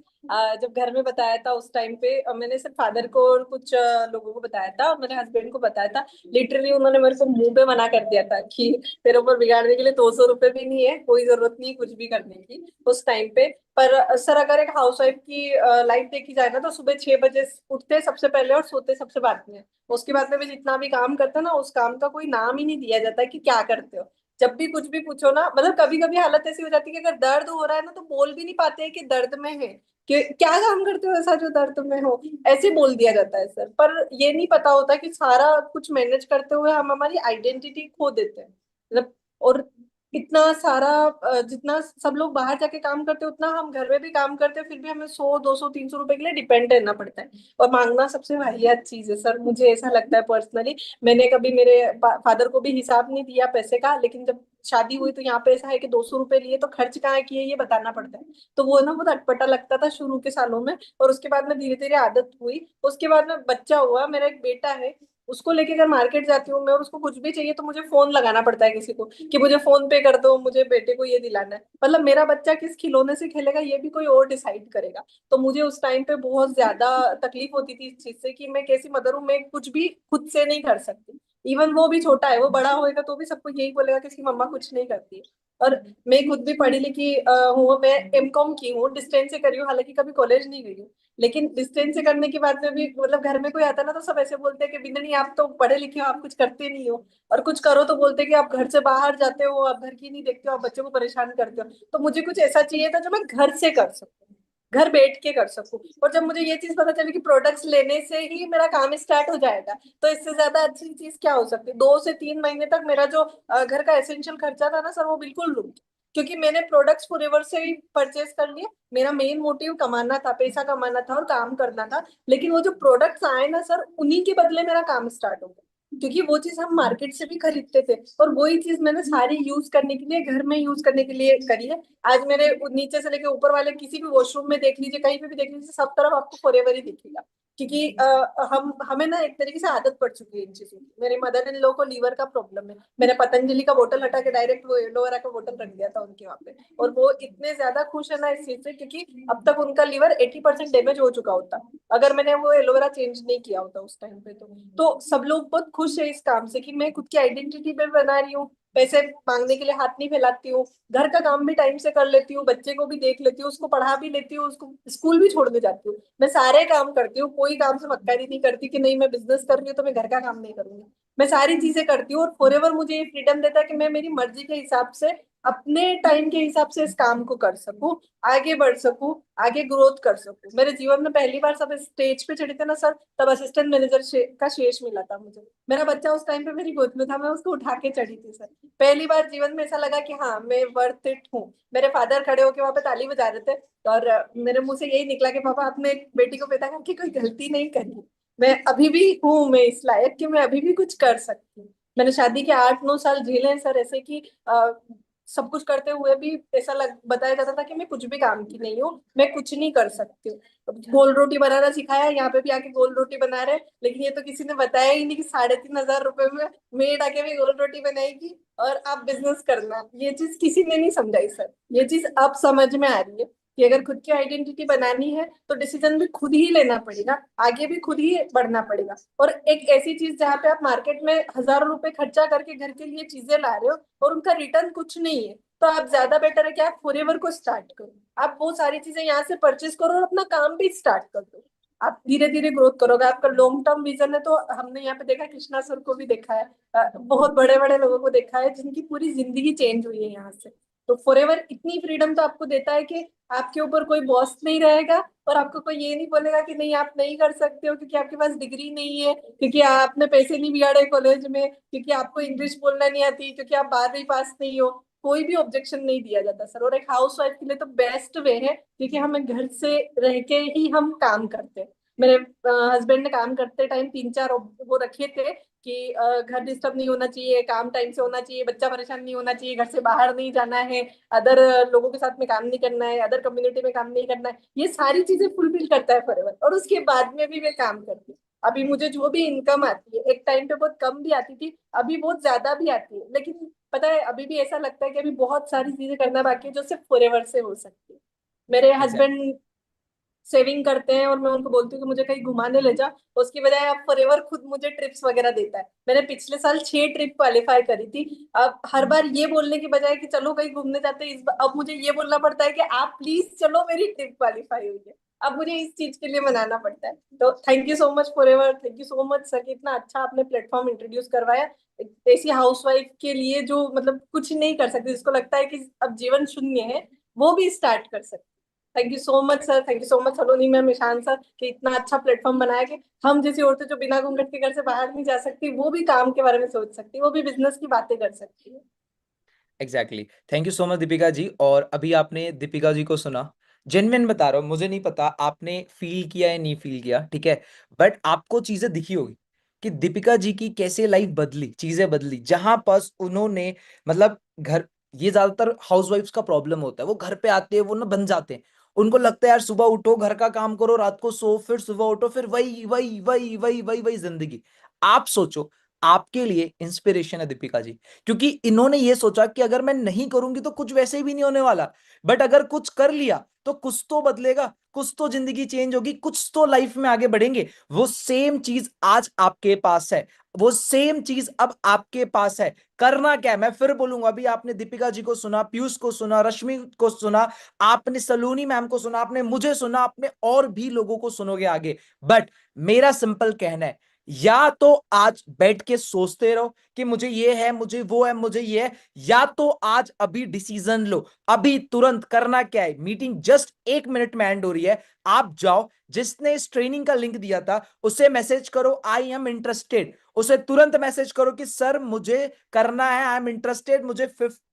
जब घर में बताया था उस टाइम पे मैंने सिर्फ फादर को और कुछ लोगों को बताया था और मेरे हस्बैंड को बताया था। लिटरली उन्होंने मेरे को मुंह पे मना कर दिया था कि तेरे ऊपर बिगाड़ने के लिए 200 रुपए भी नहीं है, कोई जरूरत नहीं कुछ भी करने की उस टाइम पे। पर सर अगर एक हाउसवाइफ की लाइफ देखी जाए ना तो सुबह 6 बजे उठते सबसे पहले और सोते सबसे बाद में। उसके बाद में भी जितना भी काम करते हैं ना उस काम का कोई नाम ही नहीं दिया जाता कि क्या करते हो। जब भी कुछ भी पूछो ना, मतलब कभी कभी हालत ऐसी हो जाती है कि अगर दर्द हो रहा है ना तो बोल भी नहीं पाते हैं कि दर्द में है, कि क्या काम करते हो ऐसा जो दर्द में हो, ऐसे बोल दिया जाता है सर। पर ये नहीं पता होता कि सारा कुछ मैनेज करते हुए हम हमारी आइडेंटिटी खो देते हैं, मतलब। और इतना सारा जितना सब लोग बाहर जाके काम करते हैं उतना हम घर में भी काम करते हैं, फिर भी हमें 100 200 300 रुपए के लिए डिपेंड रहना पड़ता है। और मांगना सबसे वाहियात चीज है सर, मुझे ऐसा लगता है पर्सनली। मैंने कभी मेरे फादर को भी हिसाब नहीं दिया पैसे का, लेकिन जब शादी हुई तो यहाँ पे ऐसा है कि 200 रुपए लिए तो खर्च कहाँ किए ये बताना पड़ता है। तो वो ना बहुत अटपटा लगता था शुरू के सालों में, और उसके बाद में धीरे धीरे आदत हुई। उसके बाद में बच्चा हुआ, मेरा एक बेटा है। उसको लेके अगर मार्केट जाती हूँ मैं और उसको कुछ भी चाहिए तो मुझे फोन लगाना पड़ता है किसी को कि मुझे फोन पे कर दो, मुझे बेटे को ये दिलाना है। मतलब मेरा बच्चा किस खिलौने से खेलेगा ये भी कोई और डिसाइड करेगा। तो मुझे उस टाइम पे बहुत ज्यादा तकलीफ होती थी इस चीज से कि मैं कैसी मदर हूँ, मैं कुछ भी खुद से नहीं कर सकती। इवन वो भी छोटा है, वो बड़ा होएगा तो भी सबको यही बोलेगा कि इसकी मम्मा कुछ नहीं करती। और मैं खुद भी पढ़ी लिखी हूँ, मैं एमकॉम की हूँ, डिस्टेंस से करी हूँ, हालांकि कभी कॉलेज नहीं गई हूँ। लेकिन डिस्टेंस से करने के बाद में भी मतलब घर में कोई आता है ना तो सब ऐसे बोलते हैं कि बिना नहीं आप तो पढ़े लिखे हो, आप कुछ करते नहीं हो। और कुछ करो तो बोलते हैं कि आप घर से बाहर जाते हो, आप घर की नहीं देखते हो, आप बच्चों को परेशान करते हो। तो मुझे कुछ ऐसा चाहिए था जो मैं घर से कर सकूं, घर बैठ के कर सकूं। और जब मुझे ये चीज पता चली कि प्रोडक्ट्स लेने से ही मेरा काम स्टार्ट हो जाएगा, तो इससे ज्यादा अच्छी चीज क्या हो सकती है। 2 से 3 महीने तक मेरा जो घर का एसेंशियल खर्चा था ना सर वो बिल्कुल रुक गया, क्योंकि मैंने प्रोडक्ट्स फॉरएवर से ही परचेज कर लिए। मेरा मेन मोटिव कमाना था, पैसा कमाना था और काम करना था। लेकिन वो जो प्रोडक्ट्स आए ना सर उन्हीं के बदले मेरा काम स्टार्ट हो गया, क्योंकि वो चीज हम मार्केट से भी खरीदते थे और वही चीज मैंने सारी यूज करने के लिए घर में यूज करने के लिए करी है। आज मेरे नीचे से लेके ऊपर वाले किसी भी वॉशरूम में देख लीजिए, कहीं पे भी देख लीजिए, सब तरफ आपको फॉरएवर ही दिखेगा। क्योंकि हम हमें ना एक तरीके से आदत पड़ चुकी है इन चीजों की। मेरे मदर इन लोगों को लीवर का प्रॉब्लम है, मैंने पतंजलि का बोतल हटा के डायरेक्ट वो एलोवेरा का बोतल रख दिया था उनके वहां पे। और वो इतने ज्यादा खुश है ना इस चीज से, क्योंकि अब तक उनका लीवर 80% डैमेज हो चुका होता अगर मैंने वो एलोवेरा चेंज नहीं किया होता उस टाइम पे। तो सब लोग बहुत खुश है इस काम से कि मैं खुद की आइडेंटिटी पे बना रही हूँ, पैसे मांगने के लिए हाथ नहीं फैलाती हूँ, घर का काम भी टाइम से कर लेती हूँ, बच्चे को भी देख लेती हूँ, उसको पढ़ा भी लेती हूँ, उसको स्कूल भी छोड़ने जाती हूँ। मैं सारे काम करती हूँ, कोई काम से मक्कारी नहीं करती कि नहीं मैं बिजनेस कर रही हूँ तो मैं घर का काम नहीं करूंगी। मैं सारी चीजें करती हूँ और फॉरएवर मुझे ये फ्रीडम देता है कि मैं मेरी मर्जी के हिसाब से अपने टाइम के हिसाब से इस काम को कर सकूं, आगे बढ़ सकूं, आगे ग्रोथ कर सकूं। मेरे जीवन में पहली बार सब स्टेज पे चढ़े थे ना सर, तब असिस्टेंट मैनेजर का शेष मिला था मुझे। मेरा बच्चा उस टाइम पे मेरी गोद में था, मैं उसको उठा के चढ़ी थी सर। पहली बार जीवन में ऐसा लगा कि हाँ मैं वर्थ इट हूँ। मेरे फादर खड़े होके वहां पे ताली बजा रहे थे और मेरे मुंह से यही निकला कि पापा आपने एक बेटी को पैदा करके कोई गलती नहीं करी। मैं अभी भी हूँ मैं इस लायक कि मैं अभी भी कुछ कर सकती हूँ। मैंने शादी के 8 9 साल झेले हैं सर ऐसे कि सब कुछ करते हुए भी ऐसा बताया जाता था कि मैं कुछ भी काम की नहीं हूँ, मैं कुछ नहीं कर सकती हूँ। गोल रोटी बनाना सिखाया, यहाँ पे भी आके गोल रोटी बना रहे, लेकिन ये तो किसी ने बताया ही नहीं कि 3,500 रुपए में मेड आके भी गोल रोटी बनाएगी और आप बिजनेस करना। ये चीज किसी ने नहीं समझाई सर, ये चीज अब समझ में आ रही है कि अगर खुद की आइडेंटिटी बनानी है तो डिसीजन भी खुद ही लेना पड़ेगा, आगे भी खुद ही बढ़ना पड़ेगा। और एक ऐसी चीज जहाँ पे आप मार्केट में हजारों रुपए खर्चा करके घर के लिए चीजें ला रहे हो और उनका रिटर्न कुछ नहीं है, तो आप ज्यादा बेटर है कि आप फॉरएवर को स्टार्ट करो। आप वो सारी चीजें यहाँ से परचेज करो और अपना काम भी स्टार्ट कर दो। आप धीरे धीरे ग्रोथ करोगे, आपका लॉन्ग टर्म विजन है। तो हमने यहाँ पे देखा, कृष्णा सर को भी देखा है, बहुत बड़े बड़े लोगों को देखा है जिनकी पूरी जिंदगी चेंज हुई है यहाँ से। तो फॉरएवर इतनी फ्रीडम तो आपको देता है कि आपके ऊपर कोई बॉस नहीं रहेगा और आपको कोई ये नहीं बोलेगा कि नहीं आप नहीं कर सकते हो क्योंकि आपके पास डिग्री नहीं है, क्योंकि आपने पैसे नहीं बिगाड़े कॉलेज में, क्योंकि आपको इंग्लिश बोलना नहीं आती, क्योंकि आप 12वीं पास नहीं हो। कोई भी ऑब्जेक्शन नहीं दिया जाता सर। और एक हाउस वाइफ के लिए तो बेस्ट वे है, क्योंकि हमें घर से रह के ही हम काम करते हैं। मेरे हस्बैंड ने काम करते टाइम 3-4 वो रखे थे कि घर डिस्टर्ब नहीं होना चाहिए, काम टाइम से होना चाहिए, बच्चा परेशान नहीं होना चाहिए, घर से बाहर नहीं जाना है, अदर लोगों के साथ में काम नहीं करना है, अदर कम्युनिटी में काम नहीं करना है। ये सारी चीजें फुलफिल करता है फॉरएवर, और उसके बाद में भी मैं काम करती हूँ। अभी मुझे जो भी इनकम आती है, एक टाइम पे बहुत कम भी आती थी, अभी बहुत ज्यादा भी आती है, लेकिन पता है अभी भी ऐसा लगता है कि अभी बहुत सारी चीजें करना बाकी है जो सिर्फ फॉरएवर से हो सकती है। मेरे एग्जैक्टली। हस्बैंड सेविंग करते हैं और मैं उनको बोलती हूँ कि मुझे कहीं घुमाने ले जा, उसकी बजाय अब फॉरएवर खुद मुझे ट्रिप्स वगैरह देता है। मैंने पिछले साल 6 ट्रिप क्वालिफाई करी थी। अब हर बार ये बोलने की बजाय कि चलो कहीं घूमने जाते हैं, इस बार अब मुझे ये बोलना पड़ता है कि आप प्लीज चलो, मेरी ट्रिप क्वालिफाई हुई है। अब मुझे इस चीज के लिए मनाना पड़ता है। तो thank you so much forever, thank you so much sir कि इतना अच्छा आपने प्लेटफॉर्म इंट्रोड्यूस करवाया एक ऐसी हाउसवाइफ के लिए जो मतलब कुछ नहीं कर सकती, जिसको लगता है कि अब जीवन शून्य है, वो भी स्टार्ट कर सकती। Thank you so much sir, thank you so much Saloni ma'am, Ishan sir, कि इतना अच्छा प्लेटफॉर्म बनाया कि हम जैसी औरतें जो बिना घूंघट के घर से बाहर नहीं जा सकती, वो भी काम के बारे में सोच सकती, वो भी बिजनेस की बातें कर सकती है। Exactly, thank you so much Deepika ji. और अभी आपने दीपिका जी को सुना, जेन्युइन बता रहा हूँ, मुझे नहीं पता आपने फील किया या नहीं फील किया, ठीक है, बट आपको चीजें दिखी होगी कि दीपिका जी की कैसे लाइफ बदली, चीजें बदली, जहां पास उन्होंने मतलब घर, ये ज्यादातर हाउसवाइफ्स का प्रॉब्लम होता है, वो घर पे आते हैं वो ना बन जाते हैं, उनको लगता है यार सुबह उठो घर का काम करो रात को सो, फिर सुबह उठो, फिर वही वही वही वही वही वही जिंदगी। आप सोचो, आपके लिए इंस्पिरेशन है दीपिका जी, क्योंकि इन्होंने ये सोचा कि अगर मैं नहीं करूंगी तो कुछ वैसे भी नहीं होने वाला, बट अगर कुछ कर लिया तो कुछ तो बदलेगा, कुछ तो जिंदगी चेंज होगी, कुछ तो लाइफ में आगे बढ़ेंगे। वो सेम चीज आज आपके पास है, वो सेम चीज अब आपके पास है। करना क्या है, मैं फिर बोलूंगा, अभी आपने दीपिका जी को सुना, पीयूष को सुना, रश्मि को सुना, आपने सलोनी मैम को सुना, आपने मुझे सुना, आपने और भी लोगों को सुनोगे आगे। बट मेरा सिंपल कहना है, या तो आज बैठ के सोचते रहो कि मुझे ये है, मुझे वो है, मुझे ये है, या तो आज अभी डिसीजन लो, अभी तुरंत। करना क्या है, मीटिंग जस्ट 1 मिनट में एंड हो रही है, आप जाओ, जिसने इस ट्रेनिंग का लिंक दिया था उसे मैसेज करो आई एम इंटरेस्टेड, उसे तुरंत मैसेज करो कि सर मुझे करना है, आई एम इंटरेस्टेड, मुझे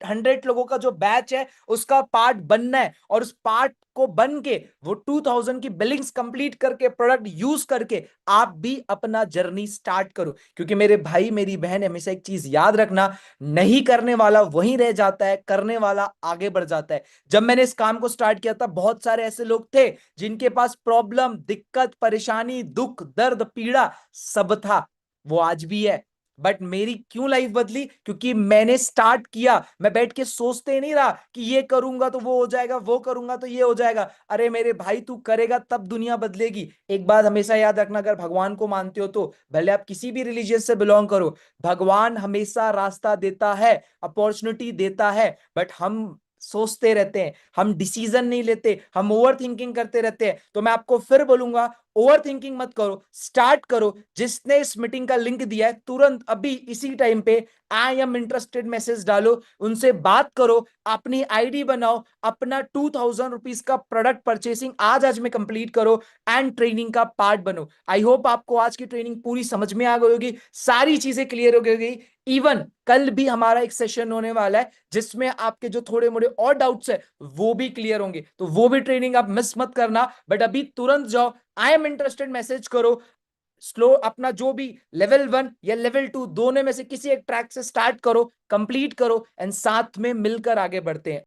100 लोगों का जो बैच है उसका पार्ट बनना है, और उस पार्ट को बन के वो 2000 की बिलिंग्स कंप्लीट करके प्रोडक्ट यूज करके आप भी अपना जर्नी स्टार्ट करो। क्योंकि मेरे भाई मेरी बहन, हमेशा एक चीज याद रखना, नहीं करने वाला वहीं रह जाता है, करने वाला आगे बढ़ जाता है। जब मैंने इस काम को स्टार्ट किया था, बहुत सारे ऐसे लोग थे जिनके पास प्रॉब्लम, दिक्कत, परेशानी, दुख, दर्द, पीड़ा सब था, वो आज भी है। बट मेरी क्यों लाइफ बदली, क्योंकि मैंने स्टार्ट किया। मैं बैठ के सोचते नहीं रहा कि ये करूंगा तो वो हो जाएगा, वो करूंगा तो ये हो जाएगा। अरे मेरे भाई, तू करेगा तब दुनिया बदलेगी। एक बात हमेशा याद रखना, अगर भगवान को मानते हो तो भले आप किसी भी रिलीजियस से बिलोंग करो, भगवान हमेशा रास्ता देता है, अपॉर्चुनिटी देता है, बट हम सोचते रहते हैं, हम डिसीजन नहीं लेते, हम ओवर थिंकिंग करते रहते हैं। तो मैं आपको फिर बोलूंगा, ओवर थिंकिंग मत करो, स्टार्ट करो। जिसने इस मीटिंग का लिंक दिया है, तुरंत अभी इसी टाइम पे आई एम इंटरेस्टेड मैसेज डालो, उनसे बात करो, अपनी आईडी बनाओ, अपना 2000 रुपीज का प्रोडक्ट परचेसिंग आज में कंप्लीट करो, एंड ट्रेनिंग का पार्ट बनो। आई होप आपको आज की ट्रेनिंग पूरी समझ में आ गई होगी, सारी चीजें क्लियर हो गई। इवन कल भी हमारा एक सेशन होने वाला है जिसमें आपके जो थोड़े मोड़े और डाउट्स है वो भी क्लियर होंगे, तो वो भी ट्रेनिंग आप मिस मत करना। बट अभी तुरंत जाओ, आई एम इंटरेस्टेड मैसेज करो, स्लो अपना जो भी लेवल 1 या लेवल 2 दोनों में से किसी एक ट्रैक से स्टार्ट करो, कंप्लीट करो, एंड साथ में मिलकर आगे बढ़ते हैं।